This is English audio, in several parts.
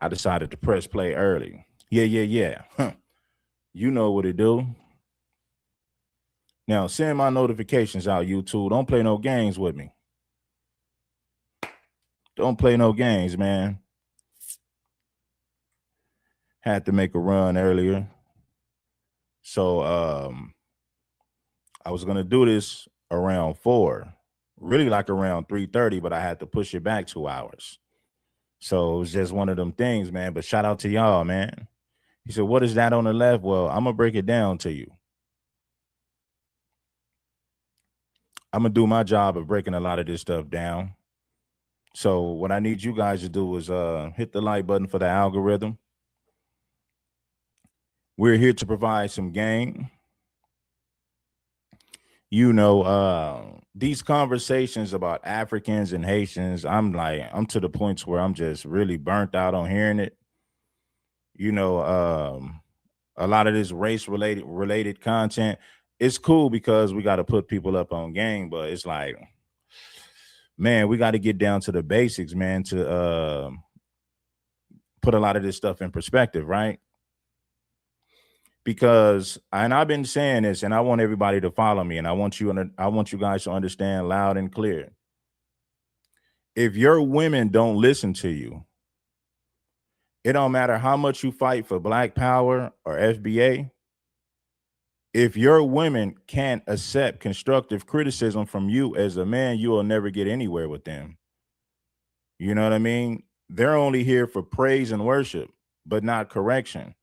I decided to press play early. Yeah, yeah, yeah. Huh. You know what it do. Now send my notifications out, YouTube. Don't play no games with me. Don't play no games, man. Had to make a run earlier. So I was gonna do this around 4, really like around 3:30, but I had to push it back 2 hours. So it was just one of them things, man. But shout out to y'all, man. He said, "What is that on the left?" Well, I'm gonna break it down to you. I'm gonna do my job of breaking a lot of this stuff down. So what I need you guys to do is hit the like button for the algorithm. We're here to provide some game. These conversations about Africans and Haitians, I'm to the points where I'm just really burnt out on hearing it. You know, a lot of this race related content. It's cool because we got to put people up on game, but it's like, man, we got to get down to the basics, man, to put a lot of this stuff in perspective, right? Because, and I've been saying this, and I want everybody to follow me, and I want you guys to understand loud and clear. If your women don't listen to you, it don't matter how much you fight for Black Power or FBA. If your women can't accept constructive criticism from you as a man, you will never get anywhere with them. You know what I mean? They're only here for praise and worship, but not correction.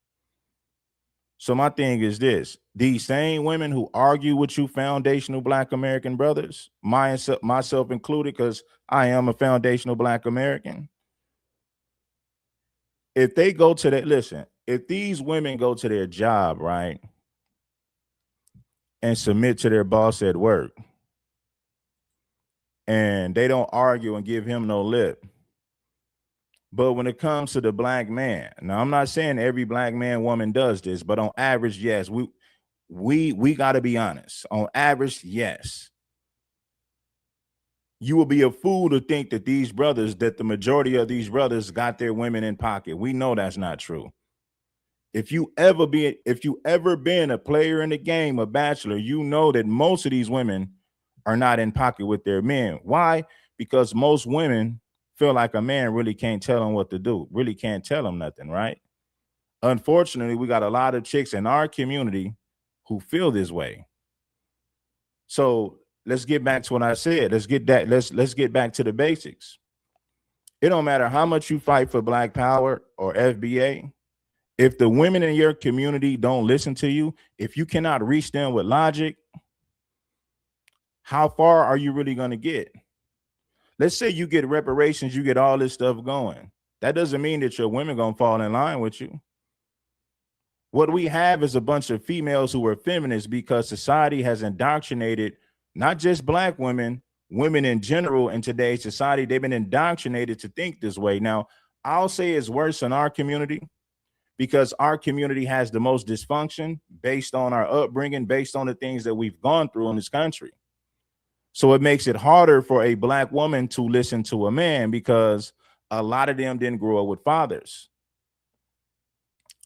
So my thing is this: these same women who argue with you, foundational Black American brothers, myself included, because I am a foundational Black American. If they go to that, listen, if these women go to their job, right, and submit to their boss at work, and they don't argue and give him no lip. But when it comes to the Black man, now I'm not saying every Black man, woman does this, but on average, yes, we got to be honest. On average, yes. You will be a fool to think that that the majority of these brothers got their women in pocket. We know that's not true. If you ever been a player in the game, a bachelor, you know that most of these women are not in pocket with their men. Why? Because most women feel like a man really can't tell them what to do, really can't tell them nothing, right? Unfortunately, we got a lot of chicks in our community who feel this way. So let's get back to what I said. Let's get back to the basics. It don't matter how much you fight for Black Power or FBA. If the women in your community don't listen to you, if you cannot reach them with logic, how far are you really going to get? Let's say you get reparations, you get all this stuff going. That doesn't mean that your women going to fall in line with you. What we have is a bunch of females who are feminists because society has indoctrinated not just Black women, women in general in today's society. They've been indoctrinated to think this way. Now, I'll say it's worse in our community because our community has the most dysfunction based on our upbringing, based on the things that we've gone through in this country. So it makes it harder for a Black woman to listen to a man because a lot of them didn't grow up with fathers.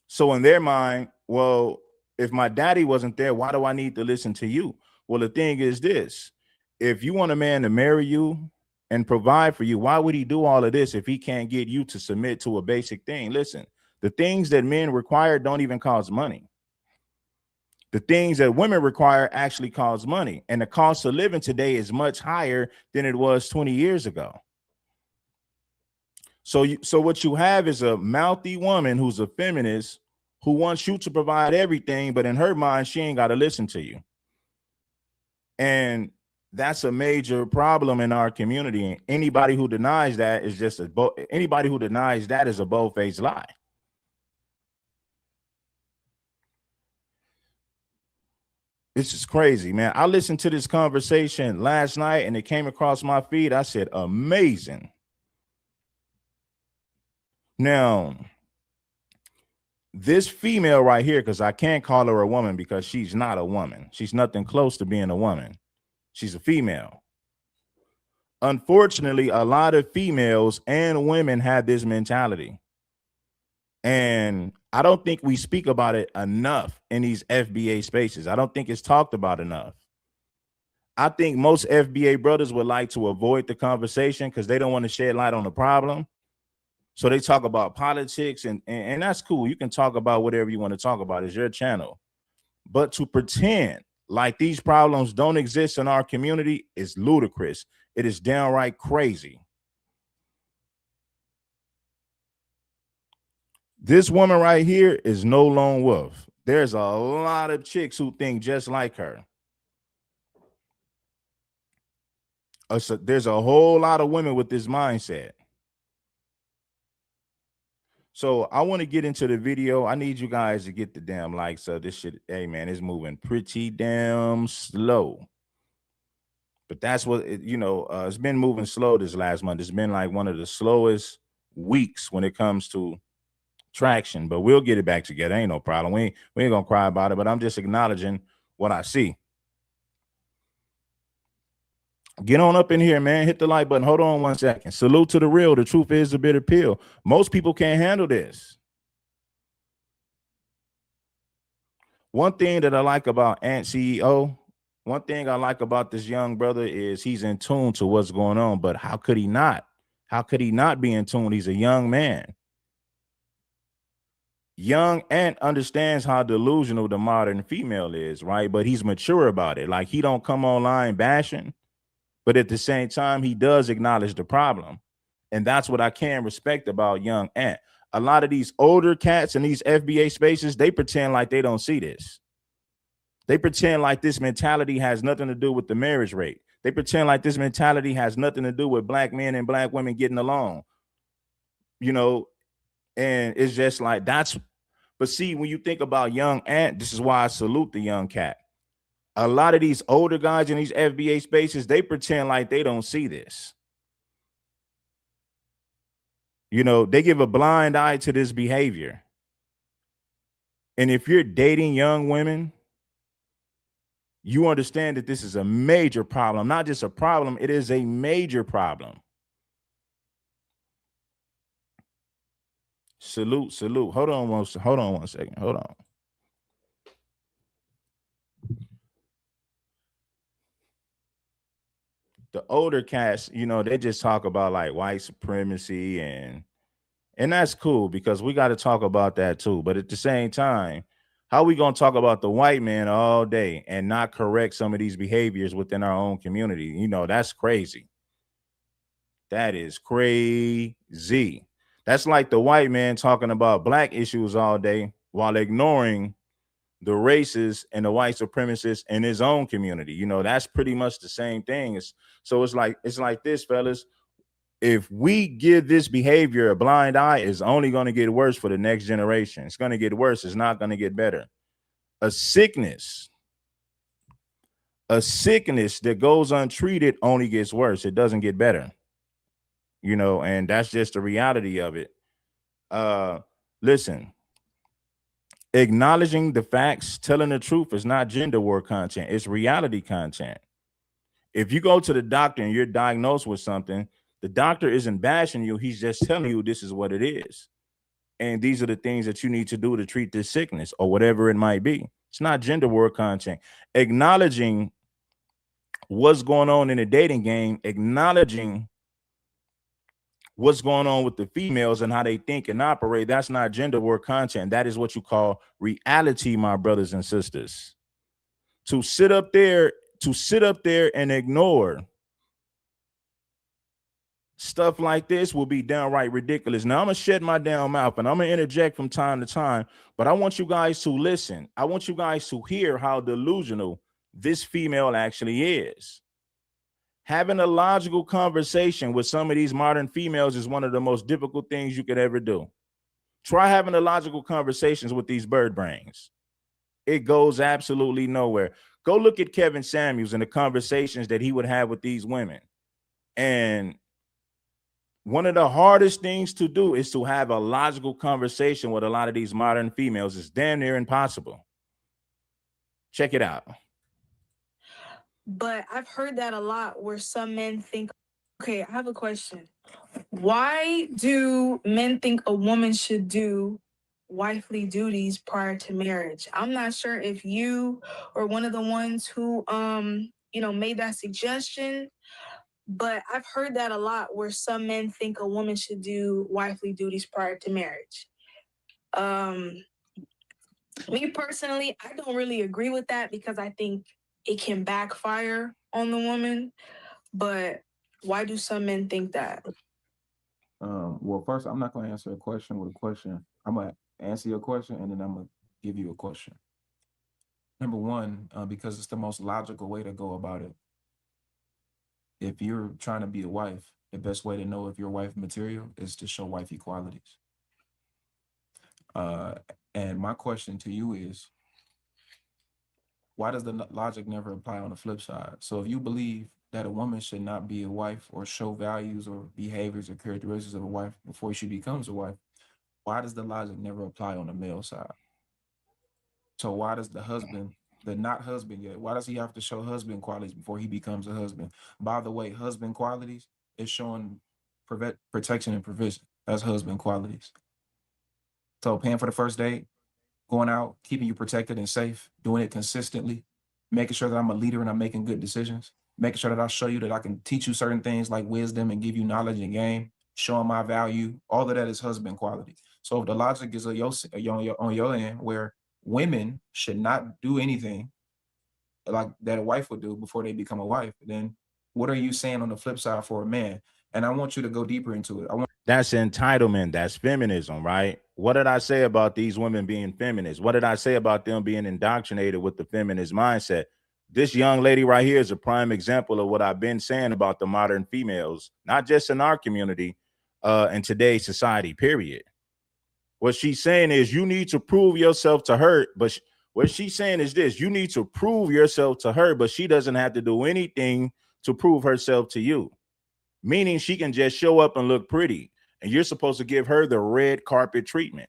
So in their mind, well, if my daddy wasn't there, why do I need to listen to you? Well, the thing is this: if you want a man to marry you and provide for you, why would he do all of this if he can't get you to submit to a basic thing? Listen, the things that men require don't even cost money. The things that women require actually cost money. And the cost of living today is much higher than it was 20 years ago. So what you have is a mouthy woman who's a feminist who wants you to provide everything, but in her mind, she ain't got to listen to you. And that's a major problem in our community. And anybody who denies that is just anybody who denies that is a bold-faced lie. This is crazy, man. I listened to this conversation last night and it came across my feed. I said, amazing. Now, this female right here, because I can't call her a woman because she's not a woman. She's nothing close to being a woman. She's a female. Unfortunately, a lot of females and women have this mentality. And I don't think we speak about it enough in these FBA spaces. I don't think it's talked about enough. I think most FBA brothers would like to avoid the conversation because they don't want to shed light on the problem. So they talk about politics, and that's cool. You can talk about whatever you want to talk about. It's your channel. But to pretend like these problems don't exist in our community is ludicrous. It is downright crazy. This woman right here is no lone wolf. There's a lot of chicks who think just like her. So there's a whole lot of women with this mindset. So I want to get into the video. I need you guys to get the damn likes of this shit. Hey man, it's moving pretty damn slow. But that's what it's been moving slow this last month. It's been like one of the slowest weeks when it comes to traction, but we'll get it back together. Ain't no problem. We ain't gonna cry about it, but I'm just acknowledging what I see. Get on up in here, man. Hit the like button. Hold on 1 second. Salute to the real. The truth is a bitter pill. Most people can't handle this. One thing that I like about Ant CEO, one thing I like about this young brother is he's in tune to what's going on, but how could he not? How could he not be in tune? He's a young man. Young Ant understands how delusional the modern female is, right? But he's mature about it. Like he don't come online bashing, but at the same time, he does acknowledge the problem. And that's what I can respect about young Ant. A lot of these older cats in these FBA spaces, they pretend like they don't see this. They pretend like this mentality has nothing to do with the marriage rate. They pretend like this mentality has nothing to do with black men and black women getting along. And it's just like that's. But see, when you think about young Ant, this is why I salute the young cat. A lot of these older guys in these FBA spaces, they pretend like they don't see this. They give a blind eye to this behavior. And if you're dating young women, you understand that this is a major problem. Not just a problem, it is a major problem. Salute. Hold on one second. Hold on. The older cats, they just talk about like white supremacy and that's cool because we got to talk about that too. But at the same time, how we going to talk about the white man all day and not correct some of these behaviors within our own community? That's crazy. That is crazy. That's like the white man talking about black issues all day while ignoring the racists and the white supremacists in his own community. That's pretty much the same thing. So it's like this, fellas. If we give this behavior a blind eye, it's only going to get worse for the next generation. It's going to get worse. It's not going to get better. A sickness that goes untreated only gets worse. It doesn't get better. And that's just the reality of it. Listen, acknowledging the facts, telling the truth is not gender war content. It's reality content. If you go to the doctor and you're diagnosed with something, the doctor isn't bashing you. He's just telling you this is what it is. And these are the things that you need to do to treat this sickness or whatever it might be. It's not gender war content. Acknowledging what's going on in the dating game, acknowledging what's going on with the females and how they think and operate, that's not gender war content. That is what you call reality, my brothers and sisters. To sit up there and ignore stuff like this will be downright ridiculous. Now I'm gonna shut my damn mouth and I'm gonna interject from time to time, but I want you guys to listen. I want you guys to hear how delusional this female actually is. Having a logical conversation with some of these modern females is one of the most difficult things you could ever do. Try having a logical conversations with these bird brains. It goes absolutely nowhere. Go look at Kevin Samuels and the conversations that he would have with these women. And one of the hardest things to do is to have a logical conversation with a lot of these modern females. It's damn near impossible. Check it out. But I've heard that a lot where some men think, okay, I have a question. Why do men think a woman should do wifely duties prior to marriage. I'm not sure if you or one of the ones who made that suggestion, but I've heard that a lot where some men think a woman should do wifely duties prior to marriage. Um Me personally, I don't really agree with that because I think it can backfire on the woman. But why do some men think that? Well, first, I'm not going to answer a question with a question. I'm going to answer your question and then I'm going to give you a question. Number one, because it's the most logical way to go about it. If you're trying to be a wife, the best way to know if you're wife material is to show wifey qualities. Uh, and my question to you is, why does the logic never apply on the flip side? So if you believe that a woman should not be a wife or show values or behaviors or characteristics of a wife before she becomes a wife, why does the logic never apply on the male side? So why does the husband, the not husband yet, why does he have to show husband qualities before he becomes a husband? By the way, husband qualities is showing protection and provision. That's husband qualities. So paying for the first date, going out, keeping you protected and safe, doing it consistently, making sure that I'm a leader and I'm making good decisions, making sure that I show you that I can teach you certain things like wisdom and give you knowledge and game, showing my value. All of that is husband quality. So if the logic is on your end where women should not do anything like that a wife would do before they become a wife, then what are you saying on the flip side for a man? And I want you to go deeper into it. That's entitlement. That's feminism, right? What did I say about these women being feminists? What did I say about them being indoctrinated with the feminist mindset? This young lady right here is a prime example of what I've been saying about the modern females, not just in our community, in today's society, period. What she's saying is you need to prove yourself to her, but what she's saying is this: you need to prove yourself to her, but she doesn't have to do anything to prove herself to you. Meaning she can just show up and look pretty, and you're supposed to give her the red carpet treatment.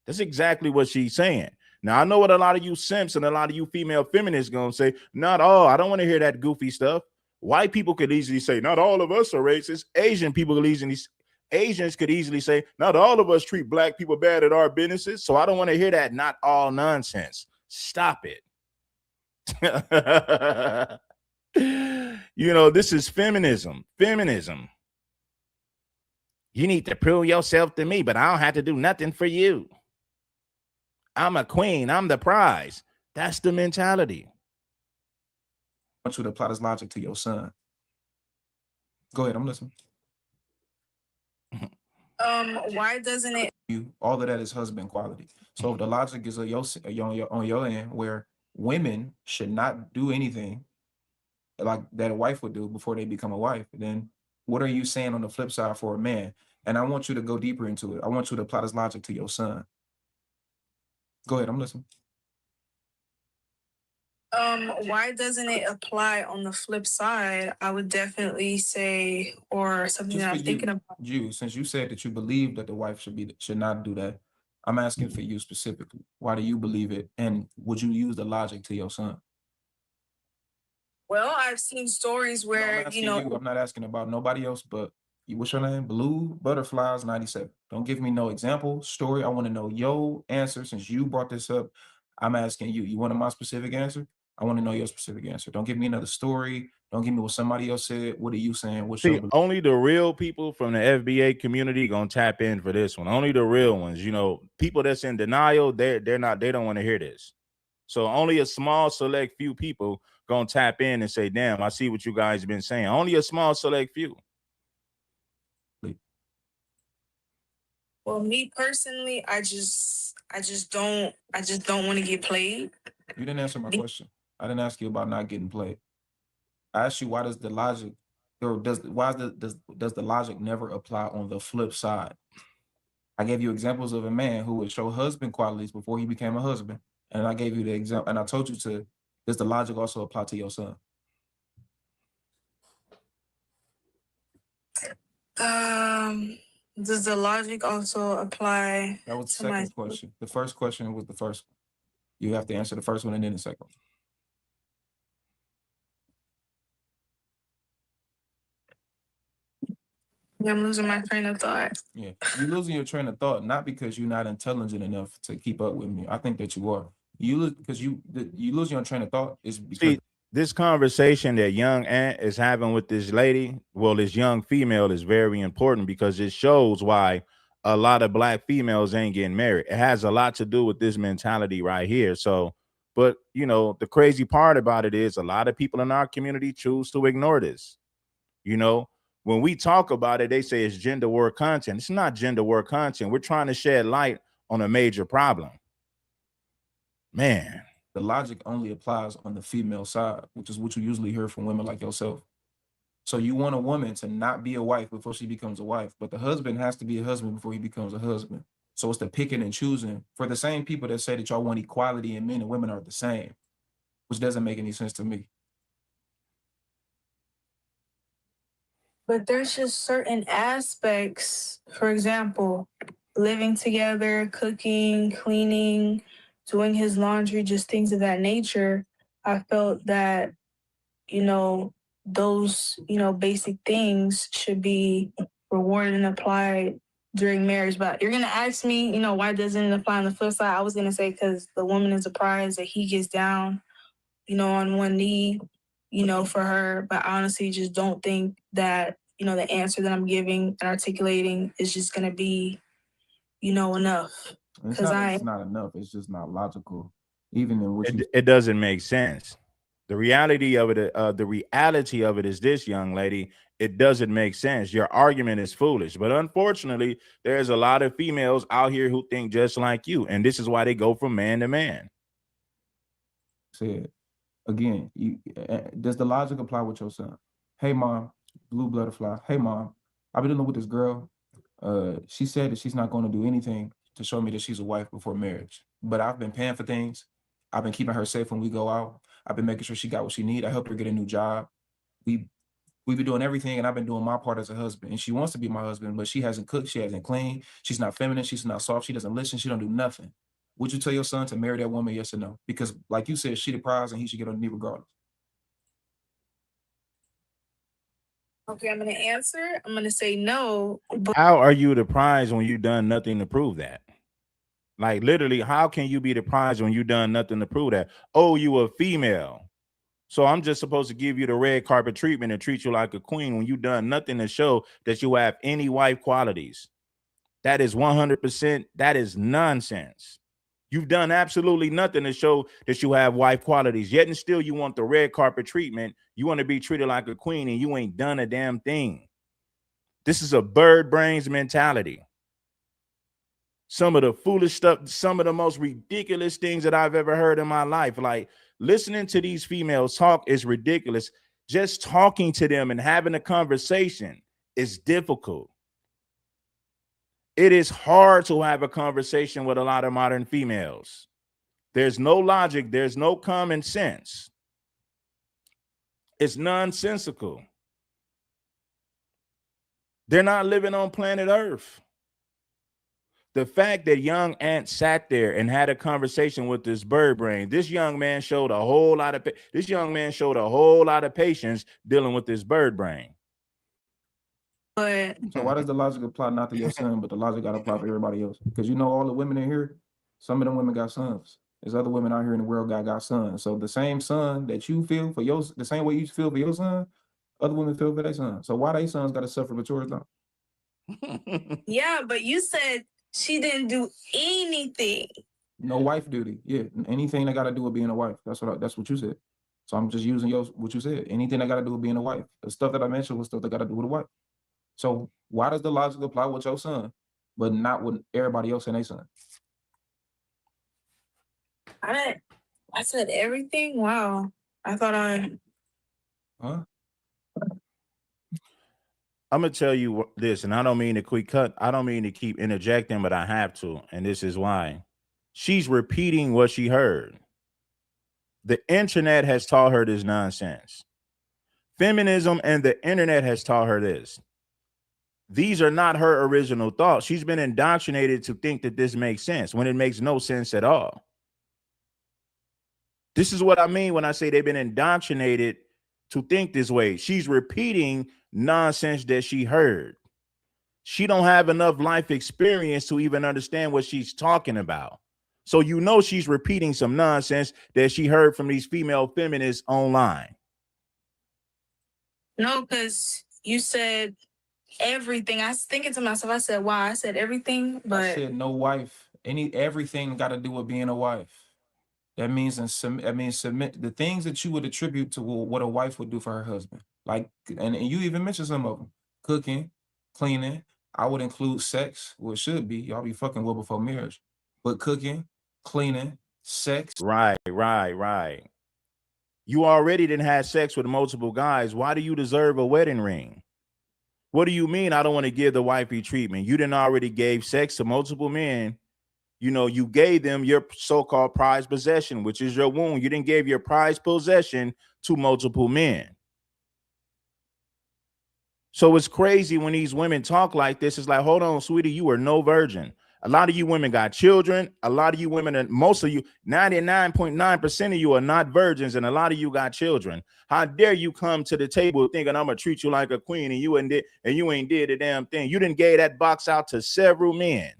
That's exactly what she's saying. Now, I know what a lot of you simps and a lot of you female feminists gonna say. Not all. I don't want to hear that goofy stuff. White people could easily say, not all of us are racist. Asians could easily say, not all of us treat black people bad at our businesses. So I don't want to hear that not all nonsense. Stop it. This is feminism. Feminism. You need to prove yourself to me, but I don't have to do nothing for you. I'm a queen. I'm the prize. That's the mentality. I want you to apply this logic to your son. Go ahead, I'm listening. Why doesn't it? All of that is husband quality. So if the logic is on your end where women should not do anything like that a wife would do before they become a wife, then what are you saying on the flip side for a man? And I want you to go deeper into it. I want you to apply this logic to your son. Go ahead, I'm listening. Why doesn't it apply on the flip side? I would definitely say, or something Just that for I'm thinking about. since you said that you believe that the wife should not do that, I'm asking for you specifically. Why do you believe it? And would you use the logic to your son? Well, I've seen stories No, where, I'm not asking about nobody else, but what's your name? Blue Butterflies 97. Don't give me no example, story. I want to know your answer since you brought this up. I'm asking you. You want my specific answer? I want to know your specific answer. Don't give me another story. Don't give me what somebody else said. What are you saying? What's your See, only the real people from the FBA community gonna tap in for this one. Only the real ones. People that's in denial, they don't want to hear this. So only a small select few people gonna tap in and say, damn, I see what you guys have been saying. Only a small select few. Well, me personally, I just don't want to get played. You didn't answer my question. I didn't ask you about not getting played. I asked you why does the logic or does the logic never apply on the flip side? I gave you examples of a man who would show husband qualities before he became a husband. And I gave you the example, and I told you does the logic also apply to your son? Does the logic also apply That was the to my second question. The first question was the first one. You have to answer the first one and then the second one. I'm losing my train of thought. Yeah, you're losing your train of thought, not because you're not intelligent enough to keep up with me. I think that you are. You lose because you losing your train of thought is because See, this conversation that young Ant is having with this lady, well, this young female, is very important because it shows why a lot of black females ain't getting married. It has a lot to do with this mentality right here. So, but you know, the crazy part about it is a lot of people in our community choose to ignore this. You know, when we talk about it, they say it's gender war content. It's not gender war content. We're trying to shed light on a major problem. Man, the logic only applies on the female side, which is what you usually hear from women like yourself. So you want a woman to not be a wife before she becomes a wife, but the husband has to be a husband before he becomes a husband. So it's the picking and choosing for the same people that say that y'all want equality and men and women are the same, which doesn't make any sense to me. But there's just certain aspects, for example, living together, cooking, cleaning, doing his laundry, just things of that nature. I felt that, you know, those, basic things should be rewarded and applied during marriage. But you're going to ask me, why doesn't it apply on the flip side? I was going to say because the woman is a prize that he gets down, on one knee, for her. But I honestly just don't think that, the answer that I'm giving and articulating is just going to be, enough. It's Because it's not enough. It's just not logical. Even in what it doesn't make sense. The reality of it is this, young lady, it doesn't make sense. Your argument is foolish. But unfortunately, there's a lot of females out here who think just like you. And this is why they go from man to man. said, again, does the logic apply with your son? Hey, mom, blue butterfly. Hey, mom, I've been dealing with this girl. She said that she's not going to do anything to show me that she's a wife before marriage. But I've been paying for things. I've been keeping her safe when we go out. I've been making sure she got what she needs. I helped her get a new job. We've been doing everything, and I've been doing my part as a husband. And she wants to be my husband, but she hasn't cooked, she hasn't cleaned, she's not feminine, she's not soft, she doesn't listen, she don't do nothing. Would you tell your son to marry that woman, yes or no? Because like you said, she the prize and he should get on the knee regardless. Okay, I'm going to answer. I'm going to say no. But How are you the prize when you done nothing to prove that? Like literally, how can you be the prize when you done nothing to prove that? Oh, you a female. So I'm just supposed to give you the red carpet treatment and treat you like a queen when you done nothing to show that you have any wife qualities. That is 100%. That is nonsense. You've done absolutely nothing to show that you have wife qualities. Yet and still you want the red carpet treatment. You want to be treated like a queen and you ain't done a damn thing. This is a bird brains mentality. Some of the foolish stuff, some of the most ridiculous things that I've ever heard in my life. Like listening to these females talk is ridiculous. Just talking to them and having a conversation is difficult. It is hard to have a conversation with a lot of modern females. There's no logic. There's no common sense. It's nonsensical. They're not living on planet Earth. The fact that young Ant sat there and had a conversation with this bird brain, this young man showed a whole lot of patience dealing with this bird brain. But so why does the logic apply not to your son, but the logic got to apply for everybody else? Because all the women in here, some of them women got sons. There's other women out here in the world got sons. So the same son that you feel for the same way you feel for your son, other women feel for their son. So why they sons got to suffer but yours don't? Yeah, but you said she didn't do anything. No wife duty. Yeah, anything that got to do with being a wife. That's what you said. So I'm just using what you said. Anything that got to do with being a wife. The stuff that I mentioned was stuff that got to do with a wife. So why does the logic apply with your son, but not with everybody else and their son? I said everything. Wow. I thought Huh? I'm gonna tell you this, and I don't mean to quick cut. I don't mean to keep interjecting, but I have to, and this is why. She's repeating what she heard. The internet has taught her this nonsense. Feminism and the internet has taught her this. These are not her original thoughts. She's been indoctrinated to think that this makes sense when it makes no sense at all. This is what I mean when I say they've been indoctrinated to think this way. She's repeating nonsense that she heard. She don't have enough life experience to even understand what she's talking about. So you know she's repeating some nonsense that she heard from these female feminists online. No, because you said everything. I was thinking to myself, I said, wow, I said everything, I but said no wife. Everything got to do with being a wife. That means submit the things that you would attribute to what a wife would do for her husband. Like, and you even mentioned some of them: cooking, cleaning. I would include sex. Well, it should be. Y'all be fucking well before marriage, but cooking, cleaning, sex. Right. You already didn't have sex with multiple guys. Why do you deserve a wedding ring? What do you mean I don't want to give the wifey treatment? You didn't already gave sex to multiple men. You know, you gave them your so-called prized possession, which is your womb. You didn't give your prized possession to multiple men. So it's crazy when these women talk like this. It's like, hold on, sweetie, you are no virgin. A lot of you women got children. A lot of you women, and most of you, 99.9% of you are not virgins, and a lot of you got children. How dare you come to the table thinking I'm gonna treat you like a queen, and you ain't did a damn thing. You didn't gave that box out to several men.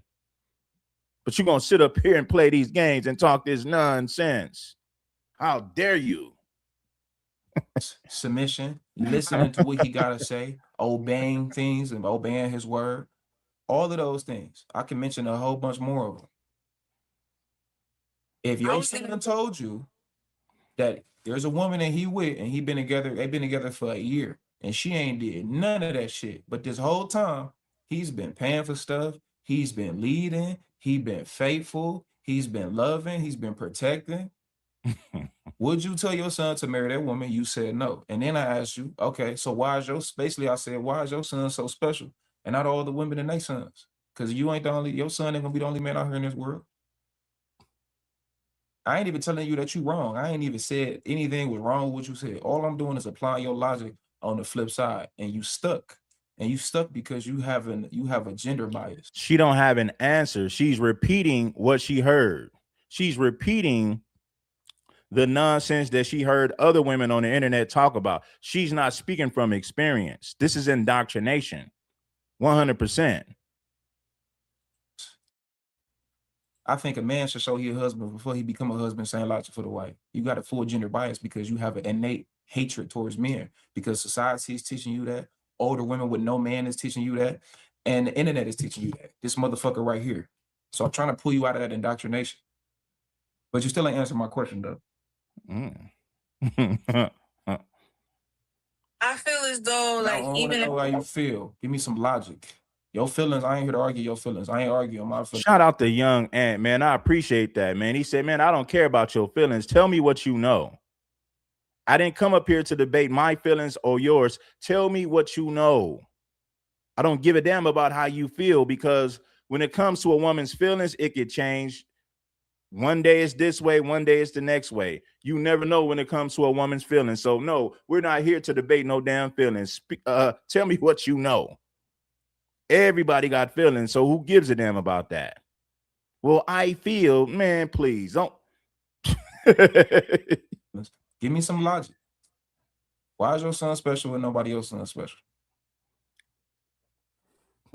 But you're gonna sit up here and play these games and talk this nonsense. How dare you? Submission, listening to what he gotta say, obeying things and obeying his word. All of those things. I can mention a whole bunch more of them. If your son told you that there's a woman that he with and they've been together for a year and she ain't did none of that shit, but this whole time he's been paying for stuff, he's been leading, he's been faithful, he's been loving, he's been protecting. Would you tell your son to marry that woman? You said no. And then I asked you, okay, so why is why is your son so special? And not all the women and their sons? Because your son ain't gonna be the only man out here in this world. I ain't even telling you that you wrong. I ain't even said anything was wrong with what you said. All I'm doing is applying your logic on the flip side. And you stuck. And you stuck because you have a gender bias. She don't have an answer. She's repeating what she heard. She's repeating the nonsense that she heard other women on the internet talk about. She's not speaking from experience. This is indoctrination. 100%. I think a man should show his husband before he become a husband, same logic for the wife. You got a full gender bias because you have an innate hatred towards men because society is teaching you that. Older women with no man is teaching you that. And the internet is teaching you that. This motherfucker right here. So I'm trying to pull you out of that indoctrination. But you still ain't answering my question, though. I feel as though, like, I even know how you feel. Give me some logic. Your feelings, I ain't here to argue your feelings. I ain't arguing my feelings. Shout out to Young Ant, man. I appreciate that, man. He said, man, I don't care about your feelings. Tell me what you know. I didn't come up here to debate my feelings or yours. Tell me what you know. I don't give a damn about how you feel, because when it comes to a woman's feelings, it could change. One day it's this way, one day it's the next way. You never know when it comes to a woman's feelings. So no, we're not here to debate no damn feelings. Tell me what you know. Everybody got feelings, so who gives a damn about that? Well, I feel, man, please don't. Give me some logic. Why is your son special and nobody else's son special?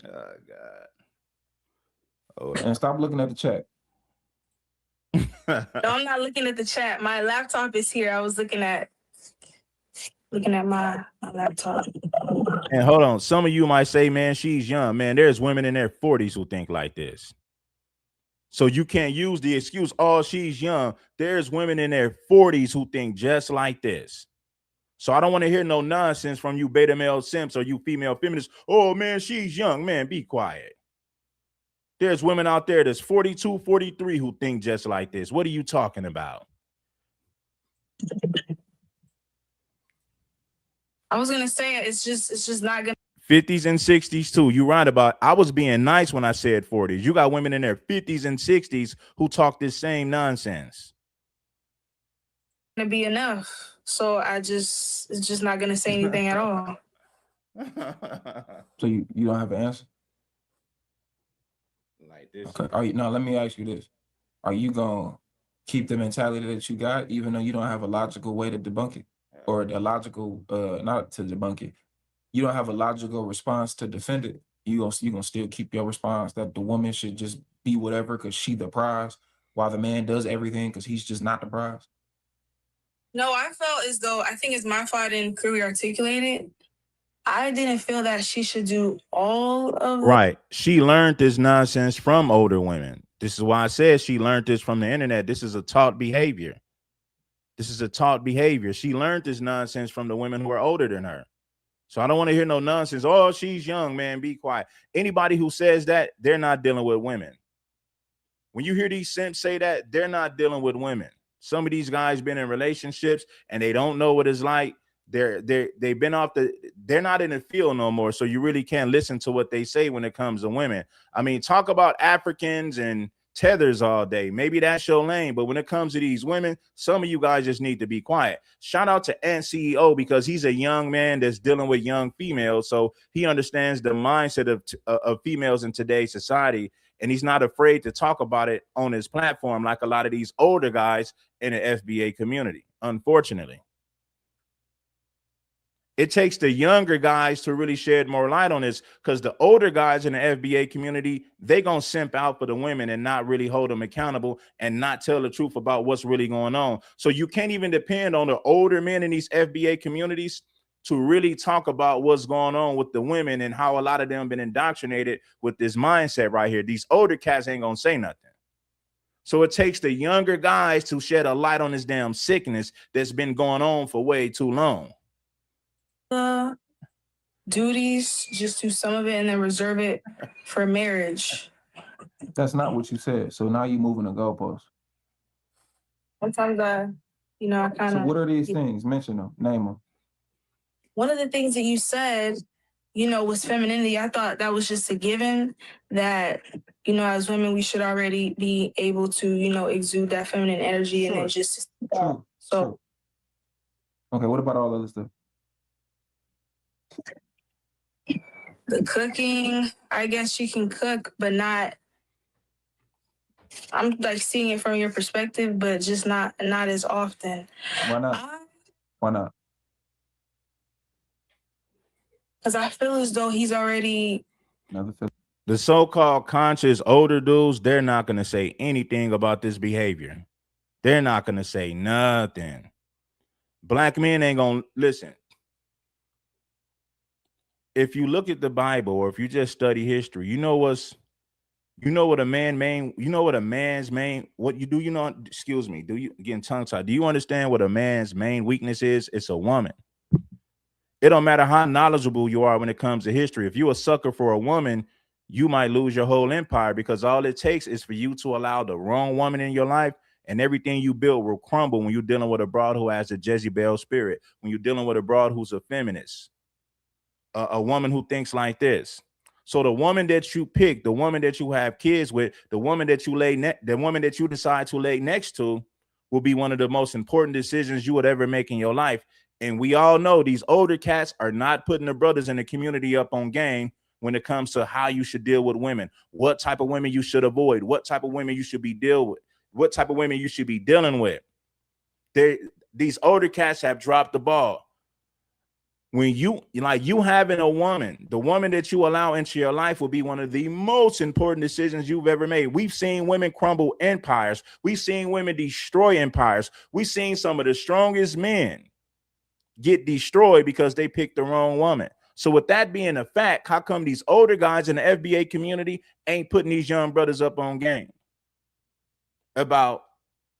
Oh, God. Oh, and stop looking at the chat. No, I'm not looking at the chat. My laptop is here. I was looking at my laptop. And hold on. Some of you might say, man, she's young. Man, there's women in their 40s who think like this. So you can't use the excuse, oh, she's young. There's women in their 40s who think just like this. So I don't want to hear no nonsense from you beta male simps or you female feminists. Oh, man, she's young. Man, be quiet. There's women out there that's 42, 43 who think just like this. What are you talking about? I was gonna say it's just not gonna. 50s and 60s too. You're right about. I was being nice when I said 40s. You got women in their 50s and 60s who talk this same nonsense. Gonna be enough. So it's just not gonna say anything at all. So you don't have an answer? Like this. Okay. Now let me ask you this. Are you gonna keep the mentality that you got, even though you don't have a logical way to debunk it? Or a logical, not to debunk it. You don't have a logical response to defend it, you gonna still keep your response that the woman should just be whatever because she the prize, while the man does everything because he's just not the prize? No, I felt as though, I think it's my fault I didn't clearly articulate it. I didn't feel that she should do all of it. Right. She learned this nonsense from older women. This is why I said she learned this from the internet. This is a taught behavior. This is a taught behavior. She learned this nonsense from the women who are older than her. So I don't want to hear no nonsense. Oh, she's young, man. Be quiet. Anybody who says that, they're not dealing with women. When you hear these simps say that, they're not dealing with women. Some of these guys been in relationships and they don't know what it's like. They've been off they're not in the field no more. So you really can't listen to what they say when it comes to women. I mean, talk about Africans and tethers all day. Maybe that's your lane. But when it comes to these women, some of you guys just need to be quiet. Shout out to Ant CEO because he's a young man that's dealing with young females. So he understands the mindset of females in today's society. And he's not afraid to talk about it on his platform like a lot of these older guys in the FBA community, unfortunately. It takes the younger guys to really shed more light on this because the older guys in the FBA community, they going to simp out for the women and not really hold them accountable and not tell the truth about what's really going on. So you can't even depend on the older men in these FBA communities to really talk about what's going on with the women and how a lot of them been indoctrinated with this mindset right here. These older cats ain't going to say nothing. So it takes the younger guys to shed a light on this damn sickness that's been going on for way too long. Duties, just do some of it and then reserve it for marriage. That's not what you said. So now you moving the goalpost. Sometimes I kind of. So what are these things? Mention them. Name them. One of the things that you said, was femininity. I thought that was just a given that, as women, we should already be able to, exude that feminine energy. Sure. And then just. True. So. True. Okay, what about all the other stuff? The cooking, I guess she can cook, but not. I'm like seeing it from your perspective, but just not as often. Why not? Why not? Because I feel as though he's already. The so-called conscious older dudes, they're not going to say anything about this behavior. They're not going to say nothing. Black men ain't going to listen. If you look at the Bible or if you just study history, what a man's main, excuse me, do you getting tongue tied? Do you understand what a man's main weakness is? It's a woman. It don't matter how knowledgeable you are when it comes to history. If you're a sucker for a woman, you might lose your whole empire because all it takes is for you to allow the wrong woman in your life and everything you build will crumble when you're dealing with a broad who has a Jezebel spirit, when you're dealing with a broad who's a feminist. A woman who thinks like this. So the woman that you pick, the woman that you have kids with, the woman that you decide to lay next to will be one of the most important decisions you would ever make in your life. And we all know these older cats are not putting the brothers in the community up on game when it comes to how you should deal with women, what type of women you should avoid, what type of women you should be dealing with, what type of women you should be dealing with. These older cats have dropped the ball. When you having a woman, the woman that you allow into your life will be one of the most important decisions you've ever made. We've seen women crumble empires. We've seen women destroy empires. We've seen some of the strongest men get destroyed because they picked the wrong woman. So with that being a fact, how come these older guys in the FBA community ain't putting these young brothers up on game?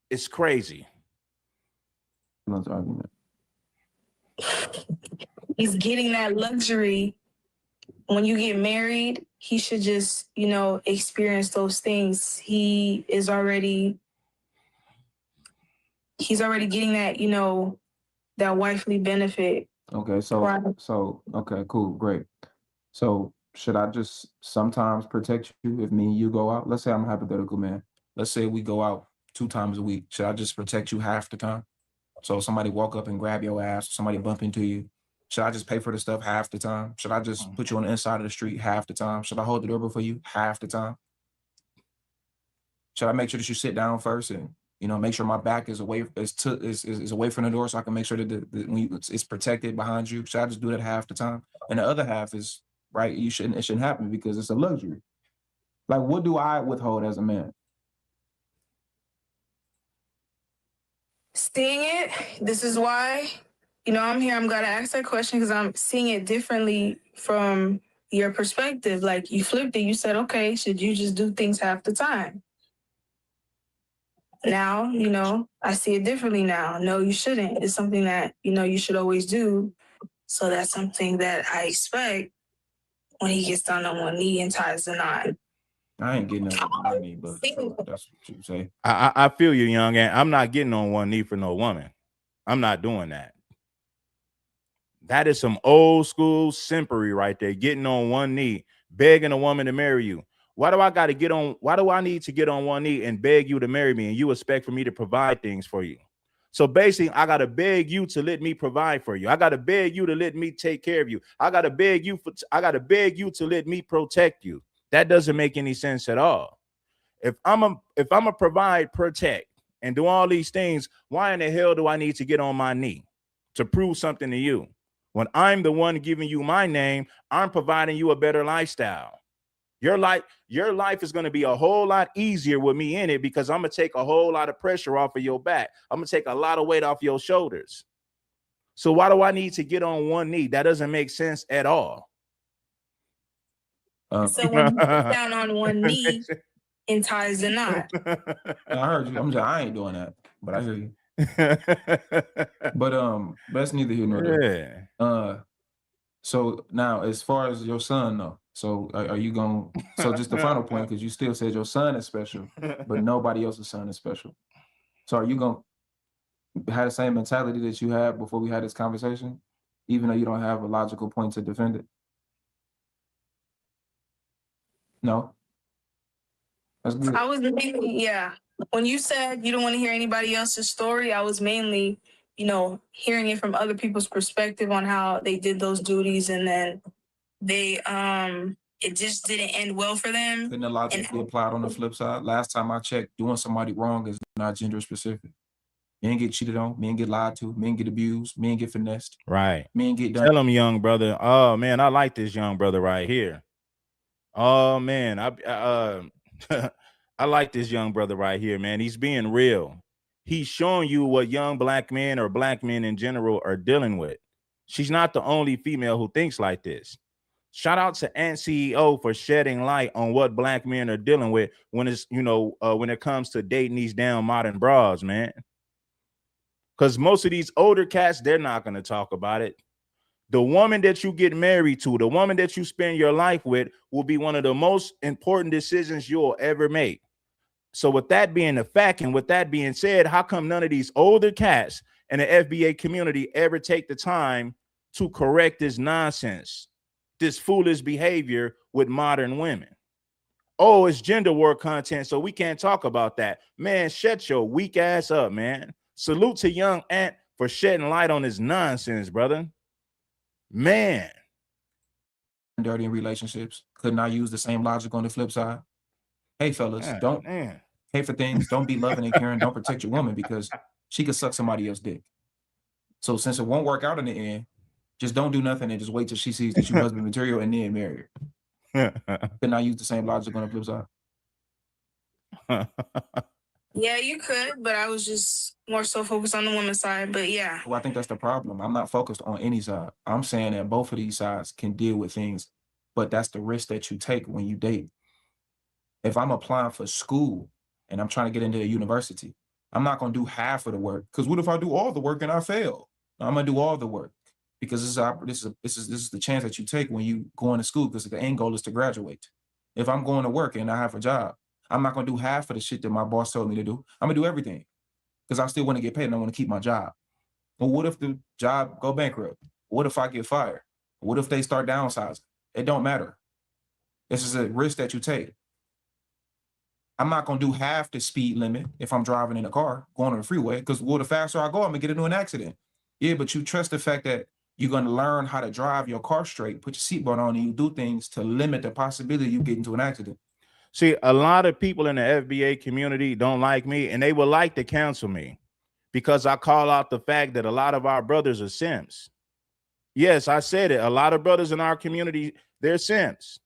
It's crazy. Argument. He's getting that luxury. When you get married, he should just, experience those things. He's already getting that, that wifely benefit. Okay, okay, cool, great. So should I just sometimes protect you if me and you go out? Let's say I'm a hypothetical man. Let's say we go out 2 times a week. Should I just protect you half the time? So somebody walk up and grab your ass, somebody bump into you. Should I just pay for the stuff half the time? Should I just put you on the inside of the street half the time? Should I hold the doorbell for you half the time? Should I make sure that you sit down first and make sure my back is away is away from the door so I can make sure that it's protected behind you? Should I just do that half the time? And the other half is right? It shouldn't happen because it's a luxury. Like, what do I withhold as a man? Seeing it, this is why, I'm here. I'm gonna ask that question because I'm seeing it differently from your perspective. Like, you flipped it. You said, okay, should you just do things half the time? Now, I see it differently now. No, you shouldn't. It's something that, you should always do. So that's something that I expect when he gets down on one knee and ties the knot. I ain't getting on one knee, but sure, that's what you say. I feel you, young, and I'm not getting on one knee for no woman. I'm not doing that. That is some old school simpery right there, getting on one knee, begging a woman to marry you. Why do I need to get on one knee and beg you to marry me, and you expect for me to provide things for you? So basically, I got to beg you to let me provide for you. I got to beg you to let me take care of you. I got to beg you to let me protect you. That doesn't make any sense at all. If I'm a provide, protect, and do all these things, why in the hell do I need to get on my knee to prove something to you? When I'm the one giving you my name, I'm providing you a better lifestyle. Your life is going to be a whole lot easier with me in it because I'm going to take a whole lot of pressure off of your back. I'm going to take a lot of weight off your shoulders. So why do I need to get on one knee? That doesn't make sense at all. So when you get down on one knee and ties the knot. I heard you. I ain't doing that, but I hear you. But that's neither here nor there. Yeah. So now, as far as your son, though, so are you going? So just the final point, because you still said your son is special, but nobody else's son is special. So are you going to have the same mentality that you had before we had this conversation, even though you don't have a logical point to defend it? No. That's good. I was mainly, yeah. When you said you don't want to hear anybody else's story, I was mainly, hearing it from other people's perspective on how they did those duties, and then they it just didn't end well for them. Couldn't the logic be applied on the flip side? Last time I checked, doing somebody wrong is not gender specific. Men get cheated on, men get lied to, men get abused, men get finessed. Right. Men get done. Tell him, young brother. Oh man, I like this young brother right here. Oh man, I like this young brother right here, man. He's being real. He's showing you what young black men or black men in general are dealing with. She's not the only female who thinks like this. Shout out to Ant CEO for shedding light on what black men are dealing with when it's, when it comes to dating these damn modern bras, man. Because most of these older cats, they're not going to talk about it. The woman that you get married to, the woman that you spend your life with, will be one of the most important decisions you'll ever make. So with that being a fact, and with that being said, how come none of these older cats in the FBA community ever take the time to correct this nonsense, this foolish behavior with modern women? Oh, it's gender war content, so we can't talk about that. Man, shut your weak ass up, man. Salute to young Ant for shedding light on this nonsense, brother. Man. Dirty in relationships. Couldn't I use the same logic on the flip side? Hey, fellas, don't pay for things. Don't be loving and caring. Don't protect your woman because she could suck somebody else's dick. So since it won't work out in the end, just don't do nothing and just wait till she sees that you husband material and then marry her. Couldn't I use the same logic on the flip side? Yeah, you could, but I was just more so focused on the woman's side. But yeah. Well, I think that's the problem. I'm not focused on any side. I'm saying that both of these sides can deal with things, but that's the risk that you take when you date. If I'm applying for school and I'm trying to get into a university, I'm not going to do half of the work. Because what if I do all the work and I fail? I'm going to do all the work because this is the chance that you take when you go into school, because the end goal is to graduate. If I'm going to work and I have a job, I'm not going to do half of the shit that my boss told me to do. I'm going to do everything because I still want to get paid and I want to keep my job. But what if the job go bankrupt? What if I get fired? What if they start downsizing? It don't matter. This is a risk that you take. I'm not going to do half the speed limit if I'm driving in a car, going on the freeway, because the faster I go, I'm going to get into an accident. Yeah, but you trust the fact that you're going to learn how to drive your car straight, put your seatbelt on, and you do things to limit the possibility you get into an accident. See, a lot of people in the FBA community don't like me, and they would like to cancel me because I call out the fact that a lot of our brothers are simps. Yes, I said it. A lot of brothers in our community, they're simps.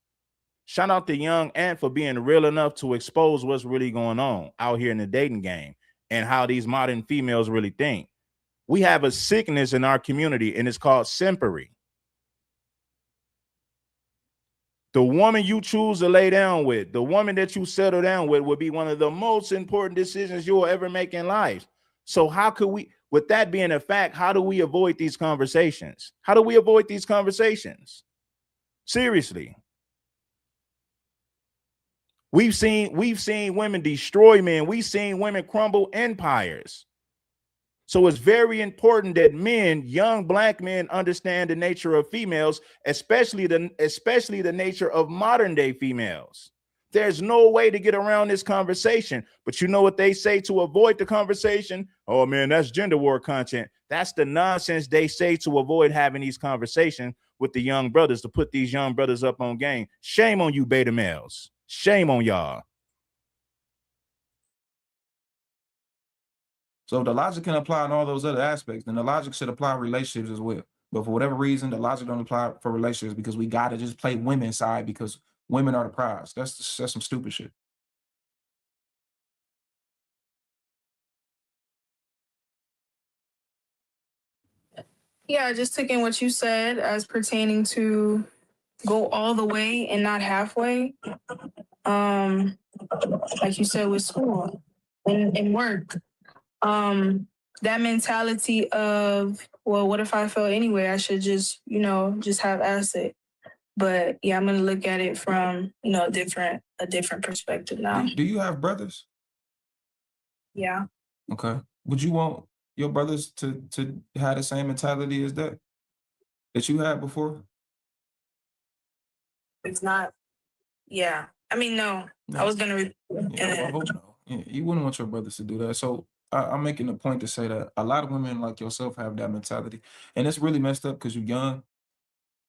Shout out to Young Ant for being real enough to expose what's really going on out here in the dating game and how these modern females really think. We have a sickness in our community, and it's called simpery. The woman you choose to lay down with, the woman that you settle down with, will be one of the most important decisions you'll ever make in life. So how could we, with that being a fact, how do we avoid these conversations? How do we avoid these conversations? Seriously. We've seen women destroy men. We've seen women crumble empires. So it's very important that men, young black men, understand the nature of females, especially the nature of modern day females. There's no way to get around this conversation. But you know what they say to avoid the conversation? Oh man, that's gender war content. That's the nonsense they say to avoid having these conversations with the young brothers, to put these young brothers up on game. Shame on you, beta males. Shame on y'all. So the logic can apply in all those other aspects, and the logic should apply in relationships as well. But for whatever reason, the logic don't apply for relationships because we gotta just play women's side because women are the prize. That's some stupid shit. Yeah, I just took in what you said as pertaining to go all the way and not halfway. Like you said with school and work. That mentality of, well, what if I fail anyway? I should just, just have asset. But yeah, I'm gonna look at it from, a different perspective now. Do you have brothers? Yeah. Okay. Would you want your brothers to have the same mentality as that you had before? It's not. Yeah. I mean, no. I was gonna. Yeah, I hope no. Yeah, you wouldn't want your brothers to do that. So I'm making a point to say that a lot of women like yourself have that mentality, and it's really messed up because you're young.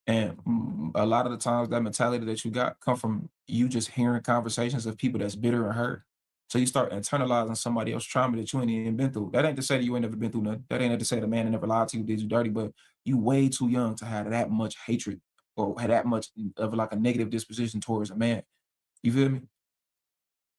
And a lot of the times that mentality that you got come from you just hearing conversations of people that's bitter and hurt. So you start internalizing somebody else's trauma that you ain't even been through. That ain't to say that you ain't never been through nothing. That ain't to say the man that never lied to you did you dirty, but you way too young to have that much hatred or have that much of like a negative disposition towards a man. You feel me?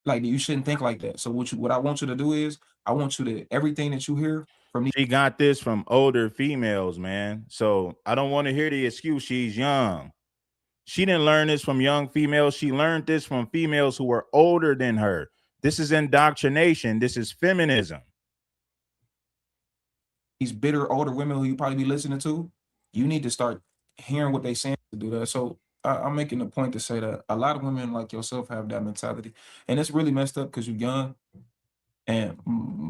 Like you shouldn't think like that. So what I want you to do is I want you to everything that you hear from She got this from older females, man. So I don't want to hear the excuse she's young. She didn't learn this from young females. She learned this from females who were older than her. This is indoctrination. This is feminism. these bitter older women who you probably be listening to, you need to start hearing what they saying to do that. So I'm making a point to say that a lot of women like yourself have that mentality, and it's really messed up because you're young. And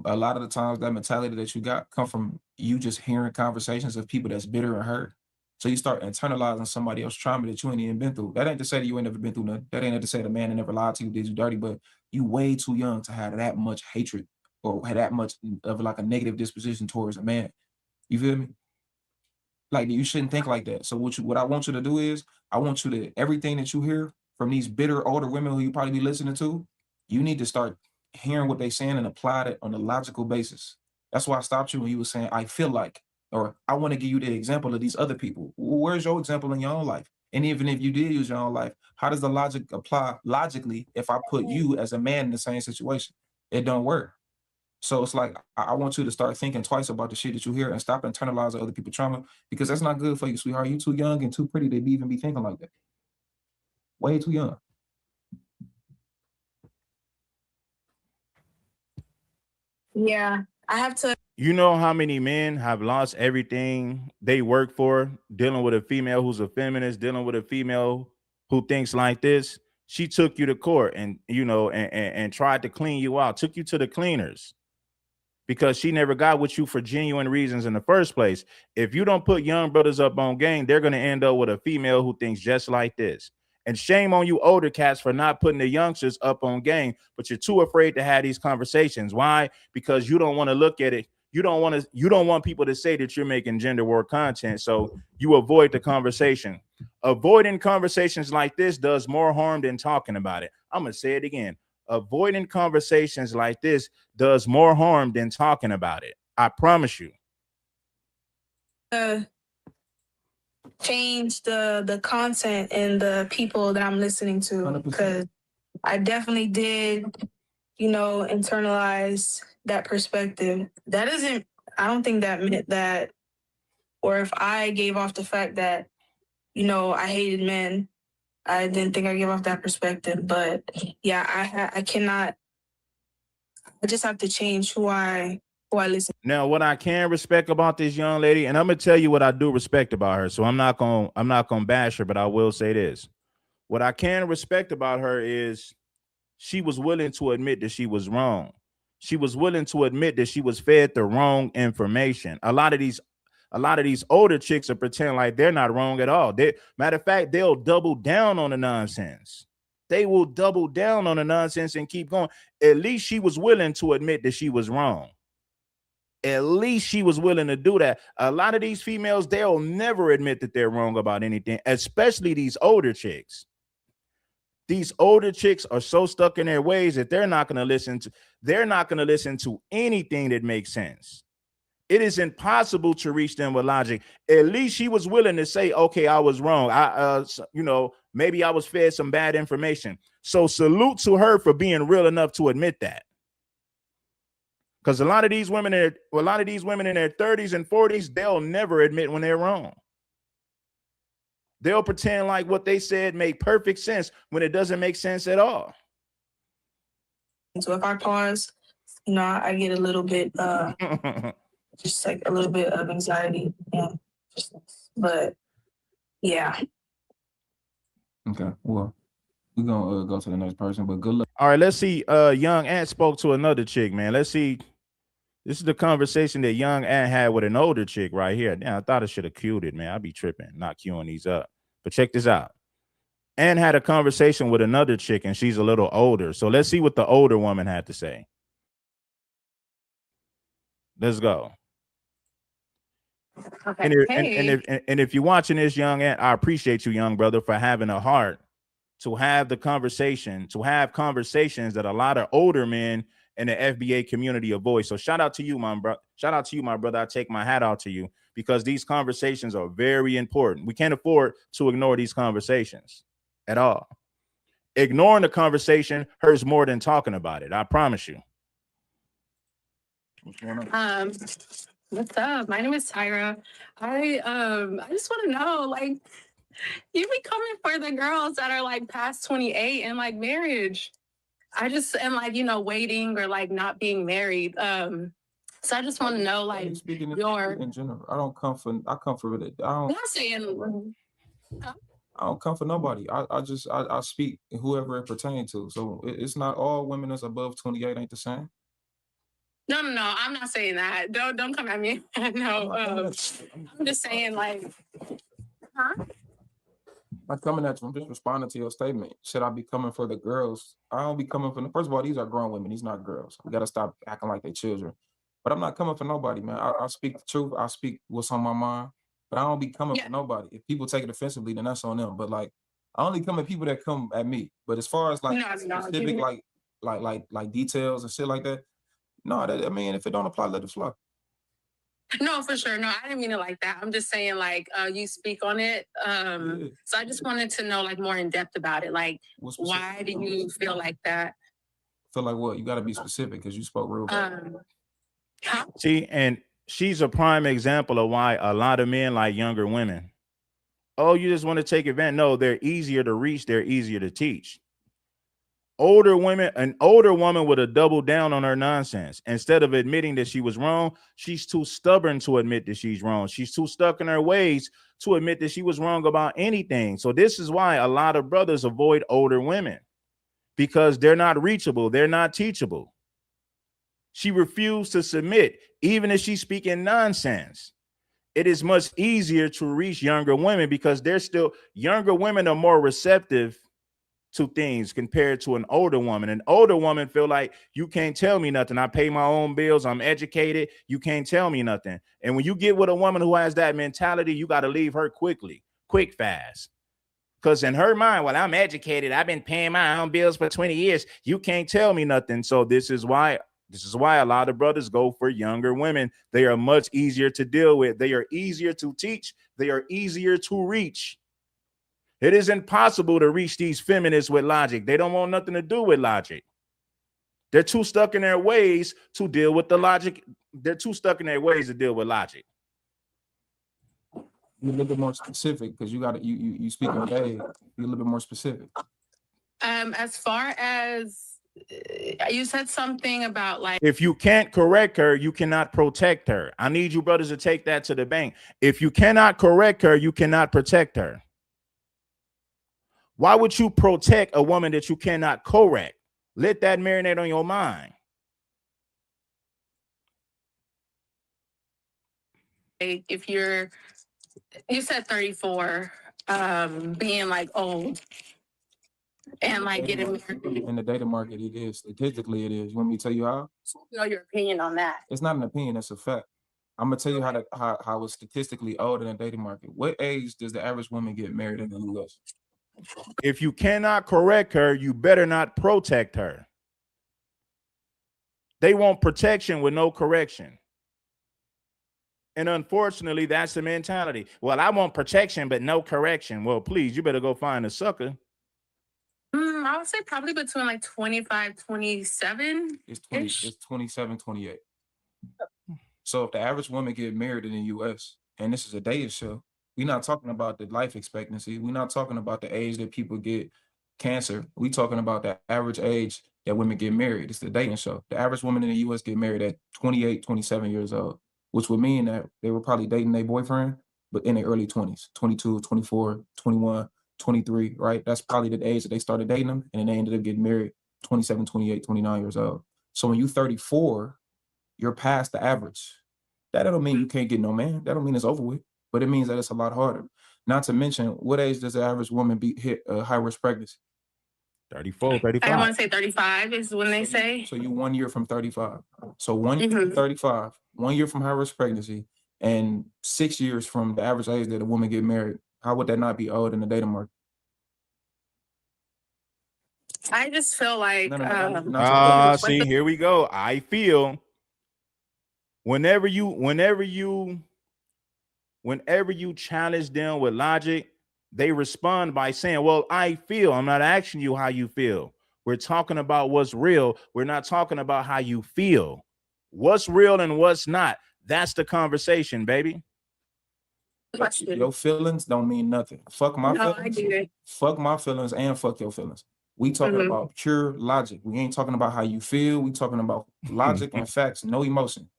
a lot of the times that mentality that you got come from you just hearing conversations of people that's bitter and hurt. So you start internalizing somebody else's trauma that you ain't even been through. That ain't to say that you ain't never been through nothing. That ain't to say the man that never lied to you did you dirty, but you way too young to have that much hatred or have that much of like a negative disposition towards a man. You feel me? Like you shouldn't think like that. So what I want you to do is I want you to everything that you hear from these bitter older women who you probably be listening to, you need to start hearing what they saying and apply it on a logical basis. That's why I stopped you when you were saying I feel like, or I want to give you the example of these other people. Where's your example in your own life? And even if you did use your own life, how does the logic apply logically if I put you as a man in the same situation? It don't work. So it's like I want you to start thinking twice about the shit that you hear and stop internalizing other people's trauma because that's not good for you, sweetheart. You too young and too pretty to even be thinking like that. Way too young. Yeah, I have to. You know how many men have lost everything they work for dealing with a female who's a feminist, dealing with a female who thinks like this? She took you to court and and tried to clean you out, took you to the cleaners, because she never got with you for genuine reasons in the first place. If you don't put young brothers up on game, they're going to end up with a female who thinks just like this. And shame on you older cats for not putting the youngsters up on game, but you're too afraid to have these conversations. Why? Because you don't want to look at it. You don't want people to say that you're making gender war content. So you avoid the conversation. Avoiding conversations like this does more harm than talking about it. I'm going to say it again. Avoiding conversations like this does more harm than talking about it. I promise you. change the content and the people that I'm listening to, 100%. because I definitely did, internalize that perspective. That isn't, I don't think that meant that, or if I gave off the fact that, I hated men, I didn't think I gave off that perspective. But yeah, I cannot, I just have to change who I listen. Now, what I can respect about this young lady, and I'm gonna tell you what I do respect about her. So I'm not gonna bash her, but I will say this. What I can respect about her is she was willing to admit that she was wrong. She was willing to admit that she was fed the wrong information. A lot of these older chicks are pretending like they're not wrong at all. Matter of fact, they'll double down on the nonsense. They will double down on the nonsense and keep going. At least she was willing to admit that she was wrong. At least she was willing to do that. A lot of these females, they'll never admit that they're wrong about anything, especially these older chicks. These older chicks are so stuck in their ways that they're not going to listen to anything that makes sense. It is impossible to reach them with logic. At least she was willing to say, okay, I was wrong. Maybe I was fed some bad information. So salute to her for being real enough to admit that. Because a lot of these women in their 30s and 40s, they'll never admit when they're wrong. They'll pretend like what they said made perfect sense when it doesn't make sense at all. So if I pause, I get a little bit, just like a little bit of anxiety. But yeah. Okay, well, we're gonna go to the next person, but good luck. All right, let's see. Young Ant spoke to another chick, man. Let's see. This is the conversation that Young Ant had with an older chick right here. Damn, I thought I should have queued it, man. I'd be tripping, not queuing these up. But check this out. Ant had a conversation with another chick, and she's a little older. So let's see what the older woman had to say. Let's go. Okay. And if you're watching this, Young Ant, I appreciate you, young brother, for having a heart to have the conversation, to have conversations that a lot of older men in the FBA community avoid. So shout out to you, my brother. Shout out to you, my brother. I take my hat out to you because these conversations are very important. We can't afford to ignore these conversations at all. Ignoring the conversation hurts more than talking about it. I promise you. What's going on? What's up? My name is Tyra. I just want to know, like, you be coming for the girls that are like past 28 and like marriage. I just am like, waiting or like not being married. So I just want to know, like, speaking your in general. I come for it. I'm not saying I don't come for nobody. I speak whoever it pertains to. So it's not all women that's above 28 ain't the same. No, I'm not saying that. Don't come at me. No, I'm just saying, like, huh? I'm coming at you. I'm just responding to your statement. Should I be coming for the girls? I don't be coming for first of all, these are grown women. These not girls. We gotta stop acting like they children. But I'm not coming for nobody, man. I speak the truth. I speak what's on my mind. But I don't be coming for nobody. If people take it offensively, then that's on them. But like, I only come at people that come at me. But as far as like specific, like details and shit like that, no. If it don't apply, let it fly. No, for sure. No, I didn't mean it like that. I'm just saying, like, you speak on it. So I just wanted to know, like, more in depth about it. Like, why do you feel like that? Feel like what? You got to be specific because you spoke real bad. See, and she's a prime example of why a lot of men like younger women. Oh, you just want to take advantage? No, they're easier to reach. They're easier to teach. An older woman would have doubled down on her nonsense. Instead of admitting that she was wrong, she's too stubborn to admit that she's wrong. She's too stuck in her ways to admit that she was wrong about anything. So this is why a lot of brothers avoid older women, because they're not reachable. They're not teachable. She refused to submit, even if she's speaking nonsense. It is much easier to reach younger women because younger women are more receptive to things compared to an older woman. An older woman feel like you can't tell me nothing. I pay my own bills. I'm educated. You can't tell me nothing. And when you get with a woman who has that mentality, you got to leave her quick, fast. Because in her mind, well, I'm educated. I've been paying my own bills for 20 years. You can't tell me nothing. So this is why This is why a lot of brothers go for younger women. They are much easier to deal with. They are easier to teach. They are easier to reach. It is impossible to reach these feminists with logic. They don't want nothing to do with logic. They're too stuck in their ways to deal with the logic. They're too stuck in their ways to deal with logic. You're a little bit more specific because you got to you speak in vague. You're a little bit more specific. As far as you said something about like, if you can't correct her, you cannot protect her. I need you brothers to take that to the bank. If you cannot correct her, you cannot protect her. Why would you protect a woman that you cannot correct? Let that marinate on your mind. if you said 34, being like old and like getting married. In the dating market, it is. Statistically, it is. You want me to tell you how? Know your opinion on that. It's not an opinion, it's a fact. I'm gonna tell you how it's statistically old in the dating market. What age does the average woman get married in the US? If you cannot correct her, you better not protect her. They want protection with no correction. And unfortunately, that's the mentality. Well, I want protection, but no correction. Well, please, you better go find a sucker. I would say probably between like 25, 27. It's 27, 28. So if the average woman get married in the US, and this is a dating show, we're not talking about the life expectancy. We're not talking about the age that people get cancer. We're talking about the average age that women get married. It's the dating show. The average woman in the US get married at 28, 27 years old, which would mean that they were probably dating their boyfriend, but in their early 20s, 22, 24, 21, 23, right? That's probably the age that they started dating them, and then they ended up getting married 27, 28, 29 years old. So when you're 34, you're past the average. That don't mean you can't get no man. That don't mean it's over with, but it means that it's a lot harder. Not to mention, what age does the average woman hit a high-risk pregnancy? 34, 35. I want to say 35 is when they say. So you 1 year from 35. So 1 year from 35, 1 year from high-risk pregnancy, and 6 years from the average age that a woman get married. How would that not be old in the dating market? I just feel like see, here we go. I feel whenever you challenge them with logic, they respond by saying, well, I feel. I'm not asking you how you feel. We're talking about what's real. We're not talking about how you feel. What's real and what's not. That's the conversation, baby. Your feelings don't mean nothing. Fuck my feelings. Fuck my feelings and fuck your feelings. We talking about pure logic. We ain't talking about how you feel. We talking about logic and facts, no emotion.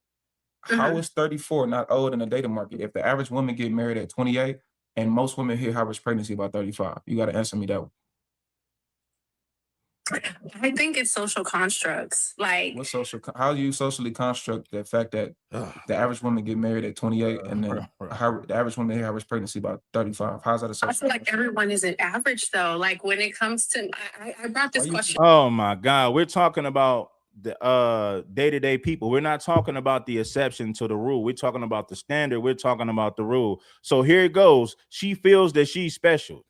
How is 34 not old in the dating market if the average woman get married at 28 and most women hit high-risk pregnancy by 35? You got to answer me that one. I think it's social constructs. Like what how do you socially construct the fact that the average woman get married at 28 and then the average woman hit high-risk pregnancy by 35? How's that a social? I feel like everyone isn't average though. Like when it comes to, I brought this question. Oh my God, we're talking about the day-to-day people. We're not talking about the exception to the rule. We're talking about the standard. We're talking about the rule. So here it goes. She feels that she's special.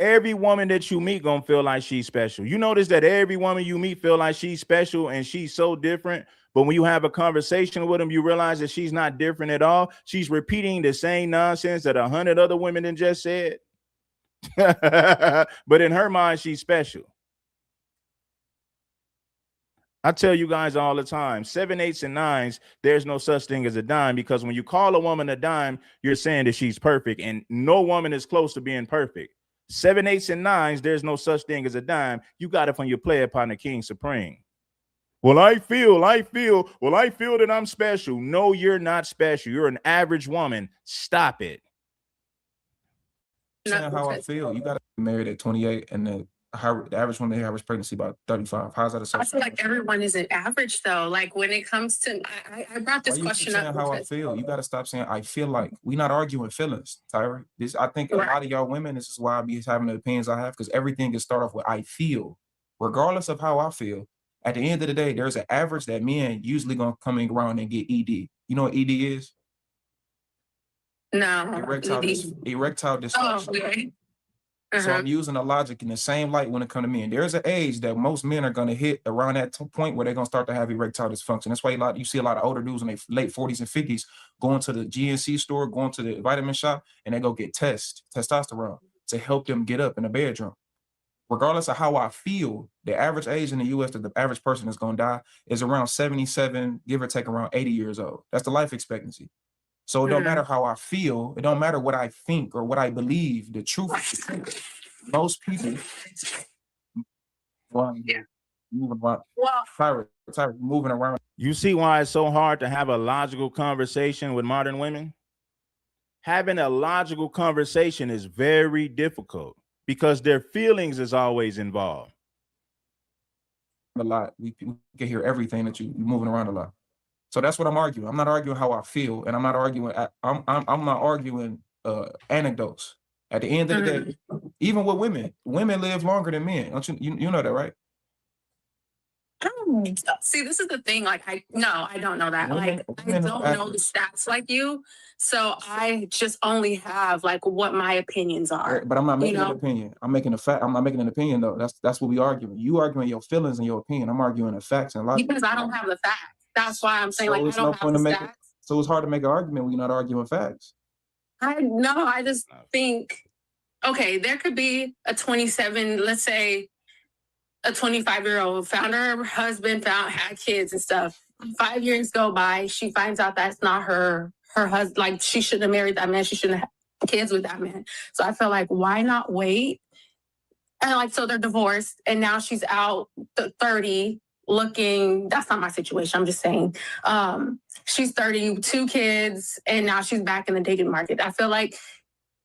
Every woman that you meet gonna feel like she's special. You notice that every woman you meet feel like she's special and she's so different. But when you have a conversation with them, you realize that she's not different at all. She's repeating the same nonsense that 100 other women then just said. But in her mind, she's special. I tell you guys all the time, 7, 8s, and 9s, there's no such thing as a dime, because when you call a woman a dime, you're saying that she's perfect, and no woman is close to being perfect. 7, 8s, and 9s, there's no such thing as a dime. You got it from your player partner, King Supreme. Well, I feel that I'm special. No, you're not special. You're an average woman. Stop it. Saying how I feel. You got to be married at 28 and the average woman hit pregnancy about 35. How's that a social? I feel like everyone isn't average though. Like when it comes to, I brought this question up. How I feel. You got to stop saying I feel like. We're not arguing feelings, Tyra. I think a lot of y'all women, this is why I be having the opinions I have, because everything is start off with I feel. Regardless of how I feel, at the end of the day, there's an average that men usually gonna come around and get ED. You know what ED is? No. Erectile dysfunction. Oh, okay. So I'm using the logic in the same light when it comes to men. There's an age that most men are going to hit around that point where they're going to start to have erectile dysfunction. That's why you see a lot of older dudes in their late 40s and 50s going to the GNC store, going to the vitamin shop, and they go get testosterone to help them get up in the bedroom. Regardless of how I feel, the average age in the US that the average person is going to die is around 77, give or take around 80 years old. That's the life expectancy. So it don't matter how I feel. It don't matter what I think or what I believe. The truth is the truth. Most people, moving around. Tyrus, moving around. You see why it's so hard to have a logical conversation with modern women? Having a logical conversation is very difficult because their feelings is always involved. A lot. We can hear everything that you're moving around a lot. So that's what I'm arguing. I'm not arguing how I feel, and I'm not arguing. I'm not arguing anecdotes. At the end of the day, even with women live longer than men. Don't you know that, right? See, this is the thing. Like, I don't know that. Women I don't know the stats like you. So I just only have like what my opinions are. But I'm not making an opinion. I'm making a fact. I'm not making an opinion though. That's what we arguing. You arguing your feelings and your opinion. I'm arguing the facts and logic. Because I don't have the facts. That's why I'm saying So like I don't have the stats. So it's hard to make an argument when you're not arguing facts. I just think, okay, there could be a 27, let's say a 25-year-old found her husband, had kids and stuff. 5 years go by, she finds out that's not her husband. Like, she shouldn't have married that man. She shouldn't have had kids with that man. So I feel like, why not wait? And like, so they're divorced, and now she's out 30 looking. That's not my situation. I'm just saying. She's 30, 2 kids, and now she's back in the dating market. I feel like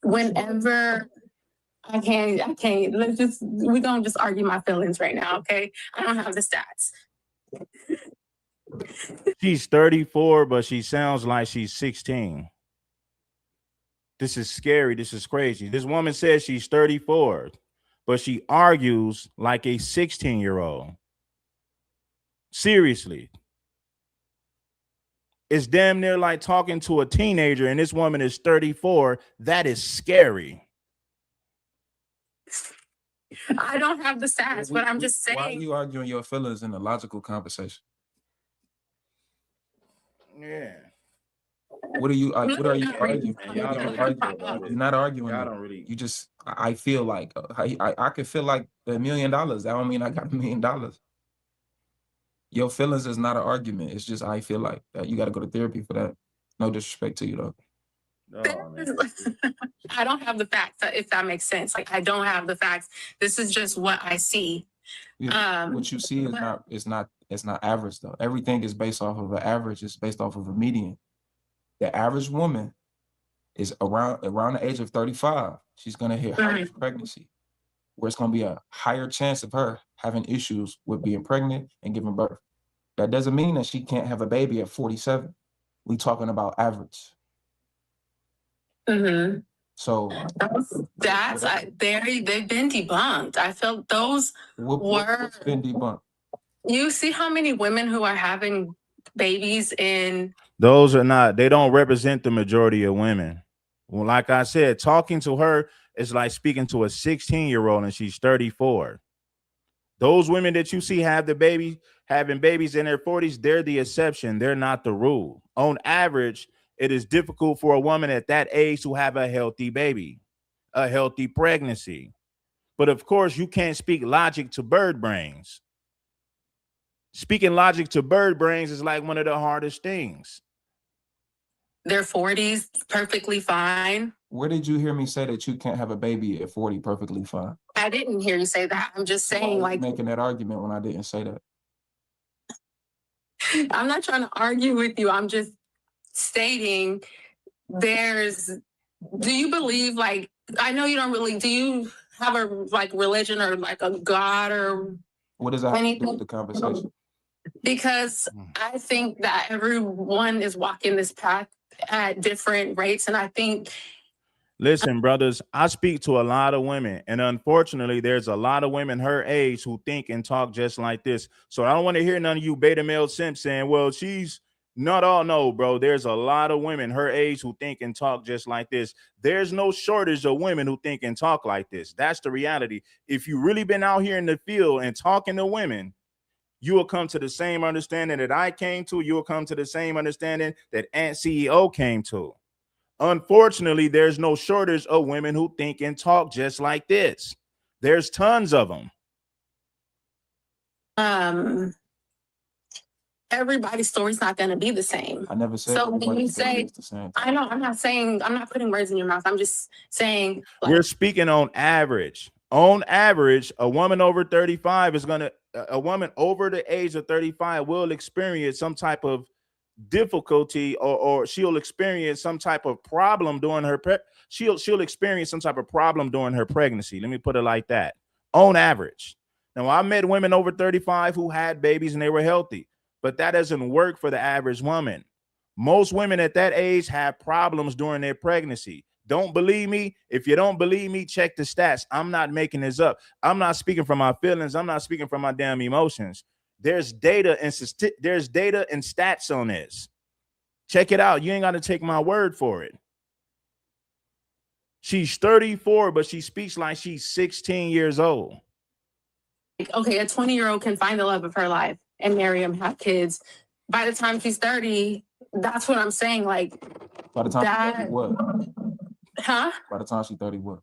whenever I can't. We're gonna just argue my feelings right now, okay? I don't have the stats. She's 34, but she sounds like she's 16. This is scary. This is crazy. This woman says she's 34, but she argues like a 16-year-old. Seriously. It's damn near like talking to a teenager, and this woman is 34. That is scary. I don't have the stats, but I'm just saying. Why are you arguing your feelings in a logical conversation? Yeah. What are you arguing? Y'all don't argue about it. You're not arguing. Y'all don't really. You just. I feel like I could feel like $1 million. That don't mean I got $1 million. Your feelings is not an argument. It's just I feel like that. You got to go to therapy for that. No disrespect to you though. Oh, I don't have the facts, if that makes sense. Like, I don't have the facts. This is just what I see. What you see is not average though. Everything is based off of an average. It's based off of a median. The average woman is around the age of 35. She's gonna hit higher pregnancy, where it's gonna be a higher chance of her having issues with being pregnant and giving birth. That doesn't mean that she can't have a baby at 47. We talking about average. So they've been debunked. I felt those what's been debunked. You see how many women who are having babies in those are not, they don't represent the majority of women. Well, like I said, talking to her is like speaking to a 16-year-old and she's 34. Those women that you see having babies in their 40s, they're the exception. They're not the rule. On average, it is difficult for a woman at that age to have a healthy baby, a healthy pregnancy. But of course, you can't speak logic to bird brains. Speaking logic to bird brains is like one of the hardest things. Their 40s, perfectly fine. Where did you hear me say that you can't have a baby at 40 perfectly fine? I didn't hear you say that. I'm just saying, like, making that argument when I didn't say that. I'm not trying to argue with you. I'm just stating do you believe, like, I know you don't really, do you have a like religion or like a God or what does that have to do with the conversation? Because I think that everyone is walking this path at different rates. And I think, listen, brothers, I speak to a lot of women, and unfortunately, there's a lot of women her age who think and talk just like this. So I don't want to hear none of you beta male simps saying, well, she's Not all, no, bro. There's a lot of women her age who think and talk just like this. There's no shortage of women who think and talk like this. That's the reality. If you really been out here in the field and talking to women, you will come to the same understanding that I came to. You will come to the same understanding that Ant CEO came to. Unfortunately, there's no shortage of women who think and talk just like this. There's tons of them. Everybody's story's not going to be the same. I never said So when you everybody's story say, is the same. I know, I'm not saying, I'm not putting words in your mouth. I'm just saying, like, We're speaking on average. On average, a woman over 35 is gonna, a woman over the age of 35 will experience some type of difficulty, or she'll experience some type of problem during her she'll experience some type of problem during her pregnancy. Let me put it like that. On average. Now, I met women over 35 who had babies and they were healthy, but that doesn't work for the average woman. Most women at that age have problems during their pregnancy. Don't believe me? If you don't believe me, check the stats. I'm not making this up. I'm not speaking from my feelings. I'm not speaking from my damn emotions. There's data and stats on this. Check it out. You ain't got to take my word for it. She's 34, but she speaks like she's 16 years old. okay, a 20-year-old can find the love of her life and marry him, have kids. By the time she's 30, that's what I'm saying. Like, By the time that, she's 30, what? Huh? By the time she's 30, what?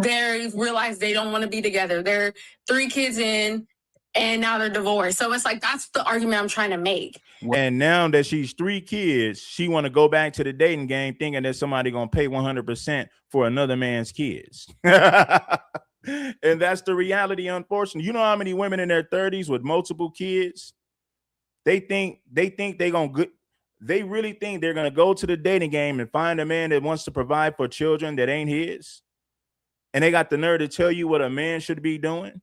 They realize they don't want to be together. They're 3 kids in, and now they're divorced. So it's like, that's the argument I'm trying to make. And now that she's 3 kids, she want to go back to the dating game thinking that somebody going to pay 100% for another man's kids. And that's the reality, unfortunately. You know how many women in their 30s with multiple kids? They really think they're going to go to the dating game and find a man that wants to provide for children that ain't his. And they got the nerve to tell you what a man should be doing.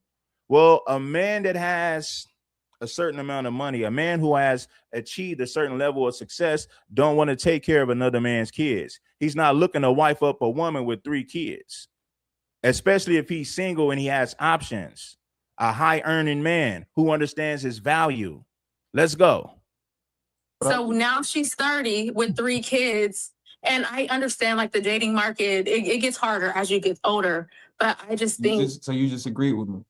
Well, a man that has a certain amount of money, a man who has achieved a certain level of success, don't want to take care of another man's kids. He's not looking to wife up a woman with 3 kids, especially if he's single and he has options. A high earning man who understands his value. Let's go. So now she's 30 with 3 kids. And I understand, like, the dating market, it gets harder as you get older. But I just think... So you just agree with me?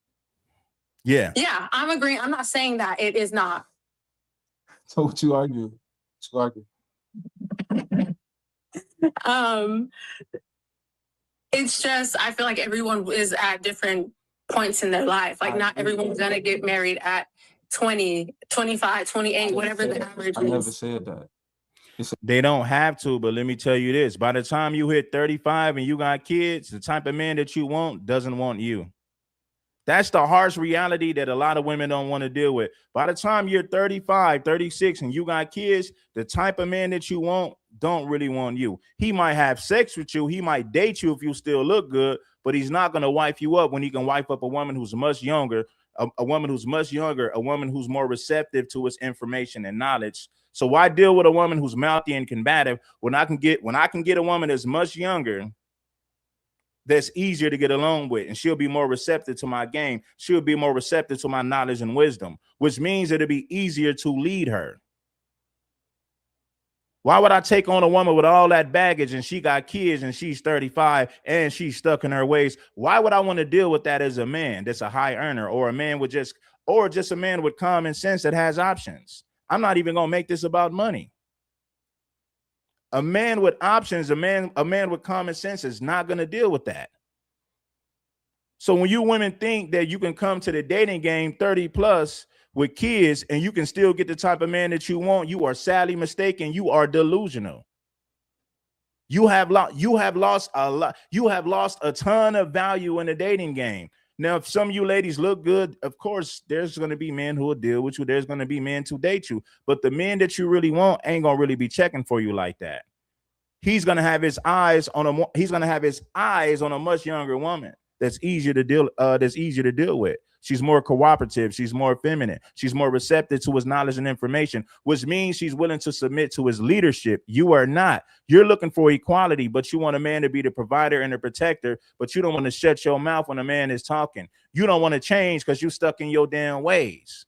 Yeah. Yeah, I'm agreeing. I'm not saying that it is not. So what you argue? It's just, I feel like everyone is at different points in their life. Like, not everyone's going to get married at 20, 25, 28, whatever the average is. I never said that. They don't have to, but let me tell you this. By the time you hit 35 and you got kids, the type of man that you want doesn't want you. That's the harsh reality that a lot of women don't want to deal with. By the time you're 35, 36, and you got kids, the type of man that you want don't really want you. He might have sex with you. He might date you if you still look good, but he's not going to wife you up when he can wife up a woman who's much younger, a woman who's much younger, a woman who's more receptive to his information and knowledge. So why deal with a woman who's mouthy and combative when I can get a woman that's much younger, that's easier to get along with, and she'll be more receptive to my game. She'll be more receptive to my knowledge and wisdom, which means it'll be easier to lead her. Why would I take on a woman with all that baggage and she got kids and she's 35 and she's stuck in her ways? Why would I want to deal with that as a man that's a high earner, or a man with just a man with common sense that has options? I'm not even going to make this about money. A man with options, a man with common sense is not going to deal with that. So when you women think that you can come to the dating game 30 plus with kids and you can still get the type of man that you want, you are sadly mistaken. You are delusional. You have lost a lot. You have lost a ton of value in the dating game. Now, if some of you ladies look good, of course, there's going to be men who will deal with you. There's going to be men to date you. But the men that you really want ain't going to really be checking for you like that. He's going to have his eyes on a much younger woman that's easier to deal with. She's more cooperative. She's more feminine. She's more receptive to his knowledge and information, which means she's willing to submit to his leadership. You are not. You're looking for equality, but you want a man to be the provider and the protector, but you don't want to shut your mouth when a man is talking. You don't want to change because you're stuck in your damn ways.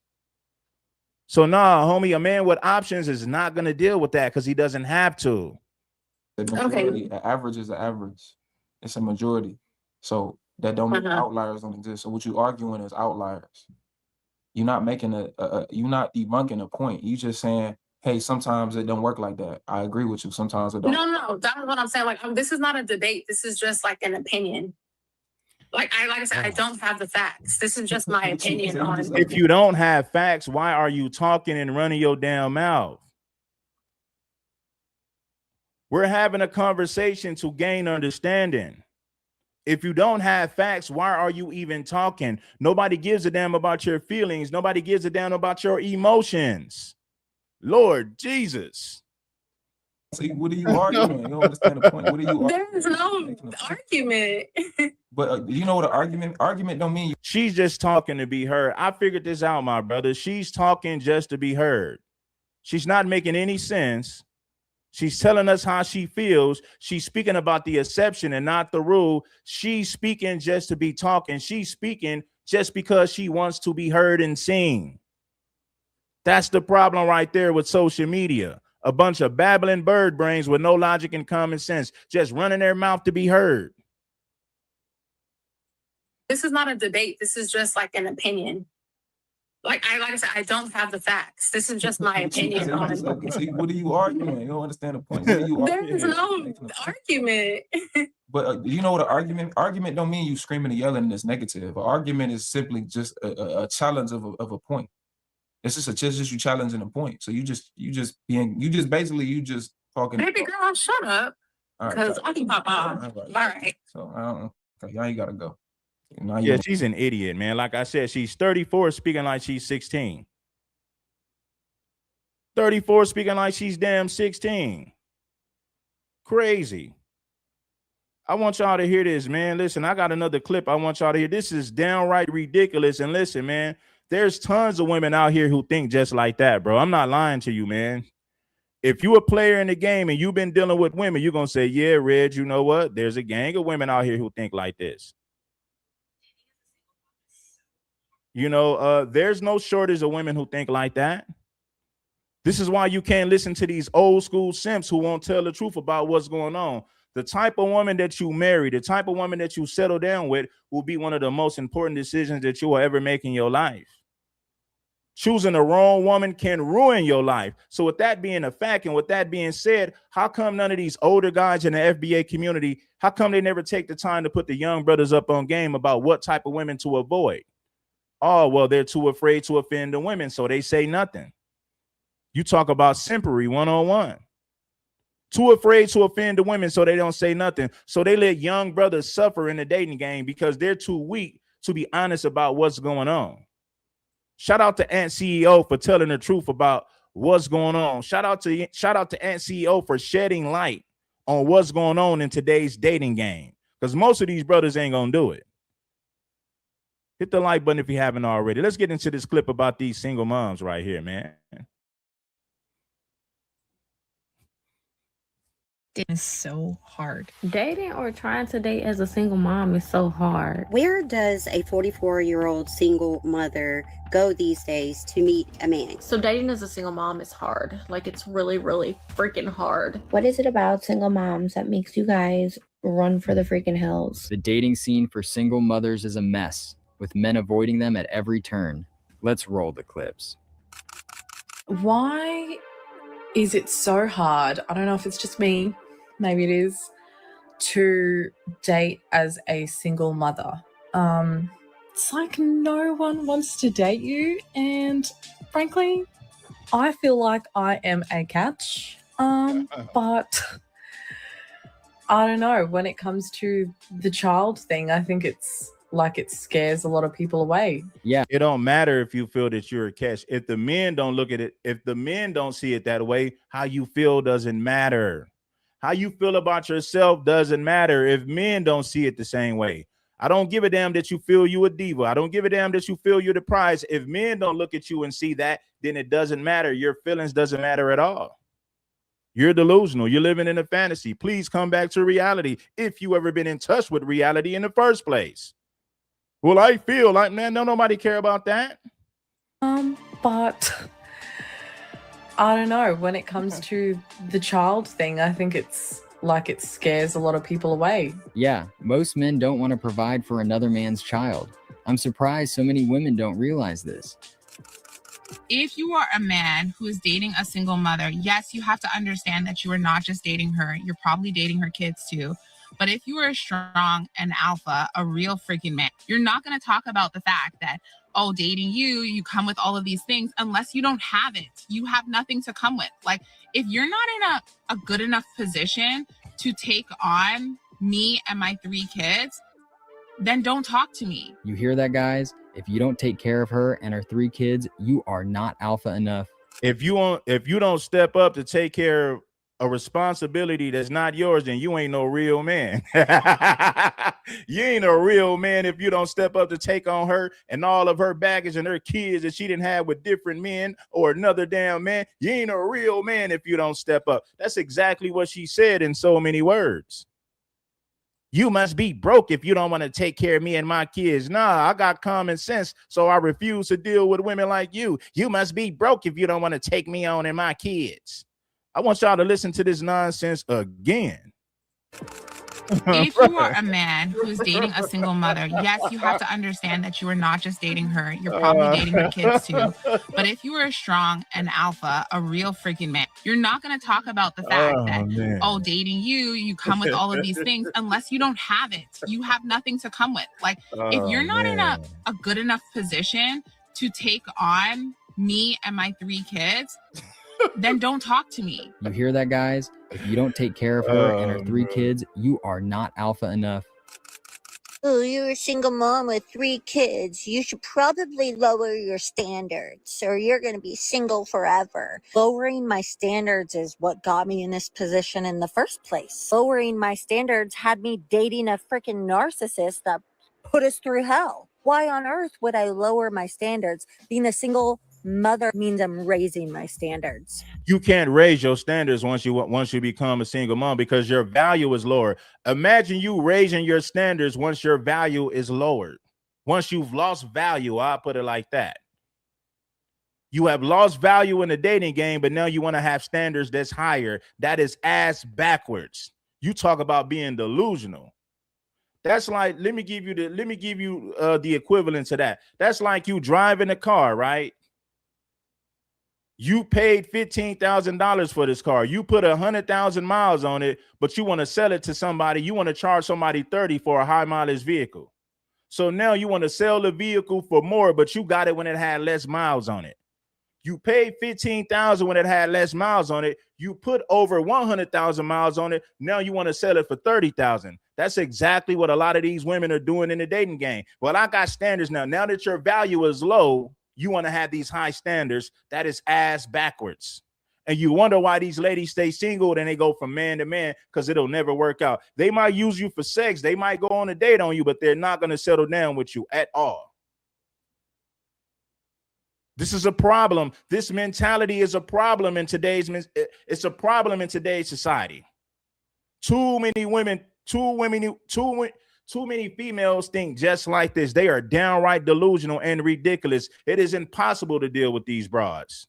So nah, homie, a man with options is not gonna deal with that because he doesn't have to. The majority, an average is an average. It's a majority. So that don't mean outliers don't exist. So what you arguing is outliers. You're not making you're not debunking a point. You just saying, hey, sometimes it don't work like that. I agree with you. Sometimes it don't. No, that's what I'm saying. Like, this is not a debate. This is just like an opinion. Like I said, I don't have the facts. This is just my opinion on. If you don't have facts, why are you talking and running your damn mouth? We're having a conversation to gain understanding. If you don't have facts, why are you even talking? Nobody gives a damn about your feelings. Nobody gives a damn about your emotions. Lord Jesus. See, what are you arguing? You don't understand the point. What are you? There's no argument. But you know what an argument don't mean. She's just talking to be heard. I figured this out, my brother. She's talking just to be heard. She's not making any sense. She's telling us how she feels. She's speaking about the exception and not the rule. She's speaking just to be talking. She's speaking just because she wants to be heard and seen. That's the problem right there with social media. A bunch of babbling bird brains with no logic and common sense, just running their mouth to be heard. This is not a debate. This is just like an opinion. Like I said, I don't have the facts. This is just my opinion on. See, what are you arguing? You don't understand the point. What are you There's no argument. But you know what an argument don't mean you screaming and yelling and it's negative. An argument is simply just a challenge of a point. It's just you challenging a point. So you just talking. Baby girl, shut up. Because I can pop off. All right. So I don't know. Okay, now you gotta go. Yeah, she's an idiot, man. Like I said, she's 34 speaking like she's 16. 34 speaking like she's damn 16. Crazy. I want y'all to hear this, man. Listen, I got another clip I want y'all to hear. This is downright ridiculous. And listen, man, there's tons of women out here who think just like that, bro. I'm not lying to you, man. If you a player in the game and you've been dealing with women, you're going to say, yeah, Reg, you know what? There's a gang of women out here who think like this. You know, there's no shortage of women who think like that. This is why you can't listen to these old school simps who won't tell the truth about what's going on. The type of woman that you marry, the type of woman that you settle down with will be one of the most important decisions that you will ever make in your life. Choosing the wrong woman can ruin your life. So with that being a fact and with that being said, how come none of these older guys in the FBA community, how come they never take the time to put the young brothers up on game about what type of women to avoid? Oh, well, they're too afraid to offend the women, so they say nothing. You talk about simpery one-on-one. Too afraid to offend the women, so they don't say nothing. So they let young brothers suffer in the dating game because they're too weak to be honest about what's going on. Shout out to Ant CEO for telling the truth about what's going on. Shout out to Ant CEO for shedding light on what's going on in today's dating game, because most of these brothers ain't gonna do it. Hit the like button if you haven't already. Let's get into this clip about these single moms right here, man. It's so hard. Dating or trying to date as a single mom is so hard. Where does a 44-year-old single mother go these days to meet a man? So dating as a single mom is hard. Like, it's really, really freaking hard. What is it about single moms that makes you guys run for the freaking hills? The dating scene for single mothers is a mess, with men avoiding them at every turn. Let's roll the clips. Why is it so hard? I don't know if it's just me, maybe it is, to date as a single mother. It's like no one wants to date you, and frankly, I feel like I am a catch. But I don't know, when it comes to the child thing, I think it's like it scares a lot of people away. Yeah. It don't matter if you feel that you're a catch. If the men don't look at it, if the men don't see it that way, how you feel doesn't matter. How you feel about yourself doesn't matter if men don't see it the same way. I don't give a damn that you feel you a diva. I don't give a damn that you feel you're the prize. If men don't look at you and see that, then it doesn't matter. Your feelings doesn't matter at all. You're delusional. You're living in a fantasy. Please come back to reality if you ever been in touch with reality in the first place. Well, I feel like, man, don't nobody care about that. But I don't know. When it comes to the child thing, I think it's like it scares a lot of people away. Yeah, most men don't want to provide for another man's child. I'm surprised so many women don't realize this. If you are a man who is dating a single mother, yes, you have to understand that you are not just dating her, you're probably dating her kids too. But if you are a strong and alpha, a real freaking man, you're not going to talk about the fact that, oh, dating you come with all of these things unless you don't have it. You have nothing to come with. Like, if you're not in a good enough position to take on me and my 3 kids, then don't talk to me. You hear that, guys? If you don't take care of her and her 3 kids, you are not alpha enough. If you don't step up to take care of a responsibility that's not yours, then you ain't no real man. You ain't a real man if you don't step up to take on her and all of her baggage and her kids that she didn't have with different men or another damn man. You ain't a real man if you don't step up. That's exactly what she said in so many words. You must be broke if you don't want to take care of me and my kids. Nah, I got common sense, so I refuse to deal with women like you. You must be broke if you don't want to take me on and my kids. I want y'all to listen to this nonsense again. If you are a man who is dating a single mother, yes, you have to understand that you are not just dating her, you're probably dating her kids too. But if you are a strong and alpha, a real freaking man, you're not going to talk about the fact that, oh, dating you come with all of these things unless you don't have it. You have nothing to come with. Like, if you're not in a good enough position to take on me and my 3 kids, then don't talk to me. You hear that, guys? If you don't take care of her and her 3 kids, you are not alpha enough. Oh, you're a single mom with 3 kids. You should probably lower your standards or you're going to be single forever. Lowering my standards is what got me in this position in the first place. Lowering my standards had me dating a freaking narcissist that put us through hell. Why on earth would I lower my standards? Being a single mother means I'm raising my standards. You can't raise your standards once you become a single mom because your value is lower. Imagine you raising your standards once your value is lowered. Once you've lost value, I'll put it like that. You have lost value in the dating game, but now you want to have standards that's higher. That is ass backwards. You talk about being delusional. That's like, let me give you the equivalent to that. That's like you driving a car, right? You paid $15,000 for this car. You put 100,000 miles on it, but you want to sell it to somebody. You want to charge somebody 30 for a high mileage vehicle. So now you want to sell the vehicle for more, but you got it when it had less miles on it. You paid 15,000 when it had less miles on it. You put over 100,000 miles on it. Now you want to sell it for 30,000. That's exactly what a lot of these women are doing in the dating game. Well, I got standards now. Now that your value is low, you want to have these high standards. That is ass backwards. And you wonder why these ladies stay single and they go from man to man because it'll never work out. They might use you for sex. They might go on a date on you, but they're not going to settle down with you at all. This is a problem. This mentality is a problem in today's society. Too many females think just like this. They are downright delusional and ridiculous. It is impossible to deal with these broads.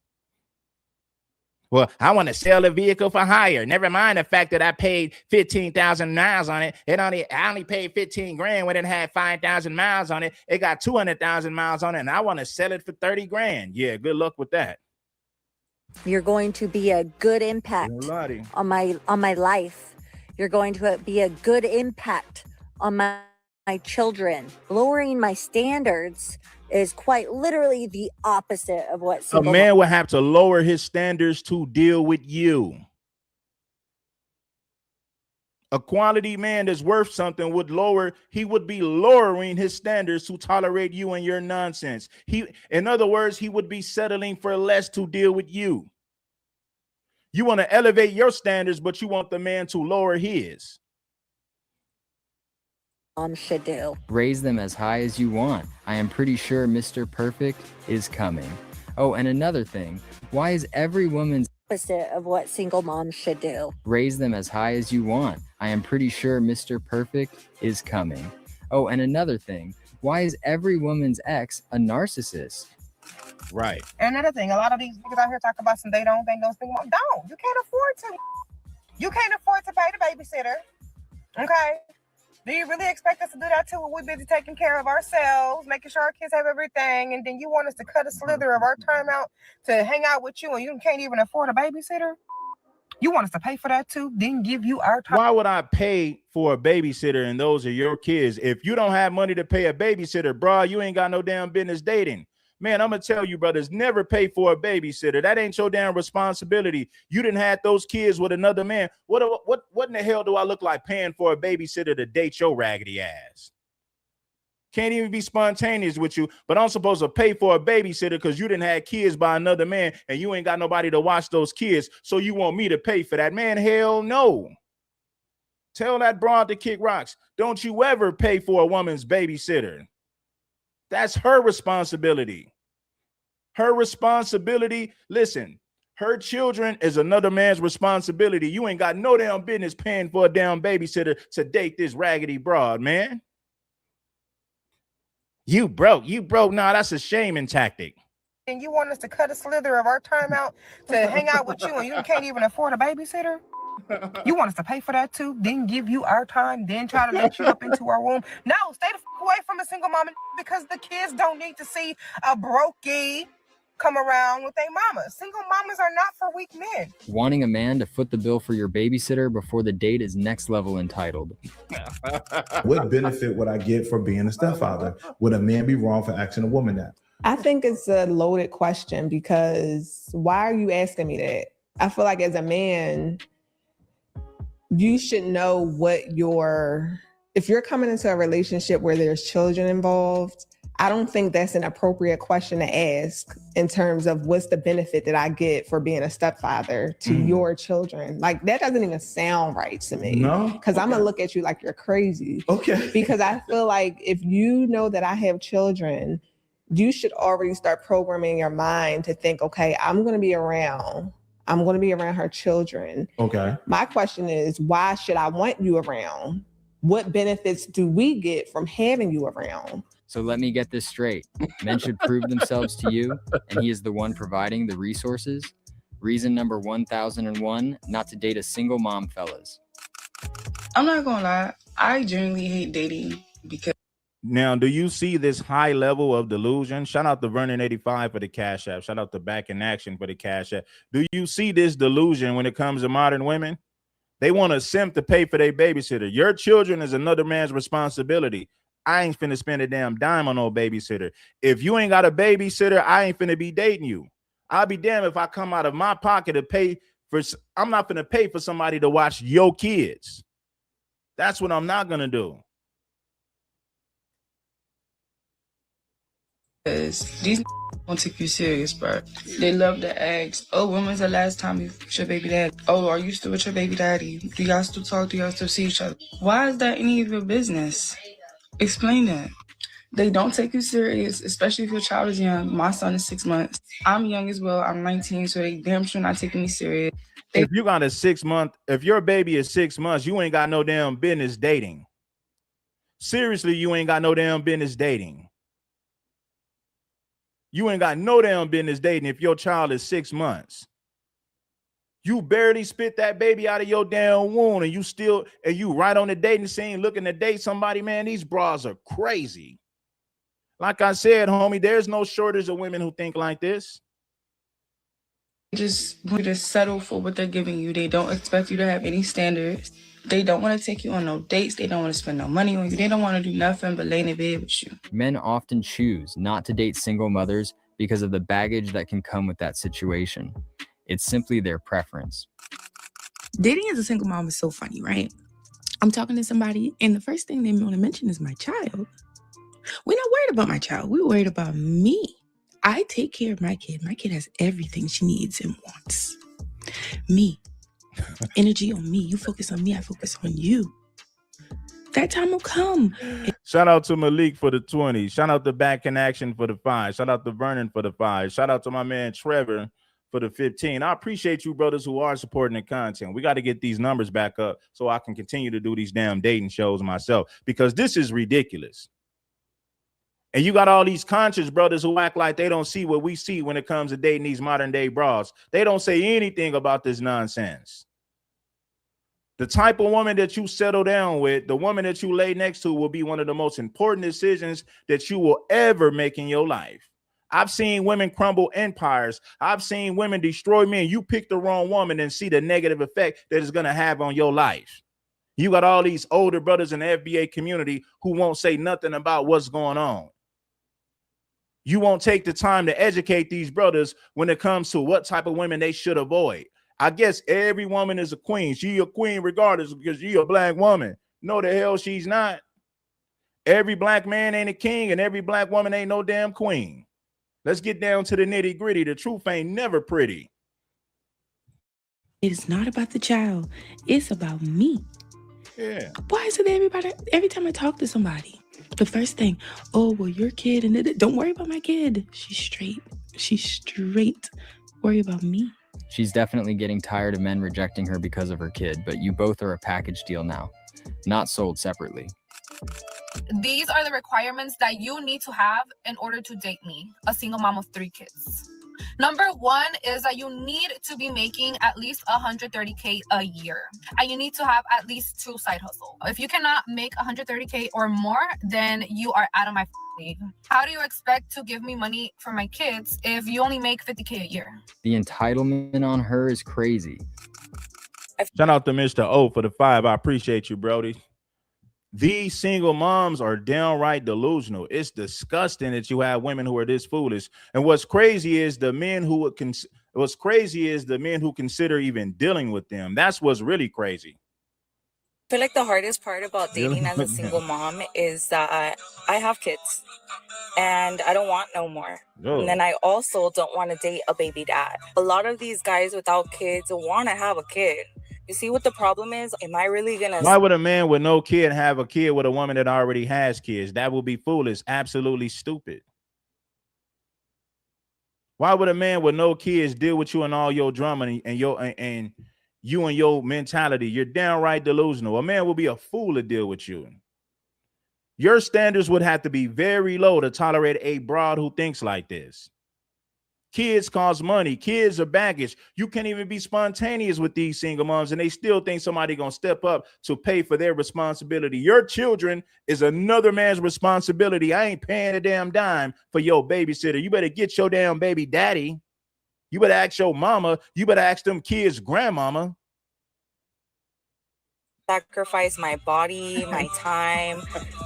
Well, I want to sell a vehicle for hire. Never mind the fact that I paid 15,000 miles on it. I only paid 15 grand when it had 5,000 miles on it. It got 200,000 miles on it, and I want to sell it for 30 grand. Yeah, good luck with that. You're going to be a good impact on my life. You're going to be a good impact on my children. Lowering my standards is quite literally the opposite of what a man would have to lower his standards to deal with you. A quality man that's worth something would be lowering his standards to tolerate you and your nonsense. In other words, he would be settling for less to deal with you. You want to elevate your standards, but you want the man to lower his. Should do. Raise them as high as you want. I am pretty sure Mr. Perfect is coming. Oh, and another thing. Why is every woman's opposite of what single moms should do? Raise them as high as you want. I am pretty sure Mr. Perfect is coming. Oh, and another thing. Why is every woman's ex a narcissist? Right. And another thing, a lot of these niggas out here talk about some they don't single mom. Don't. You can't afford to. You can't afford to pay the babysitter. Okay? Do you really expect us to do that too when we're busy taking care of ourselves, making sure our kids have everything, and then you want us to cut a slither of our time out to hang out with you and you can't even afford a babysitter? You want us to pay for that too, then give you our time? Why would I pay for a babysitter and those are your kids? If you don't have money to pay a babysitter, bro, you ain't got no damn business dating. Man, I'm gonna tell you, brothers, never pay for a babysitter. That ain't your damn responsibility. You didn't have those kids with another man. What in the hell do I look like paying for a babysitter to date your raggedy ass? Can't even be spontaneous with you, but I'm supposed to pay for a babysitter because you didn't have kids by another man and you ain't got nobody to watch those kids. So you want me to pay for that? Man, hell no. Tell that broad to kick rocks. Don't you ever pay for a woman's babysitter. That's her responsibility. Her responsibility. Listen, her children is another man's responsibility. You ain't got no damn business paying for a damn babysitter to date this raggedy broad, man. You broke. Nah, that's a shaming tactic. And you want us to cut a slither of our time out to hang out with you and you can't even afford a babysitter? You want us to pay for that too, then give you our time, then try to let you up into our womb? No, stay the fuck away from a single mama because the kids don't need to see a brokey come around with their mama. Single mamas are not for weak men. Wanting a man to foot the bill for your babysitter before the date is next level entitled. What benefit would I get for being a stepfather? Would a man be wrong for asking a woman that? I think it's a loaded question because why are you asking me that? I feel like as a man, you should know what if you're coming into a relationship where there's children involved, I don't think that's an appropriate question to ask in terms of what's the benefit that I get for being a stepfather to your children. Like that doesn't even sound right to me. No? Because I'm gonna look at you like you're crazy. Okay. Because I feel like if you know that I have children, you should already start programming your mind to think, okay, I'm gonna be around her children. Okay. My question is, why should I want you around? What benefits do we get from having you around? So let me get this straight. Men should prove themselves to you, and he is the one providing the resources. Reason number 1001, not to date a single mom, fellas. I'm not gonna lie, I genuinely hate dating because... Now, do you see this high level of delusion? Shout out to Vernon85 for the Cash App. Shout out to Back in Action for the Cash App. Do you see this delusion when it comes to modern women? They want a simp to pay for their babysitter. Your children is another man's responsibility. I ain't finna spend a damn dime on no babysitter. If you ain't got a babysitter, I ain't finna be dating you. I'll be damned if I come out of my pocket to pay for, I'm not finna pay for somebody to watch your kids. That's what I'm not gonna do. These don't take you serious, bro. They love to ask, oh, when was the last time you with your baby daddy? Oh, are you still with your baby daddy? Do y'all still talk? Do y'all still see each other? Why is that any of your business? Explain that. They don't take you serious, especially if your child is young. My son is 6 months. I'm young as well. I'm 19, so they damn sure not taking me serious. If you got a 6 month, if your baby is 6 months, you ain't got no damn business dating. Seriously, you ain't got no damn business dating. You ain't got no damn business dating if your child is 6 months. You barely spit that baby out of your damn womb and you right on the dating scene looking to date somebody, man, these bras are crazy. Like I said, homie, there's no shortage of women who think like this. Just settle for what they're giving you. They don't expect you to have any standards. They don't want to take you on no dates. They don't want to spend no money on you. They don't want to do nothing but lay in the bed with you. Men often choose not to date single mothers because of the baggage that can come with that situation. It's simply their preference. Dating as a single mom is so funny, right? I'm talking to somebody, and the first thing they want to mention is my child. We're not worried about my child. We're worried about me. I take care of my kid. My kid has everything she needs and wants. Me. Energy on me. You focus on me. I focus on you. That time will come. Shout out to Malik for the 20. Shout out to Back in Action for the 5. Shout out to Vernon for the 5. Shout out to my man Trevor for the 15. I appreciate you brothers who are supporting the content. We got to get these numbers back up so I can continue to do these damn dating shows myself because this is ridiculous. And you got all these conscious brothers who act like they don't see what we see when it comes to dating these modern day bras. They don't say anything about this nonsense. The type of woman that you settle down with, the woman that you lay next to, will be one of the most important decisions that you will ever make in your life. I've seen women crumble empires. I've seen women destroy men. You pick the wrong woman and see the negative effect that it's going to have on your life. You got all these older brothers in the FBA community who won't say nothing about what's going on. You won't take the time to educate these brothers when it comes to what type of women they should avoid. I guess every woman is a queen. She a queen regardless because she a black woman. No, the hell she's not. Every black man ain't a king and every black woman ain't no damn queen. Let's get down to the nitty gritty. The truth ain't never pretty. It is not about the child. It's about me. Yeah. Why is it every time I talk to somebody, the first thing, oh, well, your kid, and don't worry about my kid. She's straight. She's straight. Worry about me. She's definitely getting tired of men rejecting her because of her kid, but you both are a package deal now, not sold separately. These are the requirements that you need to have in order to date me, a single mom of 3 kids. Number 1 is that you need to be making at least $130K a year, and you need to have at least 2 side hustles. If you cannot make $130K or more, then you are out of my league. How do you expect to give me money for my kids if you only make $50K a year? The entitlement on her is crazy. Shout out to Mr. O for the 5. I appreciate you, Brody. These single moms are downright delusional. It's disgusting that you have women who are this foolish. And what's crazy is the men who consider even dealing with them. That's what's really crazy. I feel like the hardest part about dating as a single mom is that I have kids and I don't want no more. Oh. And then I also don't want to date a baby dad. A lot of these guys without kids want to have a kid. You see what the problem is? Am I really gonna? Why would a man with no kid have a kid with a woman that already has kids? That would be foolish, absolutely stupid. Why would a man with no kids deal with you and all your drama and your mentality? You're downright delusional. A man will be a fool to deal with you. Your standards would have to be very low to tolerate a broad who thinks like this. Kids cost money. Kids are baggage. You can't even be spontaneous with these single moms, and they still think somebody gonna step up to pay for their responsibility. Your children is another man's responsibility. I ain't paying a damn dime for your babysitter. You better get your damn baby daddy. You better ask your mama. You better ask them kids' grandmama. Sacrifice my body, my time,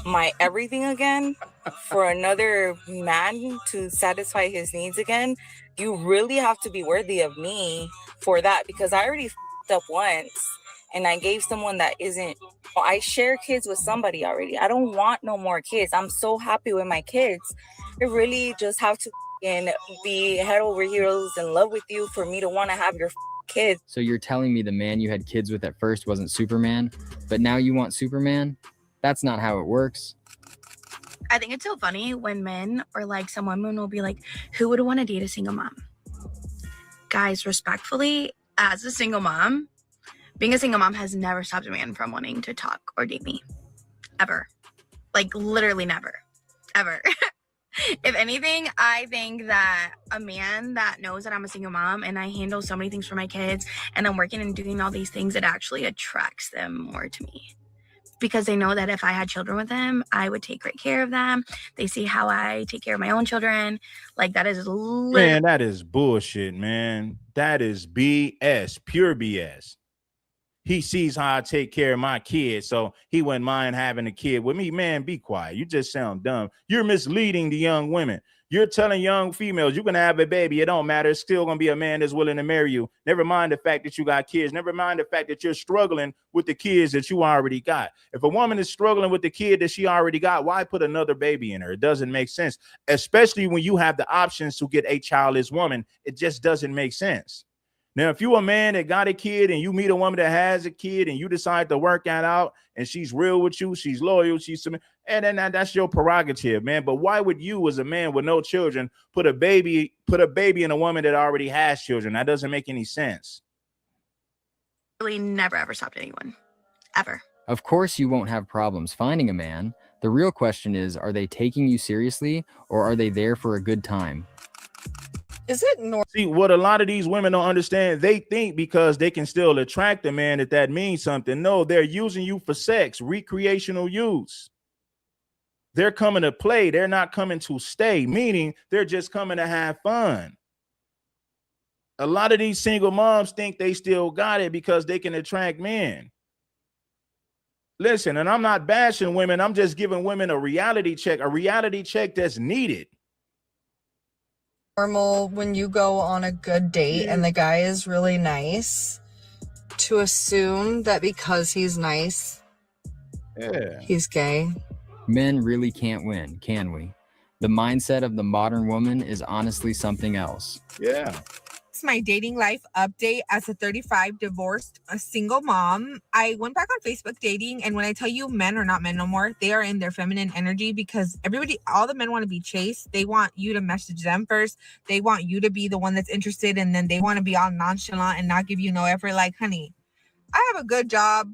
my everything again for another man to satisfy his needs again? You really have to be worthy of me for that, because I already f***ed up once and I gave someone that isn't. I share kids with somebody already. I don't want no more kids. I'm so happy with my kids. I really just have to be head over heels in love with you for me to want to have your kids. So you're telling me the man you had kids with at first wasn't Superman, but now you want Superman? That's not how it works. I think it's so funny when men or like some women will be like, who would want to date a single mom? Guys, respectfully, as a single mom, being a single mom has never stopped a man from wanting to talk or date me. Ever. Like literally never. Ever. If anything, I think that a man that knows that I'm a single mom and I handle so many things for my kids and I'm working and doing all these things, it actually attracts them more to me. Because they know that if I had children with them, I would take great care of them. They see how I take care of my own children. Like that is Man, that is bullshit, man. That is BS, pure BS. He sees how I take care of my kids, so he wouldn't mind having a kid with me. Man, be quiet. You just sound dumb. You're misleading the young women. You're telling young females you're going to have a baby. It don't matter. It's still going to be a man that's willing to marry you. Never mind the fact that you got kids. Never mind the fact that you're struggling with the kids that you already got. If a woman is struggling with the kid that she already got, why put another baby in her? It doesn't make sense, especially when you have the options to get a childless woman. It just doesn't make sense. Now, if you're a man that got a kid and you meet a woman that has a kid and you decide to work that out and she's real with you, she's loyal, and then that's your prerogative, man. But why would you, as a man with no children, put a baby in a woman that already has children? That doesn't make any sense. really never ever stopped anyone. Ever. Of course you won't have problems finding a man, The real question is, are they taking you seriously or are they there for a good time? Is it normal? See, what a lot of these women don't understand, they think because they can still attract a man that means something. No, they're using you for sex, recreational use. They're coming to play. They're not coming to stay, meaning they're just coming to have fun. A lot of these single moms think they still got it because they can attract men. Listen, and I'm not bashing women. I'm just giving women a reality check that's needed. Normal when you go on a good date and the guy is really nice to assume that because he's nice, he's gay? Men really can't win, can we? The mindset of the modern woman is honestly something else. Yeah. It's my dating life update as a 35 divorced, a single mom. I went back on Facebook dating, and when I tell you men are not men no more, they are in their feminine energy because all the men want to be chased. They want you to message them first. They want you to be the one that's interested, and then they want to be all nonchalant and not give you no effort. Like, honey, I have a good job,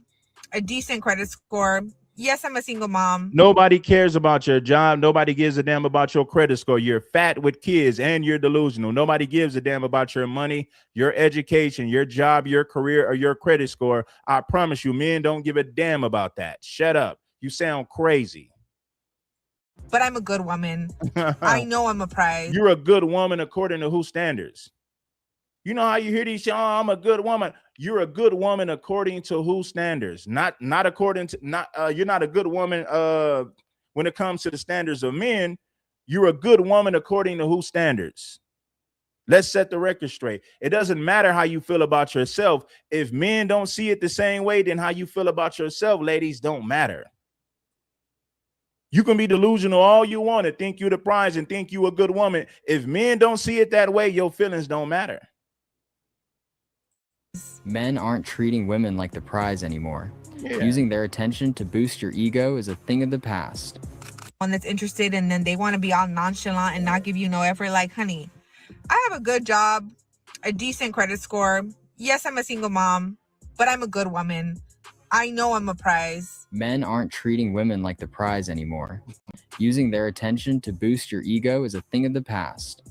a decent credit score. Yes, I'm a single mom. Nobody cares about your job. Nobody gives a damn about your credit score. You're fat with kids and you're delusional. Nobody gives a damn about your money, your education, your job, your career, or your credit score. I promise you, men don't give a damn about that. Shut up. You sound crazy. But I'm a good woman. I know I'm a prize. You're a good woman according to whose standards? You know how you hear these, oh, I'm a good woman. You're a good woman according to whose standards? Not according to, you're not a good woman when it comes to the standards of men. You're a good woman according to whose standards? Let's set the record straight. It doesn't matter how you feel about yourself. If men don't see it the same way, then how you feel about yourself, ladies, don't matter. You can be delusional all you want and think you're the prize and think you a good woman. If men don't see it that way, your feelings don't matter. Men aren't treating women like the prize anymore. Yeah. Using their attention to boost your ego is a thing of the past. One that's interested, and then they want to be all nonchalant and not give you no effort. Like, honey, I have a good job, a decent credit score. Yes, I'm a single mom, but I'm a good woman. I know I'm a prize. Men aren't treating women like the prize anymore. Using their attention to boost your ego is a thing of the past.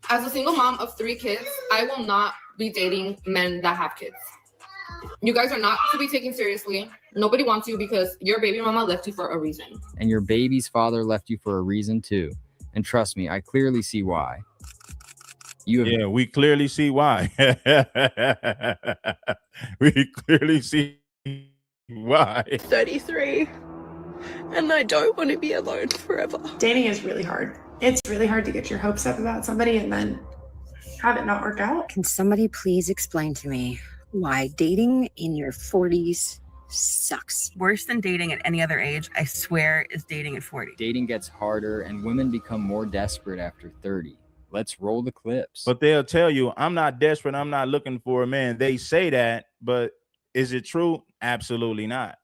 As a single mom of 3 kids, I will not be dating men that have kids. You guys are not to be taken seriously. Nobody wants you because your baby mama left you for a reason. And your baby's father left you for a reason too. And trust me, I clearly see why. Yeah, we clearly see why. We clearly see why. 33, and I don't want to be alone forever. Dating is really hard. It's really hard to get your hopes up about somebody and then have it not work out. Can somebody please explain to me why dating in your 40s sucks? Worse than dating at any other age, I swear, is dating at 40. Dating gets harder and women become more desperate after 30. Let's roll the clips. But they'll tell you, I'm not desperate. I'm not looking for a man. They say that, but is it true? Absolutely not.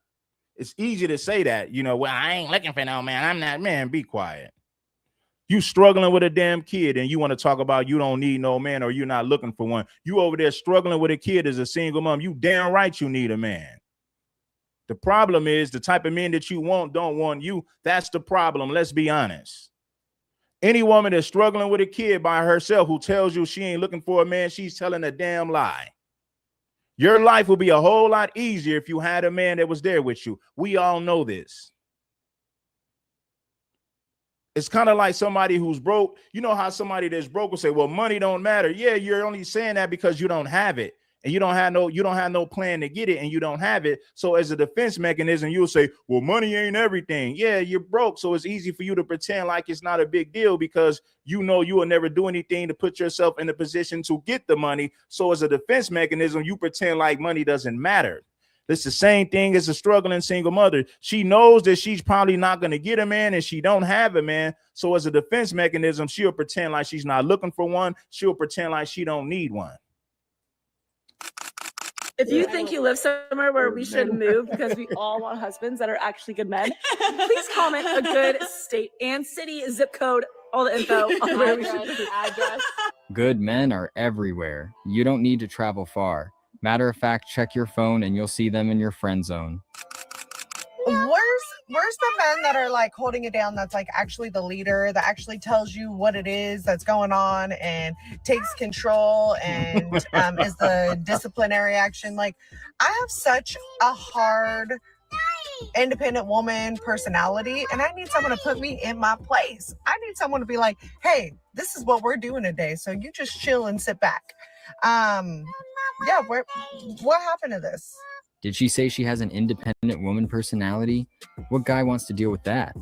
It's easy to say that, well, I ain't looking for no man. I'm not, man, be quiet. You struggling with a damn kid and you want to talk about you don't need no man or you're not looking for one. You over there struggling with a kid as a single mom. You damn right you need a man. The problem is the type of men that you want don't want you. That's the problem. Let's be honest. Any woman that's struggling with a kid by herself who tells you she ain't looking for a man, she's telling a damn lie. Your life will be a whole lot easier if you had a man that was there with you. We all know this. It's kind of like somebody who's broke. You know how somebody that's broke will say, well, money don't matter. Yeah, you're only saying that because you don't have it. And you don't have no plan to get it and you don't have it. So as a defense mechanism, you'll say, well, money ain't everything. Yeah, you're broke. So it's easy for you to pretend like it's not a big deal because you know you will never do anything to put yourself in a position to get the money. So as a defense mechanism, you pretend like money doesn't matter. It's the same thing as a struggling single mother. She knows that she's probably not going to get a man and she don't have a man. So as a defense mechanism, she'll pretend like she's not looking for one. She'll pretend like she don't need one. If you think you live somewhere where we should move because we all want husbands that are actually good men, please comment a good state and city, zip code, all the info on where we should move. Good men are everywhere. You don't need to travel far. Matter of fact, check your phone and you'll see them in your friend zone. Worst Where's the men that are like holding it down, that's like actually the leader, that actually tells you what it is that's going on and takes control and is the disciplinary action? Like, I have such a hard independent woman personality, and I need someone to put me in my place. I need someone to be like, hey, this is what we're doing today, so you just chill and sit back. Yeah, what happened to this? Did she say she has an independent woman personality? What guy wants to deal with that?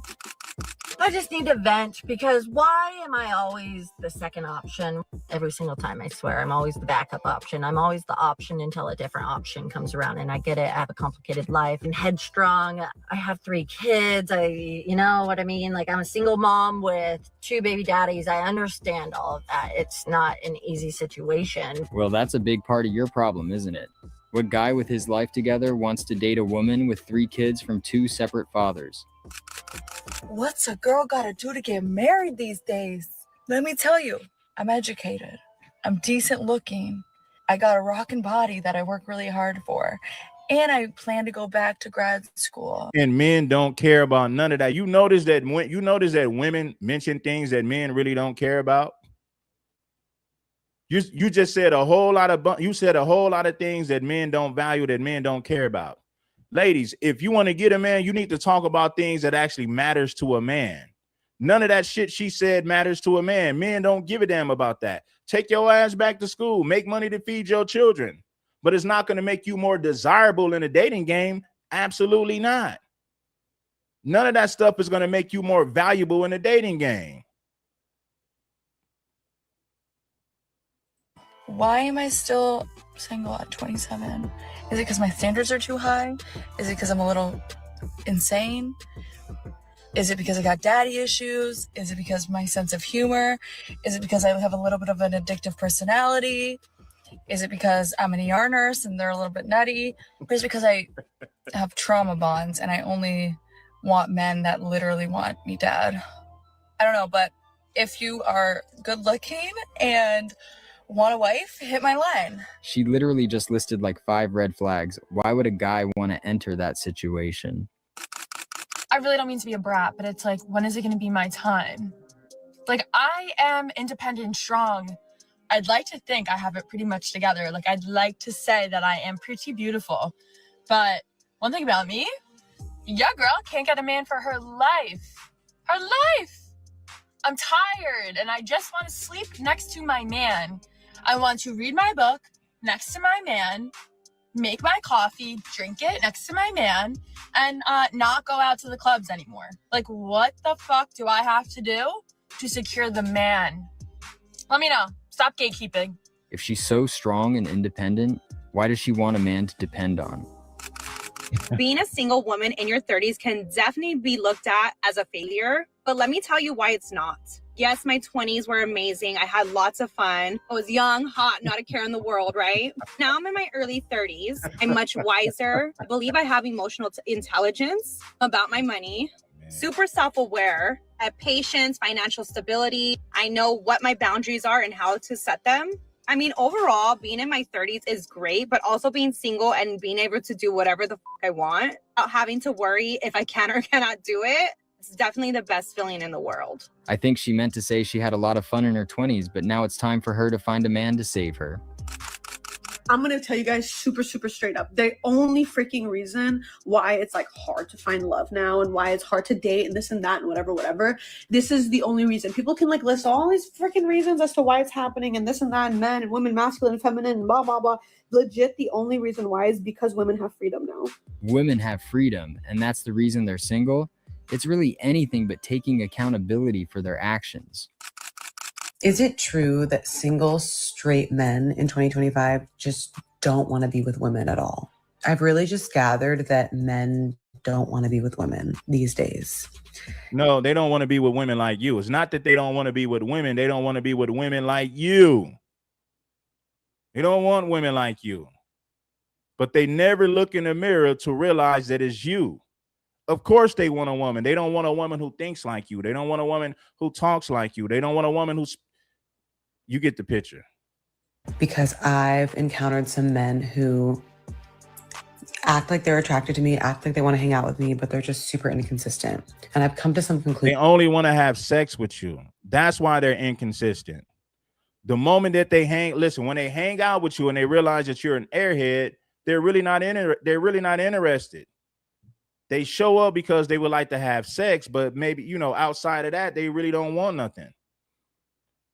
I just need to vent, because why am I always the second option? Every single time, I swear, I'm always the backup option. I'm always the option until a different option comes around. And I get it. I have a complicated life and headstrong. I have 3 kids. You know what I mean? Like, I'm a single mom with 2 baby daddies. I understand all of that. It's not an easy situation. Well, that's a big part of your problem, isn't it? What guy with his life together wants to date a woman with 3 kids from 2 separate fathers? What's a girl gotta do to get married these days? Let me tell you, I'm educated. I'm decent looking. I got a rockin' body that I work really hard for. And I plan to go back to grad school. And men don't care about none of that. You notice that women mention things that men really don't care about. You just said a whole lot of things that men don't value, that men don't care about. Ladies, if you want to get a man, you need to talk about things that actually matters to a man. None of that shit she said matters to a man. Men don't give a damn about that. Take your ass back to school, make money to feed your children. But it's not going to make you more desirable in a dating game. Absolutely not. None of that stuff is going to make you more valuable in a dating game. Why am I still single at 27? Is it because my standards are too high? Is it because I'm a little insane? Is it because I got daddy issues? Is it because of my sense of humor? Is it because I have a little bit of an addictive personality? Is it because I'm an ER nurse and they're a little bit nutty? Or is it because I have trauma bonds and I only want men that literally want me dead? I don't know, but if you are good looking and want a wife, hit my line. She literally just listed like 5 red flags. Why would a guy want to enter that situation? I really don't mean to be a brat, but it's like, when is it going to be my time? Like, I am independent and strong. I'd like to think I have it pretty much together. Like, I'd like to say that I am pretty beautiful. But one thing about me, yeah, girl can't get a man for her life. Her life! I'm tired and I just want to sleep next to my man. I want to read my book next to my man, make my coffee, drink it next to my man, and not go out to the clubs anymore. Like, what the fuck do I have to do to secure the man? Let me know. Stop gatekeeping. If she's so strong and independent, why does she want a man to depend on? Being a single woman in your 30s can definitely be looked at as a failure, but let me tell you why it's not. Yes, my 20s were amazing. I had lots of fun. I was young, hot, not a care in the world, right? Now I'm in my early 30s. I'm much wiser. I believe I have emotional intelligence about my money, super self-aware, I have patience, financial stability. I know what my boundaries are and how to set them. I mean, overall, being in my 30s is great, but also being single and being able to do whatever the I want without having to worry if I can or cannot do it. It's definitely the best feeling in the world. I think she meant to say she had a lot of fun in her 20s, but now it's time for her to find a man to save her. I'm going to tell you guys super straight up. The only freaking reason why it's like hard to find love now and why it's hard to date and this and that and whatever. This is the only reason. People can like list all these freaking reasons as to why it's happening and this and that and men and women, masculine and feminine and blah, blah, blah. Legit, the only reason why is because women have freedom now. Women have freedom, and that's the reason they're single. It's really anything but taking accountability for their actions. Is it true that single straight men in 2025 just don't want to be with women at all? I've really just gathered that men don't want to be with women these days. No, they don't want to be with women like you. It's not that they don't want to be with women. They don't want to be with women like you. They don't want women like you. But they never look in the mirror to realize that it's you. Of course they want a woman. They don't want a woman who thinks like you. They don't want a woman who talks like you. They don't want a woman who's... You get the picture. Because I've encountered some men who act like they're attracted to me, act like they want to hang out with me, but they're just super inconsistent. And I've come to some They conclusion. only want to have sex with you. That's why they're inconsistent. The moment that they when they hang out with you and they realize that you're an airhead, they're really not interested. They show up because they would like to have sex, but maybe, outside of that, they really don't want nothing.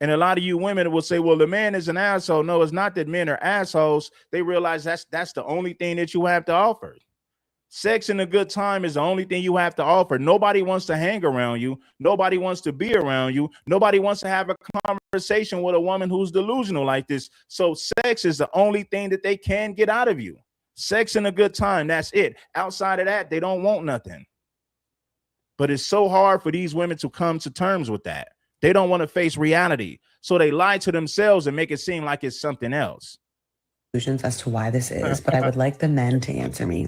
And a lot of you women will say, well, the man is an asshole. No, it's not that men are assholes. They realize that's the only thing that you have to offer. Sex and a good time is the only thing you have to offer. Nobody wants to hang around you. Nobody wants to be around you. Nobody wants to have a conversation with a woman who's delusional like this. So sex is the only thing that they can get out of you. Sex and a good time, that's it. Outside of that, they don't want nothing. But it's so hard for these women to come to terms with that. They don't want to face reality. So they lie to themselves and make it seem like it's something else. As to why this is, but I would like the men to answer me.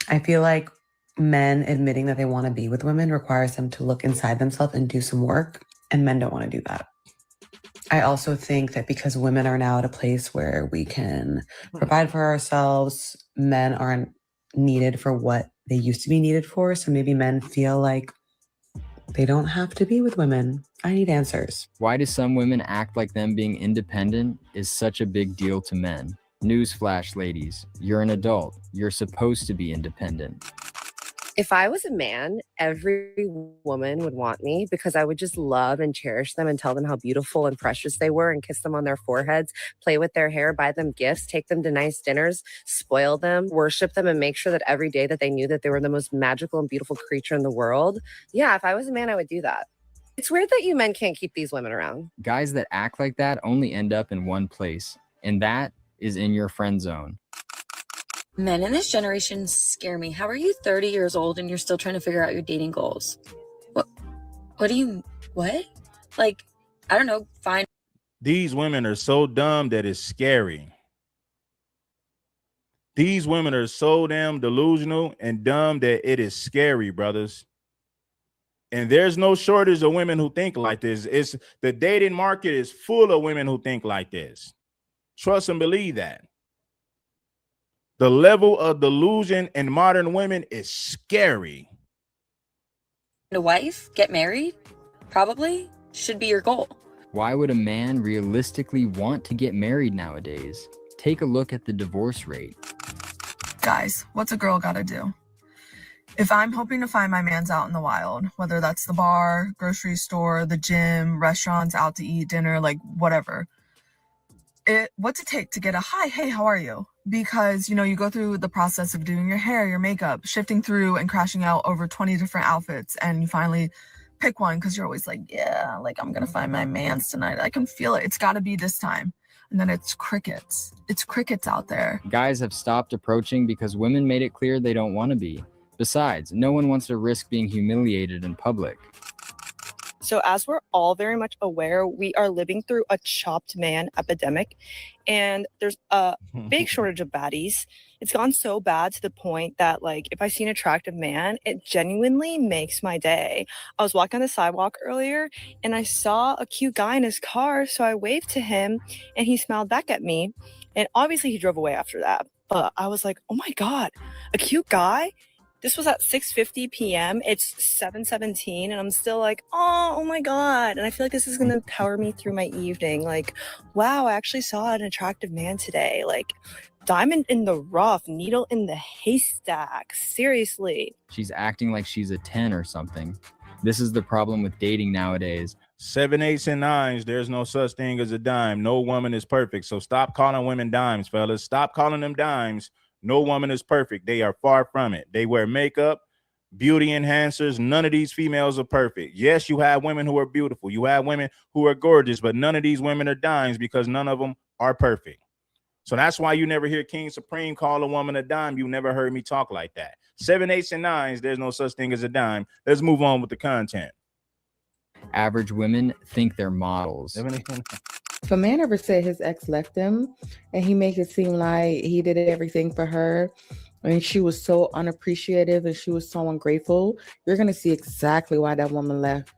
I feel like men admitting that they want to be with women requires them to look inside themselves and do some work, and men don't want to do that. I also think that because women are now at a place where we can provide for ourselves, men aren't needed for what they used to be needed for. So maybe men feel like they don't have to be with women. I need answers. Why do some women act like them being independent is such a big deal to men? Newsflash, ladies, you're an adult. You're supposed to be independent. If I was a man, every woman would want me because I would just love and cherish them and tell them how beautiful and precious they were and kiss them on their foreheads, play with their hair, buy them gifts, take them to nice dinners, spoil them, worship them, and make sure that every day that they knew that they were the most magical and beautiful creature in the world. Yeah, if I was a man, I would do that. It's weird that you men can't keep these women around. Guys that act like that only end up in one place, and that is in your friend zone. Men in this generation scare me. How are you 30 years old and you're still trying to figure out your dating goals? What do you, what? Like, I don't know, fine. These women are so dumb that it's scary. These women are so damn delusional and dumb that it is scary, brothers. And there's no shortage of women who think like this. It's the dating market is full of women who think like this. Trust and believe that. The level of delusion in modern women is scary. A wife, get married, probably should be your goal. Why would a man realistically want to get married nowadays? Take a look at the divorce rate. Guys, what's a girl gotta do? If I'm hoping to find my man's out in the wild, whether that's the bar, grocery store, the gym, restaurants, out to eat, dinner, like whatever, what's it take to get a hi, hey, how are you? Because, you go through the process of doing your hair, your makeup, shifting through and crashing out over 20 different outfits, and you finally pick one because you're always like, yeah, like I'm gonna find my man's tonight. I can feel it. It's gotta be this time. And then it's crickets. It's crickets out there. Guys have stopped approaching because women made it clear they don't want to be. Besides, no one wants to risk being humiliated in public. So as we're all very much aware, we are living through a chopped man epidemic, and there's a big shortage of baddies. It's gone so bad to the point that, like, if I see an attractive man, it genuinely makes my day. I was walking on the sidewalk earlier, and I saw a cute guy in his car, so I waved to him, and he smiled back at me. And obviously he drove away after that. But I was like, oh my God, a cute guy? This was at 6:50 p.m. It's 7:17, and I'm still like, oh my God. And I feel like this is going to power me through my evening. Like, wow, I actually saw an attractive man today. Like, diamond in the rough, needle in the haystack. Seriously. She's acting like she's a 10 or something. This is the problem with dating nowadays. 7, 8s, and 9s. There's no such thing as a dime. No woman is perfect. So stop calling women dimes, fellas. Stop calling them dimes. No woman is perfect. They are far from it. They wear makeup, beauty enhancers. None of these females are perfect. Yes, you have women who are beautiful. You have women who are gorgeous, but none of these women are dimes because none of them are perfect. So that's why you never hear King Supreme call a woman a dime. You never heard me talk like that. 7, 8s, and 9s. There's no such thing as a dime. Let's move on with the content. Average women think they're models. If a man ever said his ex left him and he make it seem like he did everything for her and she was so unappreciative and she was so ungrateful, you're going to see exactly why that woman left.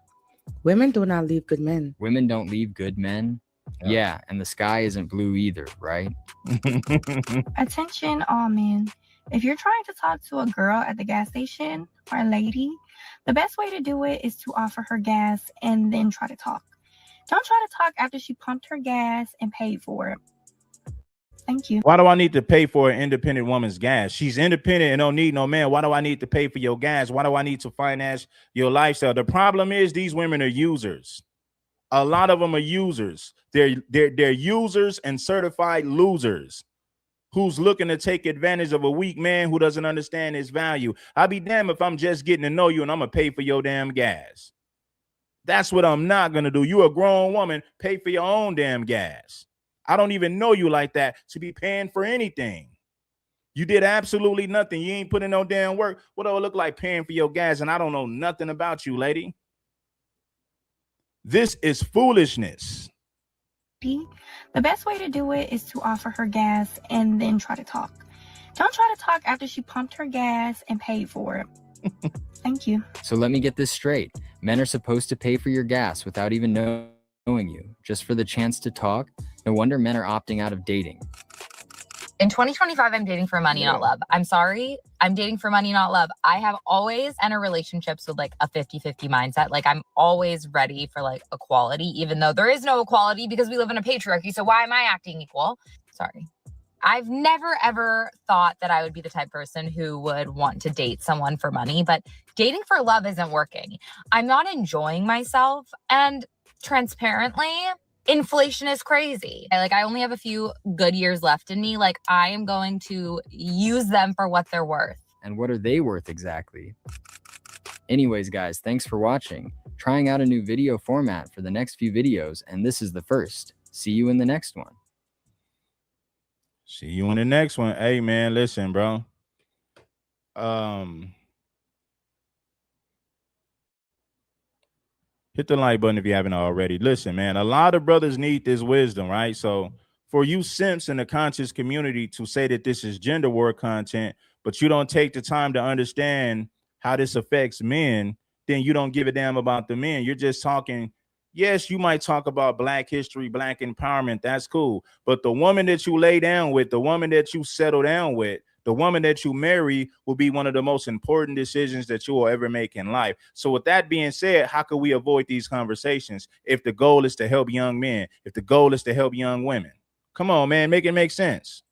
Women do not leave good men. Women don't leave good men? Yeah, and the sky isn't blue either, right? Attention all men. If you're trying to talk to a girl at the gas station or a lady, the best way to do it is to offer her gas and then try to talk. Don't try to talk after she pumped her gas and paid for it. Thank you. Why do I need to pay for an independent woman's gas? She's independent and don't need no man. Why do I need to pay for your gas? Why do I need to finance your lifestyle? The problem is these women are users. A lot of them are users. They're users and certified losers who's looking to take advantage of a weak man who doesn't understand his value. I'll be damned if I'm just getting to know you and I'm going to pay for your damn gas. That's what I'm not going to do. You a grown woman, pay for your own damn gas. I don't even know you like that to be paying for anything. You did absolutely nothing. You ain't putting no damn work. What do it look like paying for your gas? And I don't know nothing about you, lady. This is foolishness. The best way to do it is to offer her gas and then try to talk. Don't try to talk after she pumped her gas and paid for it. Thank you. So let me get this straight. Men are supposed to pay for your gas without even knowing you, just for the chance to talk? No wonder men are opting out of dating. In 2025, I'm dating for money, not love. I'm sorry. I'm dating for money, not love. I have always entered relationships with like a 50-50 mindset. Like I'm always ready for like equality, even though there is no equality because we live in a patriarchy. So why am I acting equal? Sorry. I've never, ever thought that I would be the type of person who would want to date someone for money, but dating for love isn't working. I'm not enjoying myself, and transparently, inflation is crazy. I only have a few good years left in me. Like I am going to use them for what they're worth. And what are they worth exactly? Anyways, guys, thanks for watching. Trying out a new video format for the next few videos, and this is the first. See you in the next one. See you in the next one. Hey, man, listen, bro. Hit the like button if you haven't already. Listen, man, a lot of brothers need this wisdom, right? So for you simps in the conscious community to say that this is gender war content, but you don't take the time to understand how this affects men, then you don't give a damn about the men. You're just talking. Yes, you might talk about Black history, Black empowerment. That's cool. But the woman that you lay down with, the woman that you settle down with, the woman that you marry will be one of the most important decisions that you will ever make in life. So with that being said, how can we avoid these conversations if the goal is to help young men, if the goal is to help young women? Come on, man, make it make sense.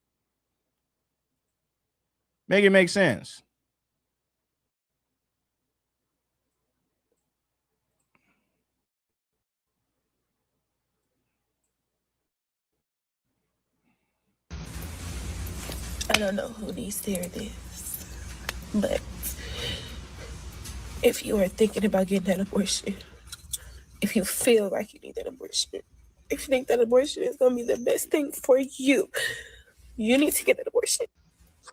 Make it make sense. I don't know who needs to hear this, but if you are thinking about getting that abortion, if you feel like you need that abortion, if you think that abortion is going to be the best thing for you, you need to get that abortion.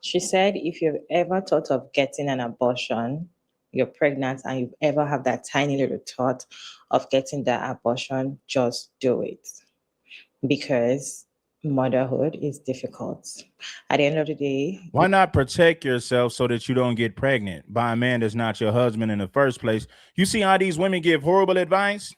She said, if you've ever thought of getting an abortion, you're pregnant, and you've ever had that tiny little thought of getting that abortion, just do it. Because motherhood is difficult. At the end of the day, why not protect yourself so that you don't get pregnant by a man that's not your husband in the first place? You see how these women give horrible advice?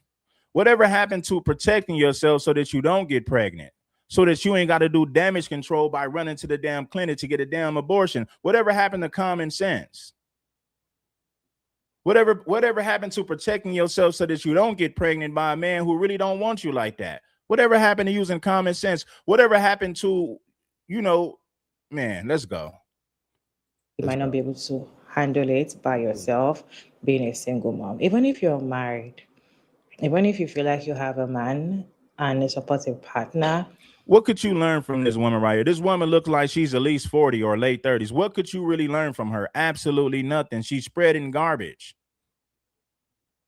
Whatever happened to protecting yourself so that you don't get pregnant, so that you ain't got to do damage control by running to the damn clinic to get a damn abortion? Whatever happened to common sense? Whatever happened to protecting yourself so that you don't get pregnant by a man who really don't want you like that? Whatever happened to using common sense? Whatever happened to, man, let's go. You might not be able to handle it by yourself, being a single mom. Even if you're married, even if you feel like you have a man and a supportive partner. What could you learn from this woman right here? This woman looks like she's at least 40 or late 30s. What could you really learn from her? Absolutely nothing. She's spreading garbage.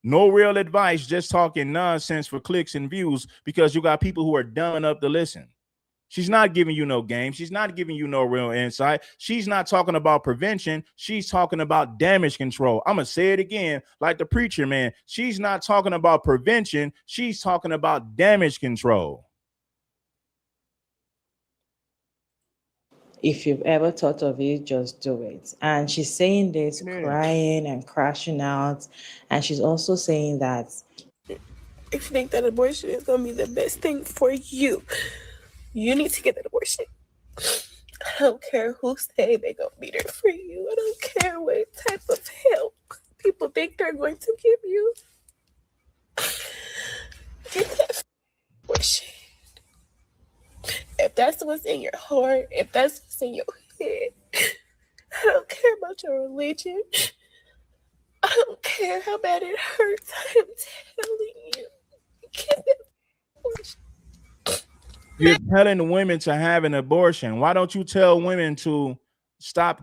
No real advice, just talking nonsense for clicks and views because you got people who are dumb enough to listen. She's not giving you no game. She's not giving you no real insight. She's not talking about prevention. She's talking about damage control. I'm going to say it again, like the preacher, man. She's not talking about prevention. She's talking about damage control. If you've ever thought of it, just do it. And she's saying this, crying and crashing out. And she's also saying that if you think that abortion is going to be the best thing for you, you need to get that abortion. I don't care who say they're going to be there for you. I don't care what type of help people think they're going to give you. Get that abortion. If that's what's in your heart, if that's what's in your head, I don't care about your religion. I don't care how bad it hurts. I am telling you, get that abortion. You're telling women to have an abortion. Why don't you tell women to stop?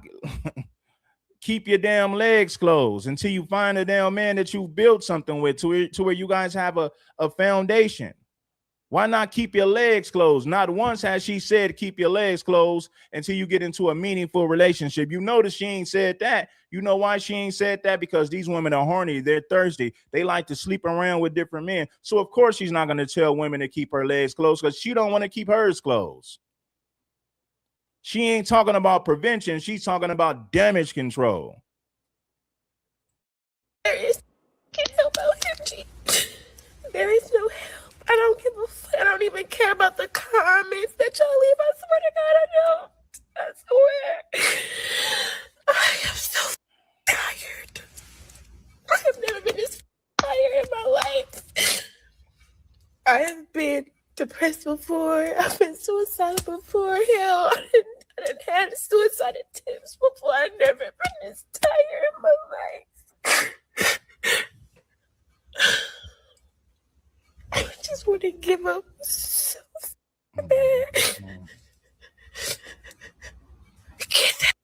Keep your damn legs closed until you find a damn man that you built something with, to where you guys have a foundation. Why not keep your legs closed? Not once has she said keep your legs closed until you get into a meaningful relationship. You notice she ain't said that. You know why she ain't said that? Because these women are horny. They're thirsty. They like to sleep around with different men. So of course she's not going to tell women to keep her legs closed, because she don't want to keep hers closed. She ain't talking about prevention. She's talking about damage control. There is help out here, G. There is no help. I don't give a fuck. I don't even care about the comments that y'all leave. I swear to God, I don't. I swear. I am so tired. I have never been this tired in my life. I have been depressed before. I've been suicidal before. Hell, I done had suicide attempts before. I've never been this tired in my life. I just want to give up so bad. Get that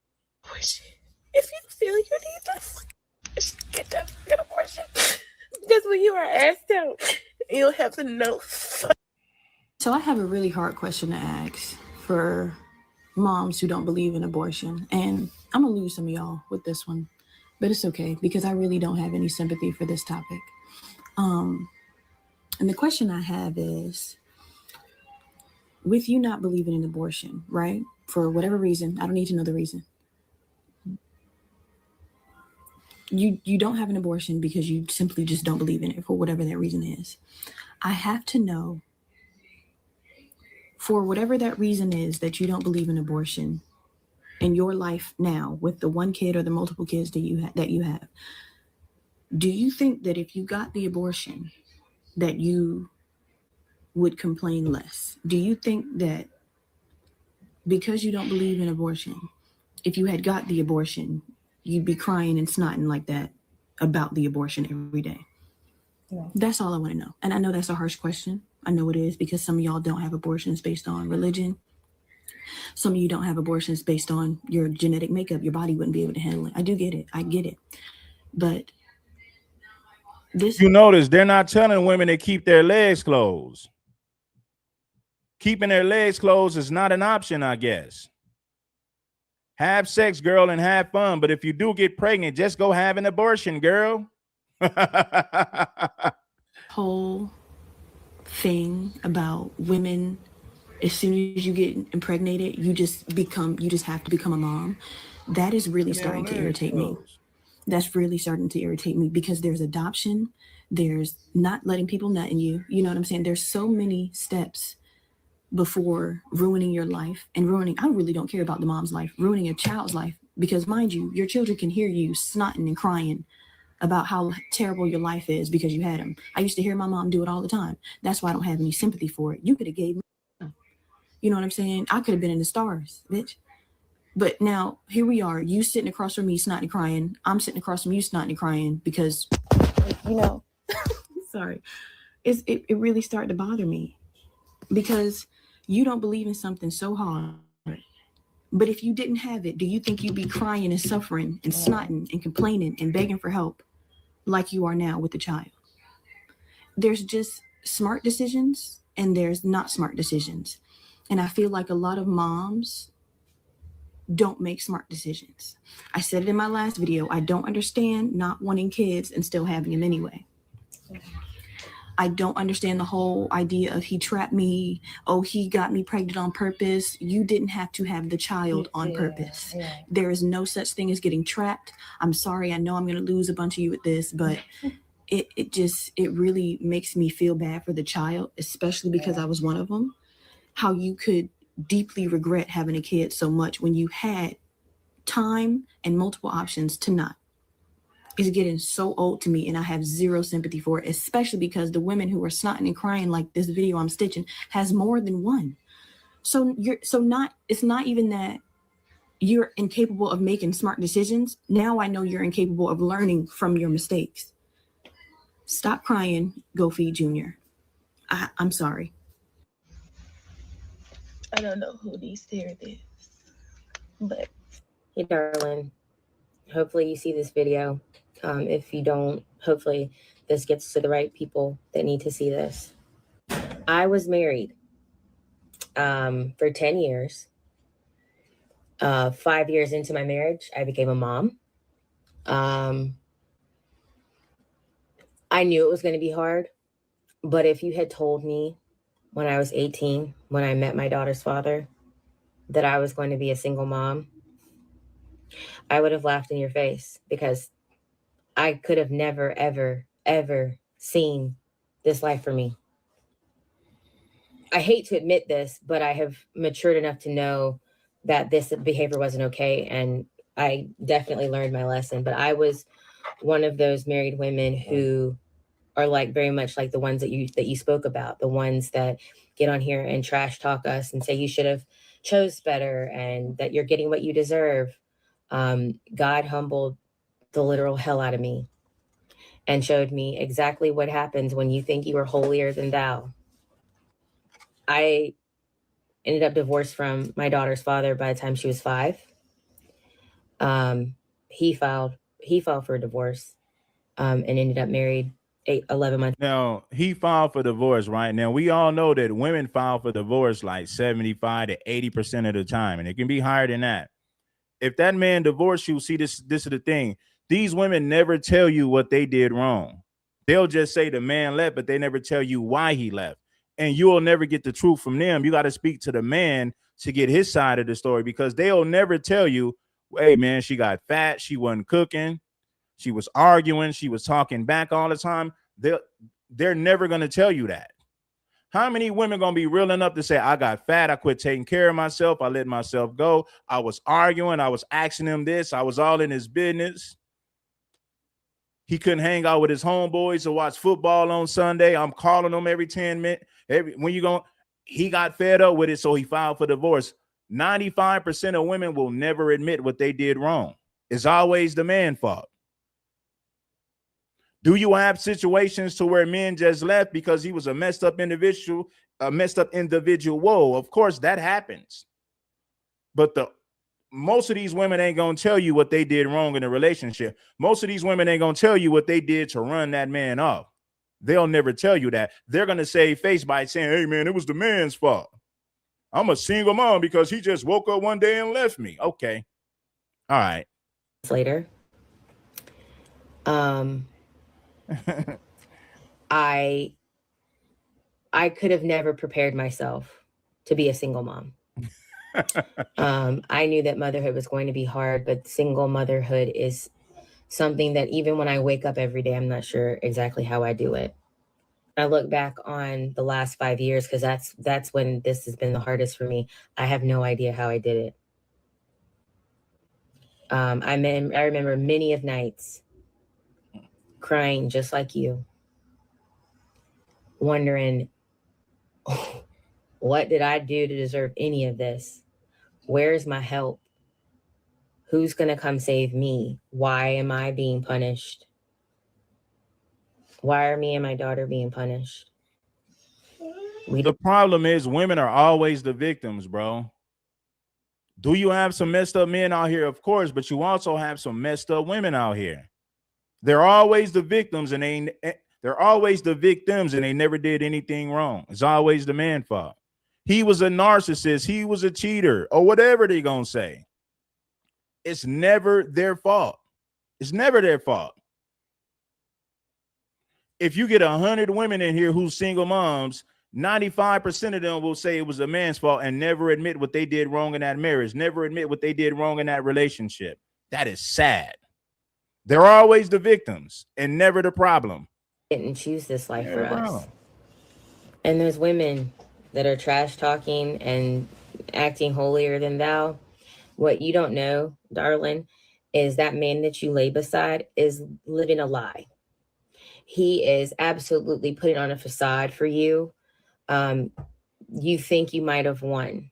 abortion. If you feel you need that, get that abortion. Because when you are asked out, you'll have to know. So I have a really hard question to ask for moms who don't believe in abortion. And I'm going to lose some of y'all with this one. But it's okay, because I really don't have any sympathy for this topic. And the question I have is, with you not believing in abortion, right? For whatever reason, I don't need to know the reason. You don't have an abortion because you simply just don't believe in it, for whatever that reason is. I have to know, for whatever that reason is that you don't believe in abortion in your life now, with the one kid or the multiple kids that you have, do you think that if you got the abortion that you would complain less? Do you think that because you don't believe in abortion, if you had got the abortion, you'd be crying and snotting like that about the abortion every day? Yeah. That's all I want to know. And I know that's a harsh question. I know it is, because some of y'all don't have abortions based on religion. Some of you don't have abortions based on your genetic makeup. Your body wouldn't be able to handle it. I do get it. I get it. But this, you notice they're not telling women to keep their legs closed. Keeping their legs closed is not an option, I guess. Have sex, girl, and have fun. But if you do get pregnant, just go have an abortion, girl. whole thing about women, as soon as you get impregnated, you just have to become a mom. That is really starting to irritate me. That's really starting to irritate me, because there's adoption, there's not letting people nut in you. You know what I'm saying? There's so many steps before ruining your life and I really don't care about the mom's life, ruining a child's life, because mind you, your children can hear you snotting and crying about how terrible your life is because you had them. I used to hear my mom do it all the time. That's why I don't have any sympathy for it. You could have gave me, you know what I'm saying? I could have been in the stars, bitch. But now here we are, you sitting across from me snotting and crying. I'm sitting across from you snotting and crying because, you know, sorry. It really started to bother me, because you don't believe in something so hard. But if you didn't have it, do you think you'd be crying and suffering and snotting and complaining and begging for help like you are now with the child? There's just smart decisions and there's not smart decisions. And I feel like a lot of moms don't make smart decisions. I said it in my last video. I don't understand not wanting kids and still having them anyway. I don't understand the whole idea of he trapped me. Oh, he got me pregnant on purpose. You didn't have to have the child on purpose. Yeah. There is no such thing as getting trapped. I'm sorry. I know I'm going to lose a bunch of you with this, but it really makes me feel bad for the child, especially because I was one of them. How you could deeply regret having a kid so much when you had time and multiple options to not. It's getting so old to me, and I have zero sympathy for it, especially because the women who are snotting and crying like this video I'm stitching has more than one. So it's not even that you're incapable of making smart decisions. Now I know you're incapable of learning from your mistakes. Stop crying, go feed Junior. I'm sorry. I don't know who needs to hear this, but hey, darling. Hopefully you see this video. If you don't, hopefully this gets to the right people that need to see this. I was married for 10 years. 5 years into my marriage, I became a mom. I knew it was going to be hard, but if you had told me when I was 18, when I met my daughter's father, that I was going to be a single mom, I would have laughed in your face, because I could have never, ever, ever seen this life for me. I hate to admit this, but I have matured enough to know that this behavior wasn't okay. And I definitely learned my lesson. But I was one of those married women who are like very much like the ones that you spoke about, the ones that get on here and trash talk us and say you should have chose better and that you're getting what you deserve. God humbled the literal hell out of me and showed me exactly what happens when you think you are holier than thou. I ended up divorced from my daughter's father by the time she was 5. He filed for a divorce and ended up married 11 months. Now, he filed for divorce, right? Now, we all know that women file for divorce like 75 to 80% of the time, and it can be higher than that. If that man divorced you, see, this is the thing. These women never tell you what they did wrong. They'll just say the man left, but they never tell you why he left. And you'll never get the truth from them. You got to speak to the man to get his side of the story, because they'll never tell you, hey, man, she got fat, she wasn't cooking, she was arguing, she was talking back all the time. They're never going to tell you that. How many women going to be real enough to say, I got fat, I quit taking care of myself, I let myself go, I was arguing, I was asking him this, I was all in his business. He couldn't hang out with his homeboys to watch football on Sunday. I'm calling him every 10 minutes. He got fed up with it, so he filed for divorce. 95% of women will never admit what they did wrong. It's always the man's fault. Do you have situations to where men just left because he was a messed up individual? Whoa, of course that happens. But most of these women ain't gonna tell you what they did wrong in a relationship. Most of these women ain't gonna tell you what they did to run that man off. They'll never tell you that. They're gonna save face by saying, hey man, it was the man's fault. I'm a single mom because he just woke up one day and left me. Okay. All right. Later. I could have never prepared myself to be a single mom. I knew that motherhood was going to be hard, but single motherhood is something that even when I wake up every day, I'm not sure exactly how I do it. I look back on the last 5 years, because that's when this has been the hardest for me. I have no idea how I did it. I remember many of nights crying just like you, wondering, what did I do to deserve any of this? Where's my help? Who's going to come save me? Why am I being punished? Why are me and my daughter being punished? The problem is women are always the victims, bro. Do you have some messed up men out here? Of course, but you also have some messed up women out here. They're always the victims, and they're always the victims, and they never did anything wrong. It's always the man's fault. He was a narcissist, he was a cheater, or whatever they're gonna say. It's never their fault. It's never their fault. If you get 100 women in here who's single moms, 95% of them will say it was a man's fault and never admit what they did wrong in that marriage, never admit what they did wrong in that relationship. That is sad. They're always the victims and never the problem. Didn't choose this life for us. And there's women that are trash talking and acting holier than thou. What you don't know, darling, is that man that you lay beside is living a lie. He is absolutely putting on a facade for you. You think you might have won.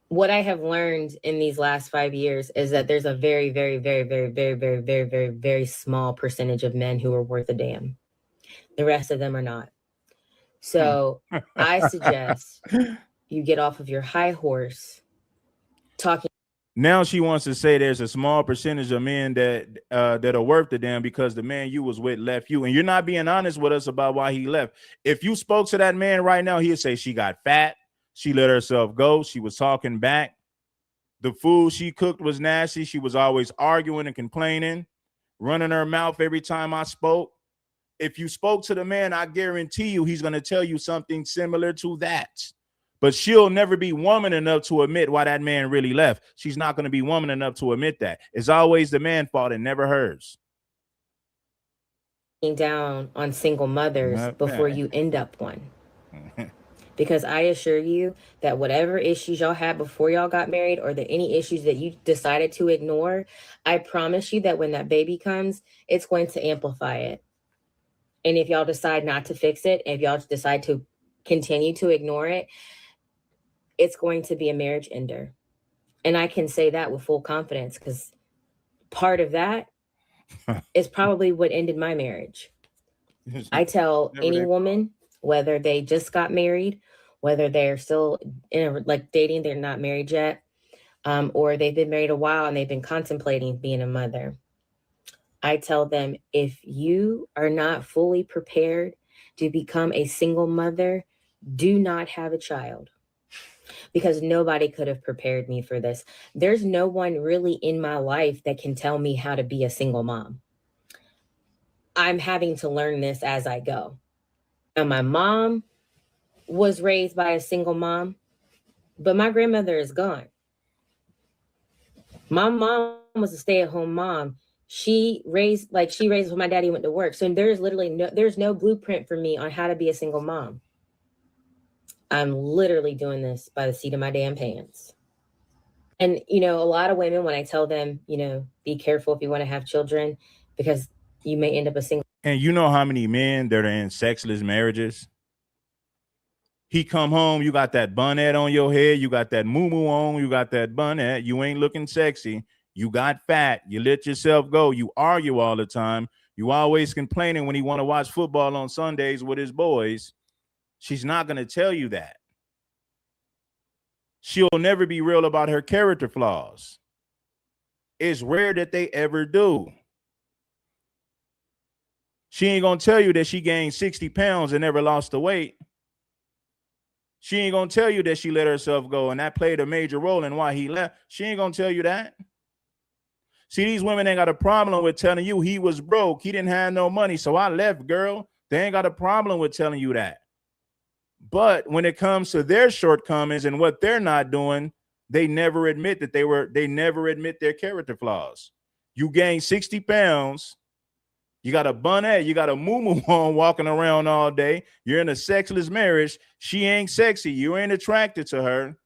What I have learned in these last 5 years is that there's a very, very, very, very, very, very, very, very, very small percentage of men who are worth a damn. The rest of them are not. So I suggest you get off of your high horse talking. Now she wants to say there's a small percentage of men that are worth the damn because the man you was with left you, and you're not being honest with us about why he left. If you spoke to that man right now, he'd say she got fat, she let herself go, she was talking back, the food she cooked was nasty, she was always arguing and complaining, running her mouth every time I spoke. If you spoke to the man, I guarantee you he's going to tell you something similar to that. But she'll never be woman enough to admit why that man really left. She's not going to be woman enough to admit that. It's always the man's fault and never hers. Down on single mothers before you end up one. Because I assure you that whatever issues y'all had before y'all got married, or any issues that you decided to ignore, I promise you that when that baby comes, it's going to amplify it. And if y'all decide not to fix it, if y'all decide to continue to ignore it, it's going to be a marriage ender. And I can say that with full confidence because part of that is probably what ended my marriage. I tell any woman, whether they just got married, whether they're still dating, they're not married yet, or they've been married a while and they've been contemplating being a mother. I tell them, if you are not fully prepared to become a single mother, do not have a child. Because nobody could have prepared me for this. There's no one really in my life that can tell me how to be a single mom. I'm having to learn this as I go. And my mom was raised by a single mom, but my grandmother is gone. My mom was a stay-at-home mom. She raised when my daddy went to work. So there's no blueprint for me on how to be a single mom. I'm literally doing this by the seat of my damn pants. And, a lot of women, when I tell them, be careful if you want to have children, because you may end up a single. And you know how many men that are in sexless marriages? He come home, you got that bonnet on your head, you got that moo-moo on, you got that bonnet, you ain't looking sexy, you got fat, you let yourself go, you argue all the time, you always complaining when he want to watch football on Sundays with his boys. She's not going to tell you that. She'll never be real about her character flaws. It's rare that they ever do. She ain't going to tell you that she gained 60 pounds and never lost the weight. She ain't going to tell you that she let herself go and that played a major role in why he left. She ain't going to tell you that. See, these women ain't got a problem with telling you he was broke. He didn't have no money, so I left, girl. They ain't got a problem with telling you that. But when it comes to their shortcomings and what they're not doing, they never admit that they never admit their character flaws. You gain 60 pounds. You got a bonnet, you got a moo-moo on walking around all day. You're in a sexless marriage. She ain't sexy. You ain't attracted to her.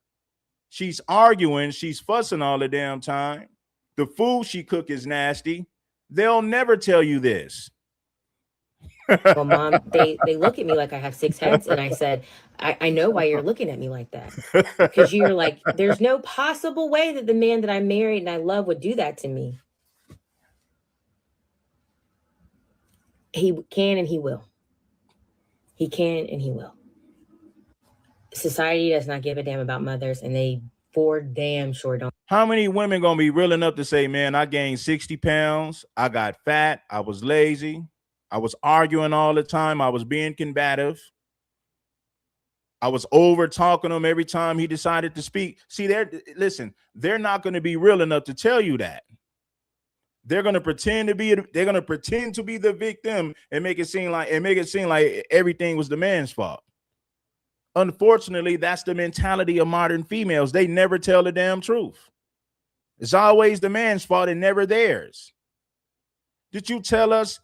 She's arguing. She's fussing all the damn time. The food she cook is nasty. They'll never tell you this. Well, Mom, they look at me like I have 6 heads. And I said, I know why you're looking at me like that. Because you're like, there's no possible way that the man that I married and I love would do that to me. He can and he will. He can and he will. Society does not give a damn about mothers, and they for damn sure don't. How many women gonna be real enough to say, man, I gained 60 pounds, I got fat, I was lazy, I was arguing all the time, I was being combative, I was over talking him every time he decided to speak. See, they're not going to be real enough to tell you that. They're going to pretend to be the victim and make it seem like everything was the man's fault. Unfortunately, that's the mentality of modern females. They never tell the damn truth. It's always the man's fault and never theirs. Did you tell us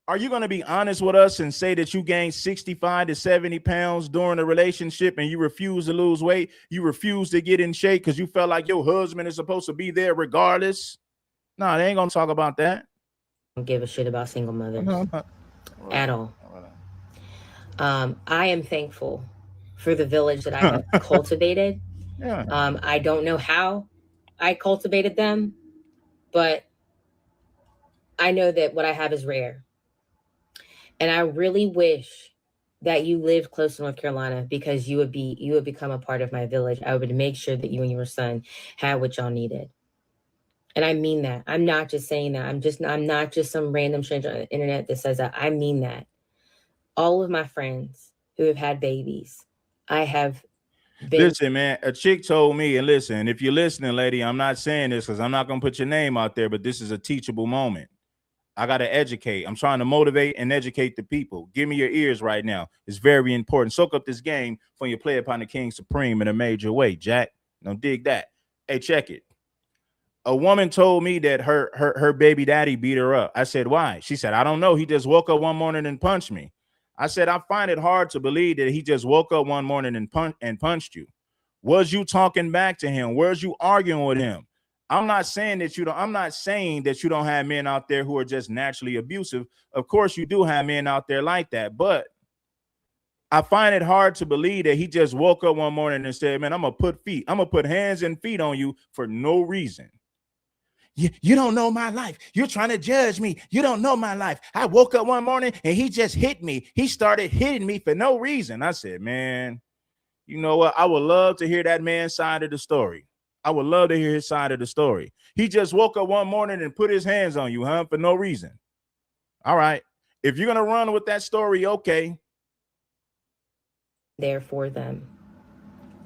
Are you going to be honest with us and say that you gained 65 to 70 pounds during a relationship and you refuse to lose weight? You refuse to get in shape because you felt like your husband is supposed to be there regardless? No, they ain't going to talk about that. I don't give a shit about single mothers at all. I am thankful for the village that I have cultivated. Yeah. I don't know how I cultivated them, but I know that what I have is rare. And I really wish that you lived close to North Carolina, because you would become a part of my village. I would make sure that you and your son had what y'all needed. And I mean that. I'm not just saying that. I'm not just some random stranger on the internet that says that. I mean that. All of my friends who have had babies, I have been. Listen, man, a chick told me, and listen, if you're listening, lady, I'm not saying this because I'm not going to put your name out there, but this is a teachable moment. I got to educate. I'm trying to motivate and educate the people. Give me your ears right now. It's very important. Soak up this game when you play upon the King Supreme in a major way, Jack. Don't dig that. Hey, check it. A woman told me that her baby daddy beat her up. I said, why? She said, I don't know. He just woke up one morning and punched me. I said, I find it hard to believe that he just woke up one morning and punched you. Was you talking back to him? Was you arguing with him? I'm not saying that you don't have men out there who are just naturally abusive. Of course, you do have men out there like that, but I find it hard to believe that he just woke up one morning and said, man, I'm gonna put hands and feet on you for no reason. You don't know my life. You're trying to judge me. You don't know my life. I woke up one morning and he just hit me. He started hitting me for no reason. I said, man, you know what? I would love to hear that man's side of the story. I would love to hear his side of the story. He just woke up one morning and put his hands on you, huh? For no reason. All right. If you're going to run with that story, okay. There for them,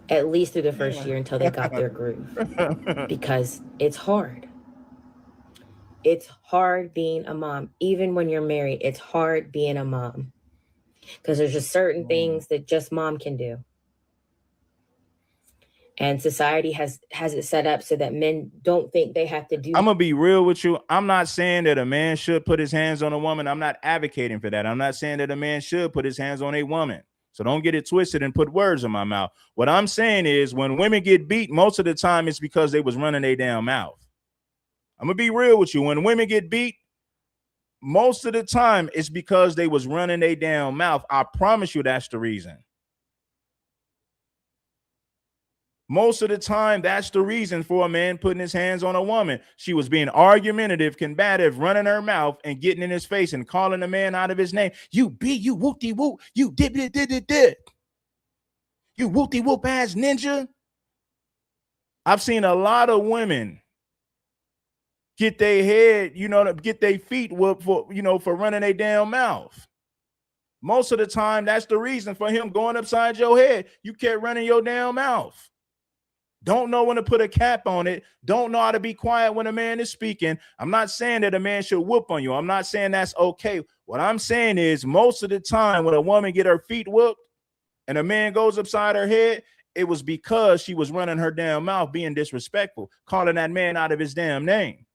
at least through the first year until they got their groove, because it's hard. It's hard being a mom. Even when you're married, it's hard being a mom, because there's just certain things that just mom can do. And society has it set up so that men don't think they have to do. I'm going to be real with you. I'm not saying that a man should put his hands on a woman. I'm not advocating for that. I'm not saying that a man should put his hands on a woman. So don't get it twisted and put words in my mouth. What I'm saying is when women get beat, most of the time it's because they was running their damn mouth. I'm going to be real with you. When women get beat, most of the time it's because they was running their damn mouth. I promise you that's the reason. Most of the time, that's the reason for a man putting his hands on a woman. She was being argumentative, combative, running her mouth and getting in his face and calling the man out of his name. You whoop-de-whoop, you dip. You whoop-de-whoop ass ninja. I've seen a lot of women get their head, get their feet whooped for running their damn mouth. Most of the time, that's the reason for him going upside your head. You kept running your damn mouth. Don't know when to put a cap on it. Don't know how to be quiet when a man is speaking. I'm not saying that a man should whoop on you. I'm not saying that's okay. What I'm saying is most of the time when a woman get her feet whooped and a man goes upside her head, it was because she was running her damn mouth, being disrespectful, calling that man out of his damn name.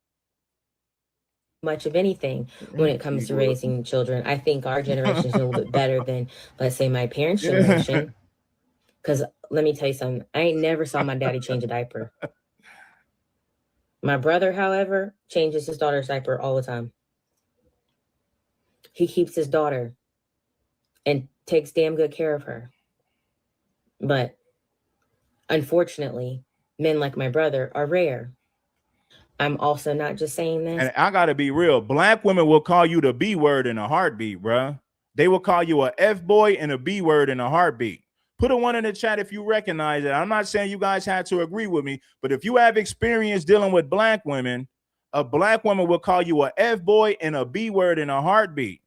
Much of anything when it comes to raising children. I think our generation is a little bit better than, let's say, my parents' generation. Because let me tell you something. I ain't never saw my daddy change a diaper. My brother, however, changes his daughter's diaper all the time. He keeps his daughter and takes damn good care of her. But unfortunately, men like my brother are rare. I'm also not just saying this. And I got to be real. Black women will call you the B word in a heartbeat, bruh. They will call you a F boy and a B word in a heartbeat. Put a 1 in the chat if you recognize it. I'm not saying you guys had to agree with me, but if you have experience dealing with black women, a black woman will call you a F boy and a B word in a heartbeat.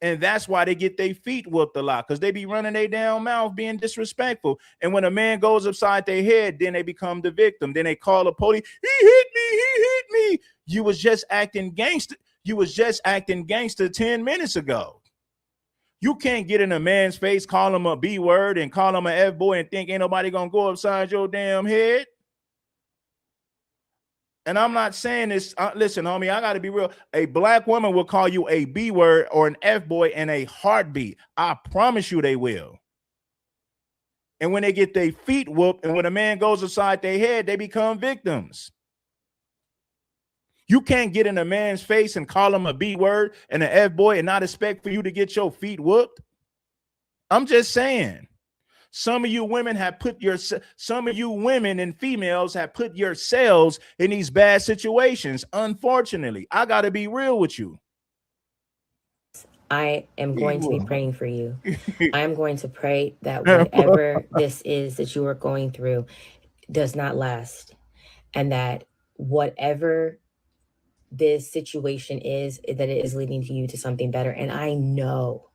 And that's why they get their feet whooped a lot, because they be running their damn mouth being disrespectful. And when a man goes upside their head, then they become the victim. Then they call the police. He hit me. You was just acting gangster. You was just acting gangster 10 minutes ago. You can't get in a man's face, call him a B word and call him an F boy and think ain't nobody gonna go upside your damn head. And I'm not saying this. Listen, homie, I got to be real. A black woman will call you a B word or an F boy in a heartbeat. I promise you they will. And when they get their feet whooped and when a man goes aside their head, they become victims. You can't get in a man's face and call him a B word and an F boy and not expect for you to get your feet whooped. I'm just saying. Some of you women and females have put yourselves in these bad situations. Unfortunately, I got to be real with you. I am going to be praying for you. I am going to pray that whatever this is that you are going through does not last, and that whatever this situation is, that it is leading to you to something better. And I know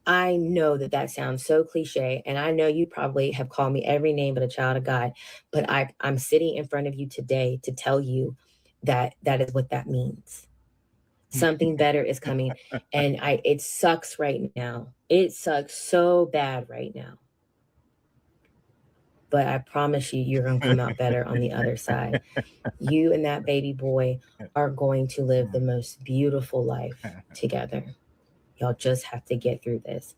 that sounds so cliche, and I know you probably have called me every name but a child of God, but I'm sitting in front of you today to tell you that that is what that means. Something better is coming, and it sucks right now. It sucks so bad right now. But I promise you, you're going to come out better on the other side. You and that baby boy are going to live the most beautiful life together. Y'all just have to get through this.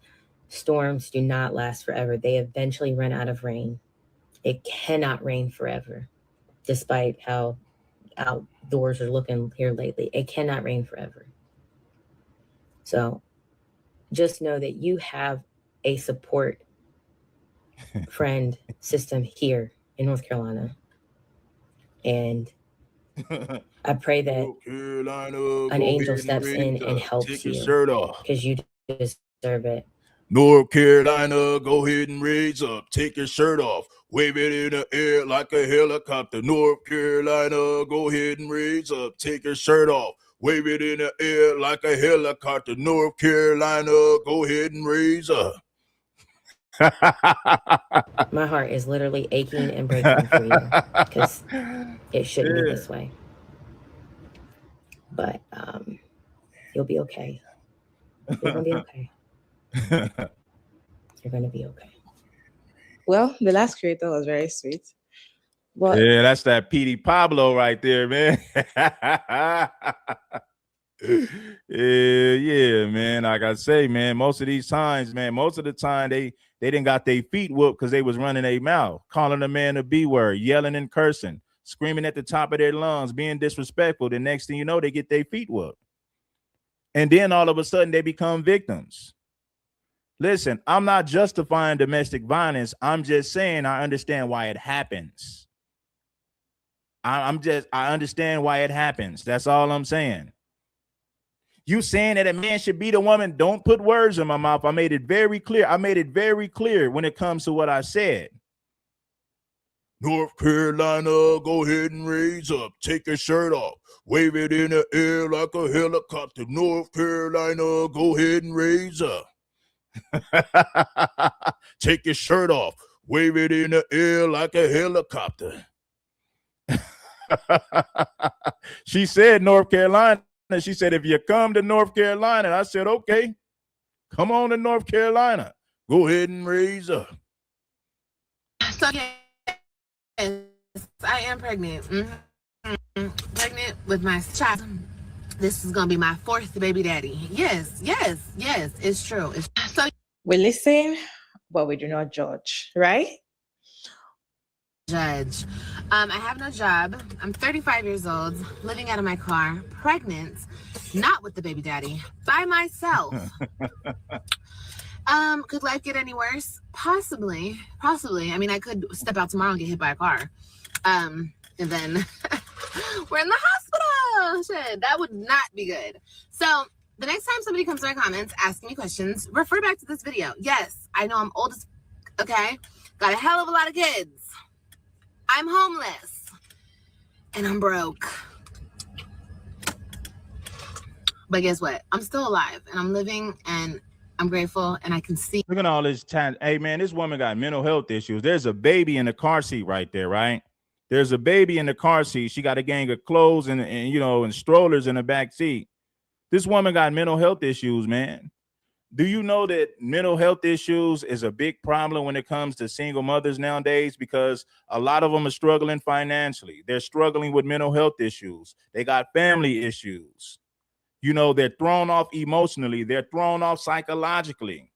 Storms do not last forever. They eventually run out of rain. It cannot rain forever, despite how outdoors are looking here lately. It cannot rain forever. So just know that you have a support friend system here in North Carolina. And I pray that an angel steps in and helps you because you deserve it. North Carolina, go ahead and raise up. Take your shirt off. Wave it in the air like a helicopter. North Carolina, go ahead and raise up. Take your shirt off. Wave it in the air like a helicopter. North Carolina, go ahead and raise up. My heart is literally aching and breaking for you because it shouldn't be this way. But you'll be okay. You're going to be okay. You're going to be okay. Well, the last creator was very sweet. But yeah, that's that PD Pablo right there, man. yeah, man. Like I say, man, most of these times, man, most of the time they didn't got their feet whooped because they was running their mouth, calling a man a B word, yelling and cursing, screaming at the top of their lungs, being disrespectful. The next thing you know, they get their feet whooped. And then all of a sudden they become victims. Listen, I'm not justifying domestic violence. I'm just saying I understand why it happens. I understand why it happens. That's all I'm saying. You saying that a man should beat a woman, don't put words in my mouth. I made it very clear. When it comes to what I said. North Carolina, go ahead and raise up. Take your shirt off. Wave it in the air like a helicopter. North Carolina, go ahead and raise up. Take your shirt off. Wave it in the air like a helicopter. She said North Carolina. She said, if you come to North Carolina, I said, okay, come on to North Carolina. Go ahead and raise up. So, yes, I am pregnant. Pregnant with my child. This is going to be my fourth baby daddy. Yes, it's true. So we listen, but we do not judge, right? Judge. I have no job. I'm 35 years old, living out of my car, pregnant, not with the baby daddy, by myself. Could life get any worse? Possibly. I mean, I could step out tomorrow and get hit by a car. And then we're in the hospital. Shit, that would not be good. So the next time somebody comes to my comments asking me questions, refer back to this video. Yes, I know I'm old as okay. Got a hell of a lot of kids. I'm homeless and I'm broke. But guess what? I'm still alive and I'm living and I'm grateful and I can see. Look at all this time. Hey, man, this woman got mental health issues. There's a baby in the car seat right there, right? There's a baby in the car seat. She got a gang of clothes and strollers in the back seat. This woman got mental health issues, man. Do you know that mental health issues is a big problem when it comes to single mothers nowadays? Because a lot of them are struggling financially. They're struggling with mental health issues. They got family issues. You know, they're thrown off emotionally. They're thrown off psychologically.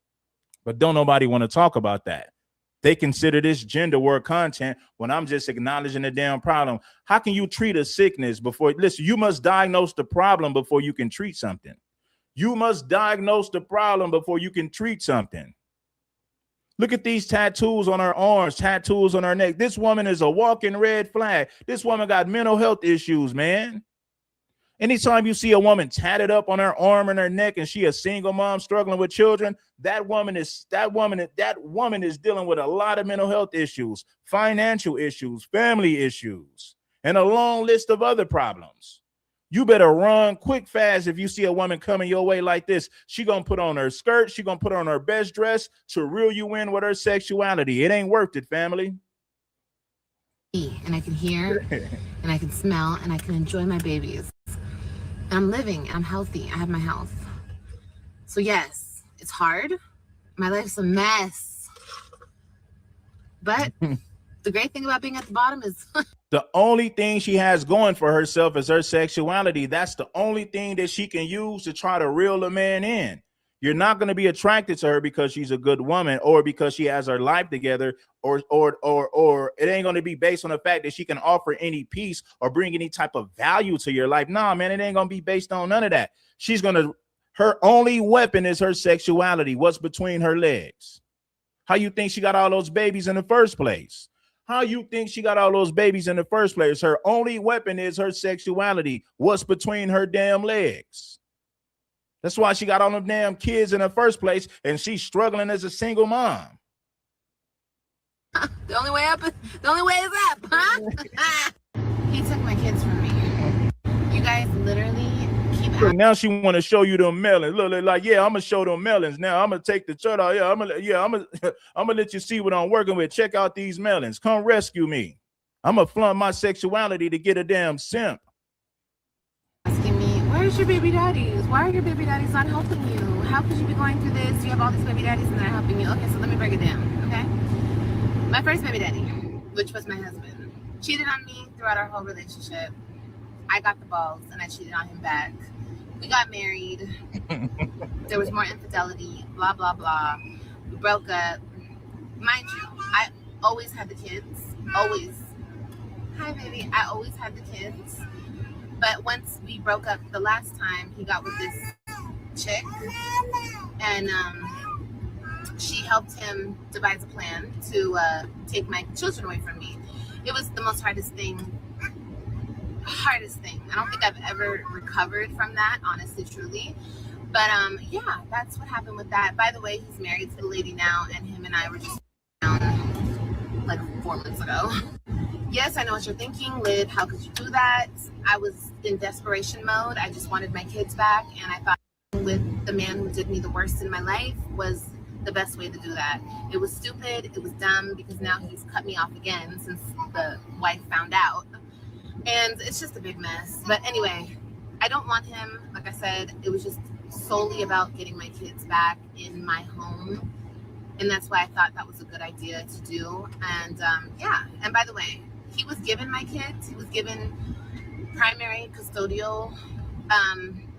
But don't nobody want to talk about that. They consider this gender war content when I'm just acknowledging the damn problem. How can you treat a sickness before? Listen, you must diagnose the problem before you can treat something. You must diagnose the problem before you can treat something. Look at these tattoos on her arms, tattoos on her neck. This woman is a walking red flag. This woman got mental health issues, man. Anytime you see a woman tatted up on her arm and her neck and she a single mom struggling with children, that woman is dealing with a lot of mental health issues, financial issues, family issues, and a long list of other problems. You better run quick, fast if you see a woman coming your way like this. She gonna put on her skirt. She gonna put on her best dress to reel you in with her sexuality. It ain't worth it, family. And I can hear, and I can smell, and I can enjoy my babies. And I'm living, and I'm healthy. I have my health. So yes, it's hard. My life's a mess. But the great thing about being at the bottom is the only thing she has going for herself is her sexuality. That's the only thing that she can use to try to reel a man in. You're not going to be attracted to her because she's a good woman or because she has her life together, or it ain't going to be based on the fact that she can offer any peace or bring any type of value to your life. Nah, man, it ain't going to be based on none of that. Her only weapon is her sexuality. What's between her legs? How you think she got all those babies in the first place? How you think she got all those babies in the first place? Her only weapon is her sexuality. What's between her damn legs? That's why she got all them damn kids in the first place, and she's struggling as a single mom. the only way is up, huh? He took my kids from me. You guys literally keep So now she want to show you them melons. Look, like, yeah, I'm gonna show them melons. Now I'm gonna take the shirt off. I'm gonna let you see what I'm working with. Check out these melons. Come rescue me. I'm gonna flaunt my sexuality to get a damn simp. Asking me, where's your baby daddies? Why are your baby daddies not helping you? How could you be going through this? You have all these baby daddies and they're not helping you. Okay, so let me break it down, okay? My first baby daddy, which was my husband, cheated on me throughout our whole relationship. I got the balls and I cheated on him back. We got married. There was more infidelity, blah, blah, blah. We broke up. Mind you, I always had the kids. Always. Hi, baby. I always had the kids. But once we broke up the last time, he got with this chick. And she helped him devise a plan to take my children away from me. It was the most hardest thing. I don't think I've ever recovered from that, honestly, truly. But yeah, that's what happened with that. By the way, he's married to the lady now, and him and I were just down like 4 months ago. Yes, I know what you're thinking, Lid. How could you do that? I was in desperation mode. I just wanted my kids back, and I thought with the man who did me the worst in my life was the best way to do that. It was stupid. It was dumb because now he's cut me off again since the wife found out. And it's just a big mess. But anyway, I don't want him. Like I said, it was just solely about getting my kids back in my home. And that's why I thought that was a good idea to do. And yeah, and by the way, he was given my kids. He was given primary custodial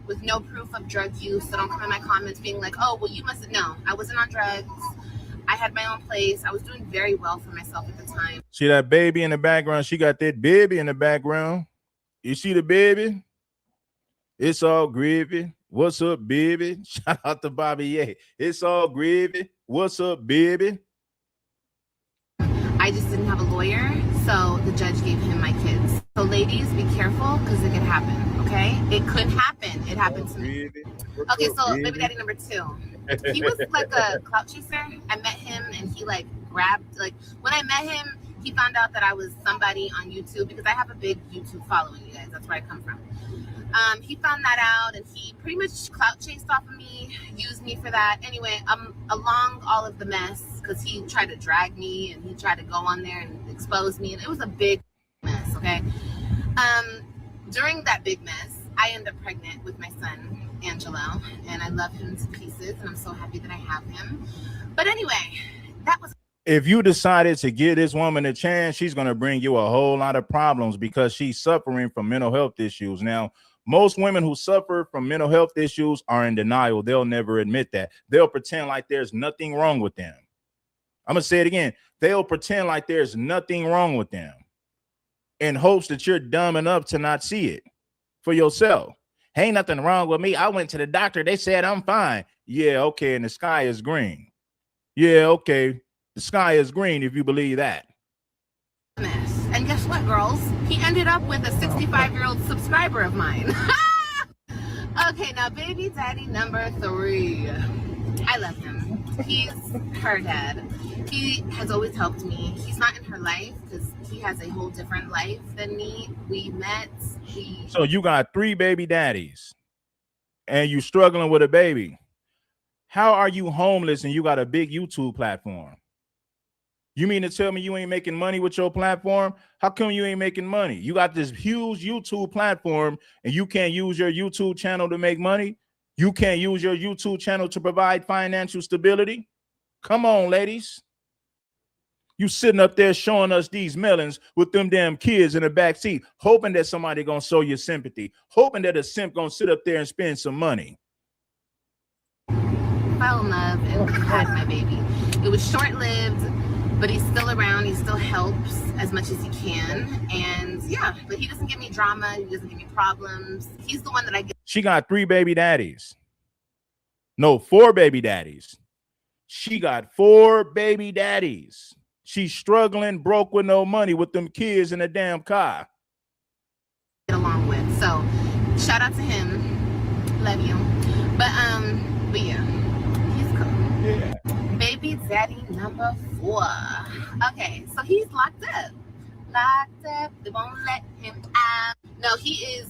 with no proof of drug use. So don't come in my comments being like, oh, well, you mustn't. No, I wasn't on drugs. I had my own place. I was doing very well for myself at the time. See that baby in the background? She got that baby in the background. You see the baby? It's all gravy. What's up, baby? Shout out to Bobby Ye. It's all gravy. What's up, baby? I just didn't have a lawyer, so the judge gave him my kids. So ladies, be careful because it could happen, okay? It could happen. It happened to me. Okay, so baby daddy number 2. He was like a clout chaser. I met him and he like grabbed, like when I met him, he found out that I was somebody on YouTube because I have a big YouTube following, you guys. That's where I come from. He found that out and he pretty much clout chased off of me, used me for that. Anyway, along all of the mess, because he tried to drag me and he tried to go on there and expose me, and it was a big mess, okay? During that big mess, I ended up pregnant with my son, Angelo, and I love him to pieces, and I'm so happy that I have him. But anyway, that was. If you decided to give this woman a chance, she's going to bring you a whole lot of problems because she's suffering from mental health issues. Now, most women who suffer from mental health issues are in denial. They'll never admit that. They'll pretend like there's nothing wrong with them. I'm going to say it again. They'll pretend like there's nothing wrong with them in hopes that you're dumb enough to not see it for yourself. Ain't nothing wrong with me. I went to the doctor. They said I'm fine. Yeah, okay, and the sky is green. Yeah, okay. The sky is green if you believe that. And guess what, girls? He ended up with a 65-year-old subscriber of mine. Okay, now baby daddy number 3. I love him. He's her dad. He has always helped me. He's not in her life because he has a whole different life than me. We met. So you got 3 baby daddies and you struggling with a baby. How are you homeless and you got a big YouTube platform? You mean to tell me you ain't making money with your platform? How come you ain't making money? You got this huge YouTube platform and you can't use your YouTube channel to make money? You can't use your YouTube channel to provide financial stability? Come on, ladies. You sitting up there showing us these melons with them damn kids in the back seat, hoping that somebody gonna show you sympathy, hoping that a simp gonna sit up there and spend some money. Fell in love and had my baby. It was short-lived, but he's still around. He still helps as much as he can. And yeah, but he doesn't give me drama. He doesn't give me problems. He's the one that I get. She got 3 baby daddies. No, 4 baby daddies. She got 4 baby daddies. She's struggling, broke with no money with them kids in a damn car. Along with. So shout out to him. Love you. But yeah, he's cool. Yeah. Baby daddy number 4. Okay, so he's locked up. Locked up. They won't let him out. No, he is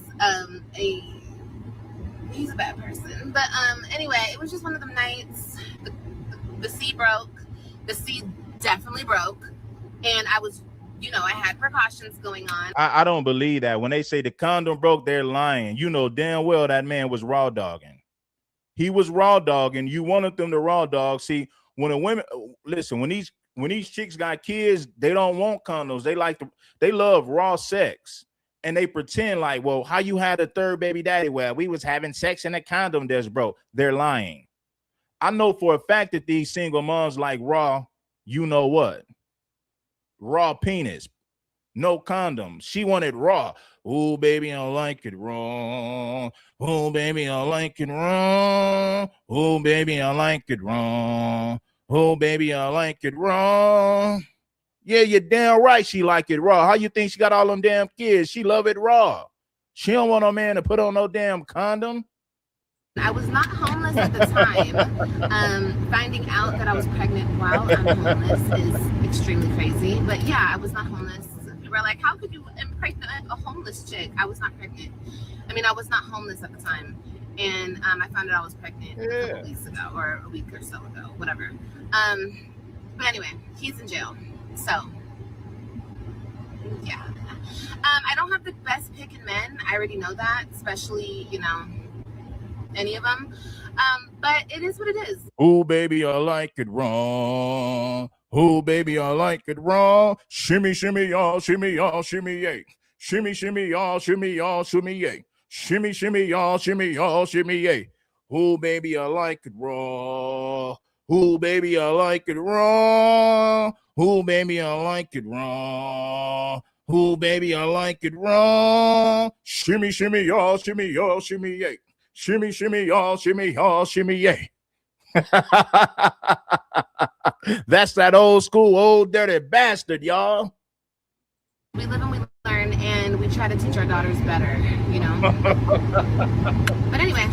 he's a bad person. But anyway, it was just one of them nights. The sea broke. The sea definitely broke. And I was, I had precautions going on. I don't believe that. When they say the condom broke, they're lying. You know damn well that man was raw dogging. He was raw dogging. You wanted them to raw dog. See, when a women listen, when these chicks got kids, they don't want condoms. They love raw sex. And they pretend like, well, how you had a 3rd baby daddy? Well, we was having sex in a condom that's broke. They're lying. I know for a fact that these single moms like raw, you know what? Raw penis. No condom. She wanted raw. Oh, baby, I like it raw. Oh, baby, I like it raw. Oh, baby, I like it raw. Oh, baby, I like it raw. Yeah, you're damn right she like it raw. How you think she got all them damn kids? She love it raw. She don't want no man to put on no damn condom. I was not homeless at the time. Finding out that I was pregnant while I'm homeless is extremely crazy. But yeah, I was not homeless. We're like, how could you impregnate a homeless chick? I was not pregnant. I mean, I was not homeless at the time. And I found out I was pregnant a couple weeks ago or a week or so ago, whatever. But anyway, he's in jail. So, yeah. I don't have the best pick in men. I already know that, especially, any of them. But it is what it is. Oh, baby, I like it raw. Oh, baby, I like it raw. Shimmy, shimmy, y'all, shimmy, yay. Shimmy, shimmy, y'all, shimmy, yay. Shimmy, shimmy, y'all, shimmy, yay. Oh, baby, I like it raw. Oh, baby, I like it raw. Oh, baby, I like it raw. Oh, baby, I like it raw. Shimmy, shimmy, y'all, shimmy, yay. Shimmy, shimmy, y'all, shimmy, yay. That's that old school, old dirty bastard, y'all. We live and we learn, and we try to teach our daughters better, But anyway,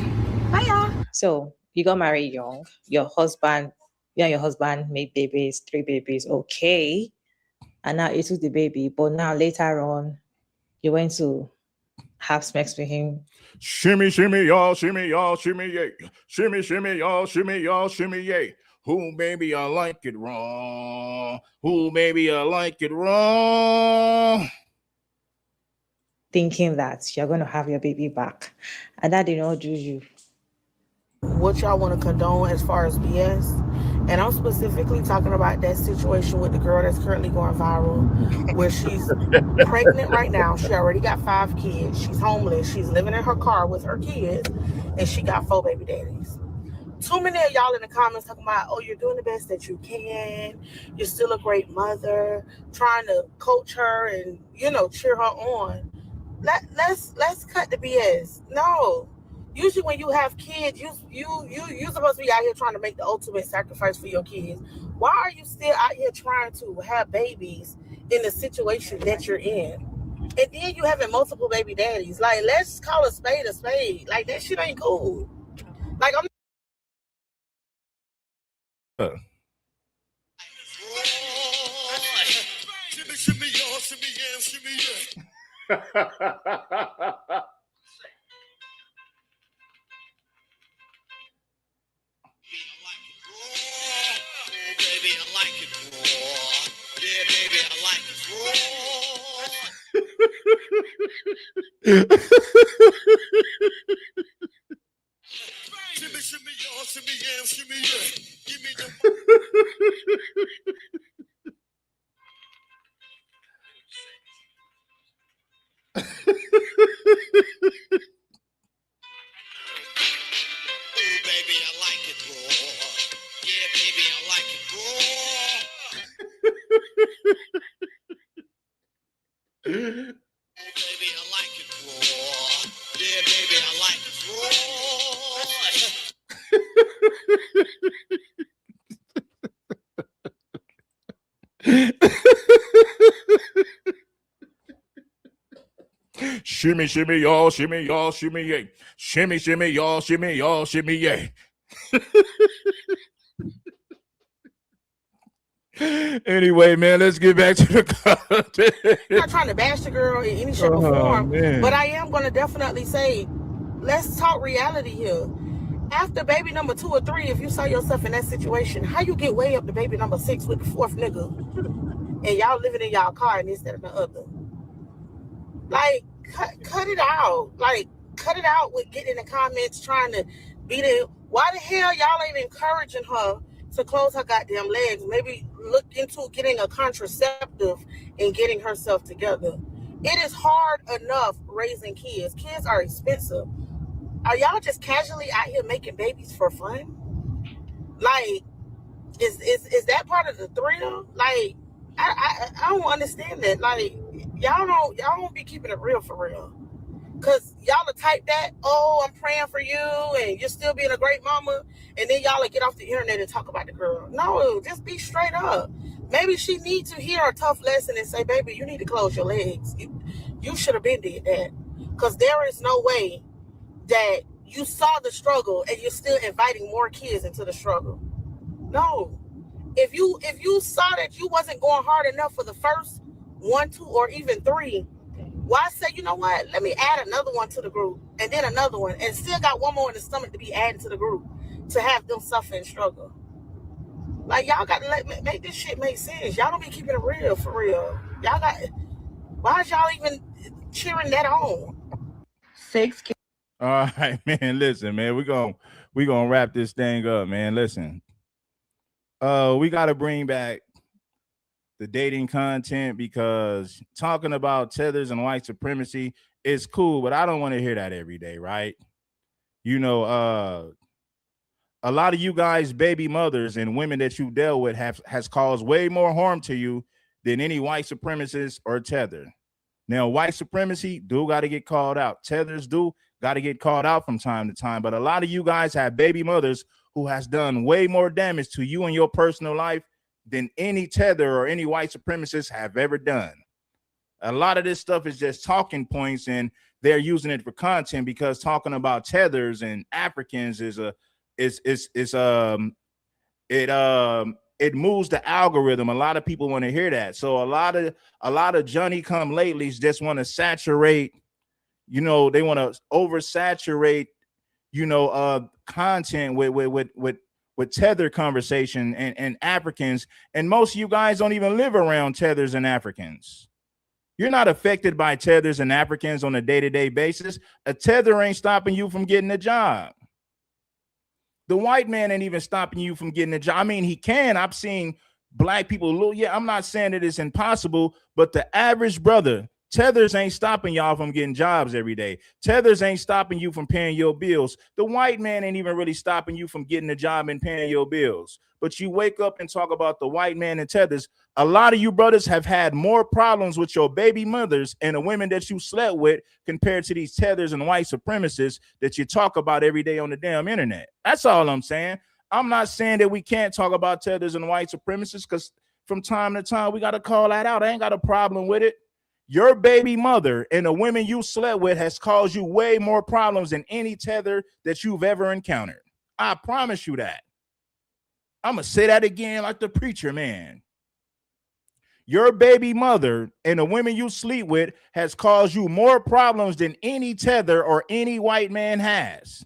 bye, y'all. So you got married young. You and your husband made babies, 3 babies, okay. And now you took the baby, but now later on, you went to have sex with him. Shimmy, shimmy, y'all, shimmy, yay. Shimmy, shimmy, y'all, shimmy, yay. Oh, baby, I like it raw. Oh, baby, I like it raw. Thinking that you're going to have your baby back. And that did not do you. what y'all want to condone as far as BS. And I'm specifically talking about that situation with the girl that's currently going viral, where she's pregnant right now. She already got 5 kids. She's homeless. She's living in her car with her kids, and she got 4 baby daddies. Too many of y'all in the comments talking about, oh, you're doing the best that you can. You're still a great mother, trying to coach her and, cheer her on. Let's cut the BS. No. Usually when you have kids, you're supposed to be out here trying to make the ultimate sacrifice for your kids. Why are you still out here trying to have babies in the situation that you're in? And then you having multiple baby daddies. Like, let's call a spade a spade. Like, that shit ain't cool. Like, I'm Shimmy, shimmy, y'all, shimmy, y'all, shimmy, yay. Shimmy, shimmy, y'all, shimmy, y'all, shimmy, yay. Anyway, man, let's get back to the content. I'm not trying to bash the girl in any shape or form, but I am going to definitely say, let's talk reality here. After baby number 2 or 3, if you saw yourself in that situation, how you get way up to baby number 6 with the 4th nigga, and y'all living in y'all car and this, that, and the other? Like, cut it out. Like, cut it out with getting in the comments trying to beat it. Why the hell y'all ain't encouraging her to close her goddamn legs? Maybe look into getting a contraceptive and getting herself together. It is hard enough raising kids. Kids are expensive. Are y'all just casually out here making babies for fun? Like, is that part of the thrill? Like, I don't understand that. Like, y'all don't be keeping it real for real. Cause y'all are type that, oh, I'm praying for you and you're still being a great mama, and then y'all get off the internet and talk about the girl. No, just be straight up. Maybe she needs to hear a tough lesson and say, baby, you need to close your legs. You should have been did that. Cause there is no way that you saw the struggle and you're still inviting more kids into the struggle. No. If you saw that you wasn't going hard enough for the first 1, 2, or even 3, why say, you know what? Let me add another one to the group, and then another one, and still got one more in the stomach to be added to the group to have them suffer and struggle. Like, y'all got to make this shit make sense. Y'all don't be keeping it real for real. Y'all got. Why is y'all even cheering that on? 6 kids. All right, man. Listen, man. We're gonna wrap this thing up, man. Listen. We gotta bring back the dating content, because talking about tethers and white supremacy is cool, but I don't want to hear that every day, right? A lot of you guys, baby mothers and women that you dealt with has caused way more harm to you than any white supremacist or tether. Now, white supremacy do got to get called out. Tethers do got to get called out from time to time. But a lot of you guys have baby mothers who has done way more damage to you in your personal life than any tether or any white supremacist have ever done. A lot of this stuff is just talking points, and they're using it for content, because talking about tethers and Africans it moves the algorithm. A lot of people want to hear that. So a lot of Johnny come latelys just want to saturate, they want to oversaturate, content with tether conversation and Africans. And most of you guys don't even live around tethers and Africans. You're not affected by tethers and Africans on a day-to-day basis. A tether ain't stopping you from getting a job. The white man ain't even stopping you from getting a job. I mean, he can. I've seen black people. Yeah, I'm not saying that it's impossible, but the average brother, Tethers ain't stopping y'all from getting jobs every day. Tethers ain't stopping you from paying your bills. The white man ain't even really stopping you from getting a job and paying your bills. But you wake up and talk about the white man and Tethers. A lot of you brothers have had more problems with your baby mothers and the women that you slept with compared to these Tethers and white supremacists that you talk about every day on the damn internet. That's all I'm saying. I'm not saying that we can't talk about Tethers and white supremacists, because from time to time we got to call that out. I ain't got a problem with it. Your baby mother and the women you slept with has caused you way more problems than any Tether that you've ever encountered. I promise you that. I'm going to say that again like the preacher, man. Your baby mother and the women you sleep with has caused you more problems than any Tether or any white man has.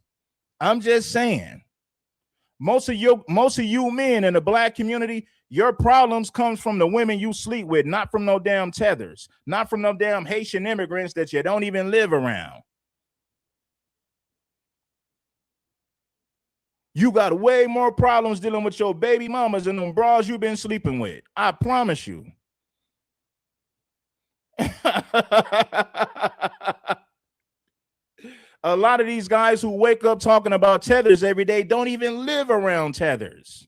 I'm just saying. Most of you men in the black community, your problems comes from the women you sleep with, not from no damn Tethers, not from no damn Haitian immigrants that you don't even live around. You got way more problems dealing with your baby mamas than them bras you've been sleeping with. I promise you. A lot of these guys who wake up talking about Tethers every day don't even live around Tethers.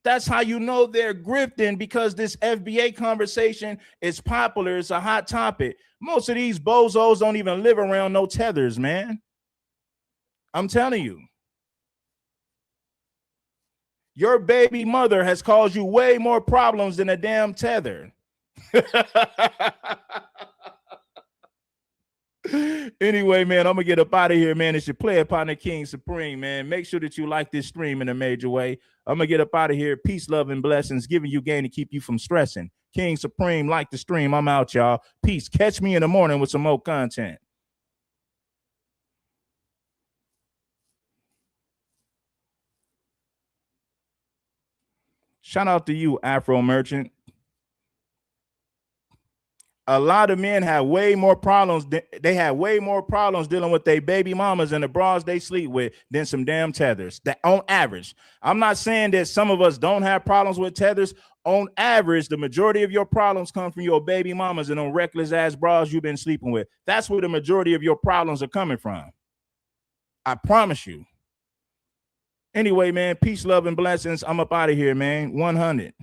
That's how you know they're grifting, because this FBA conversation is popular. It's a hot topic. Most of these bozos don't even live around no Tethers, man. I'm telling you. Your baby mother has caused you way more problems than a damn Tether. Anyway, man, I'm gonna get up out of here, man. It's your player partner, King Supreme, man. Make sure that you like this stream in a major way. I'm gonna get up out of here. Peace, love, and blessings, giving you gain to keep you from stressing. King Supreme, like the stream. I'm out, y'all. Peace. Catch me in the morning with some more content. Shout out to you, Afro Merchant. A lot of men have way more problems. They have way more problems dealing with their baby mamas and the bras they sleep with than some damn Tethers. That on average. I'm not saying that some of us don't have problems with Tethers. On average, the majority of your problems come from your baby mamas and on reckless ass bras you've been sleeping with. That's where the majority of your problems are coming from. I promise you. Anyway, man, peace, love, and blessings. I'm up out of here, man. 100.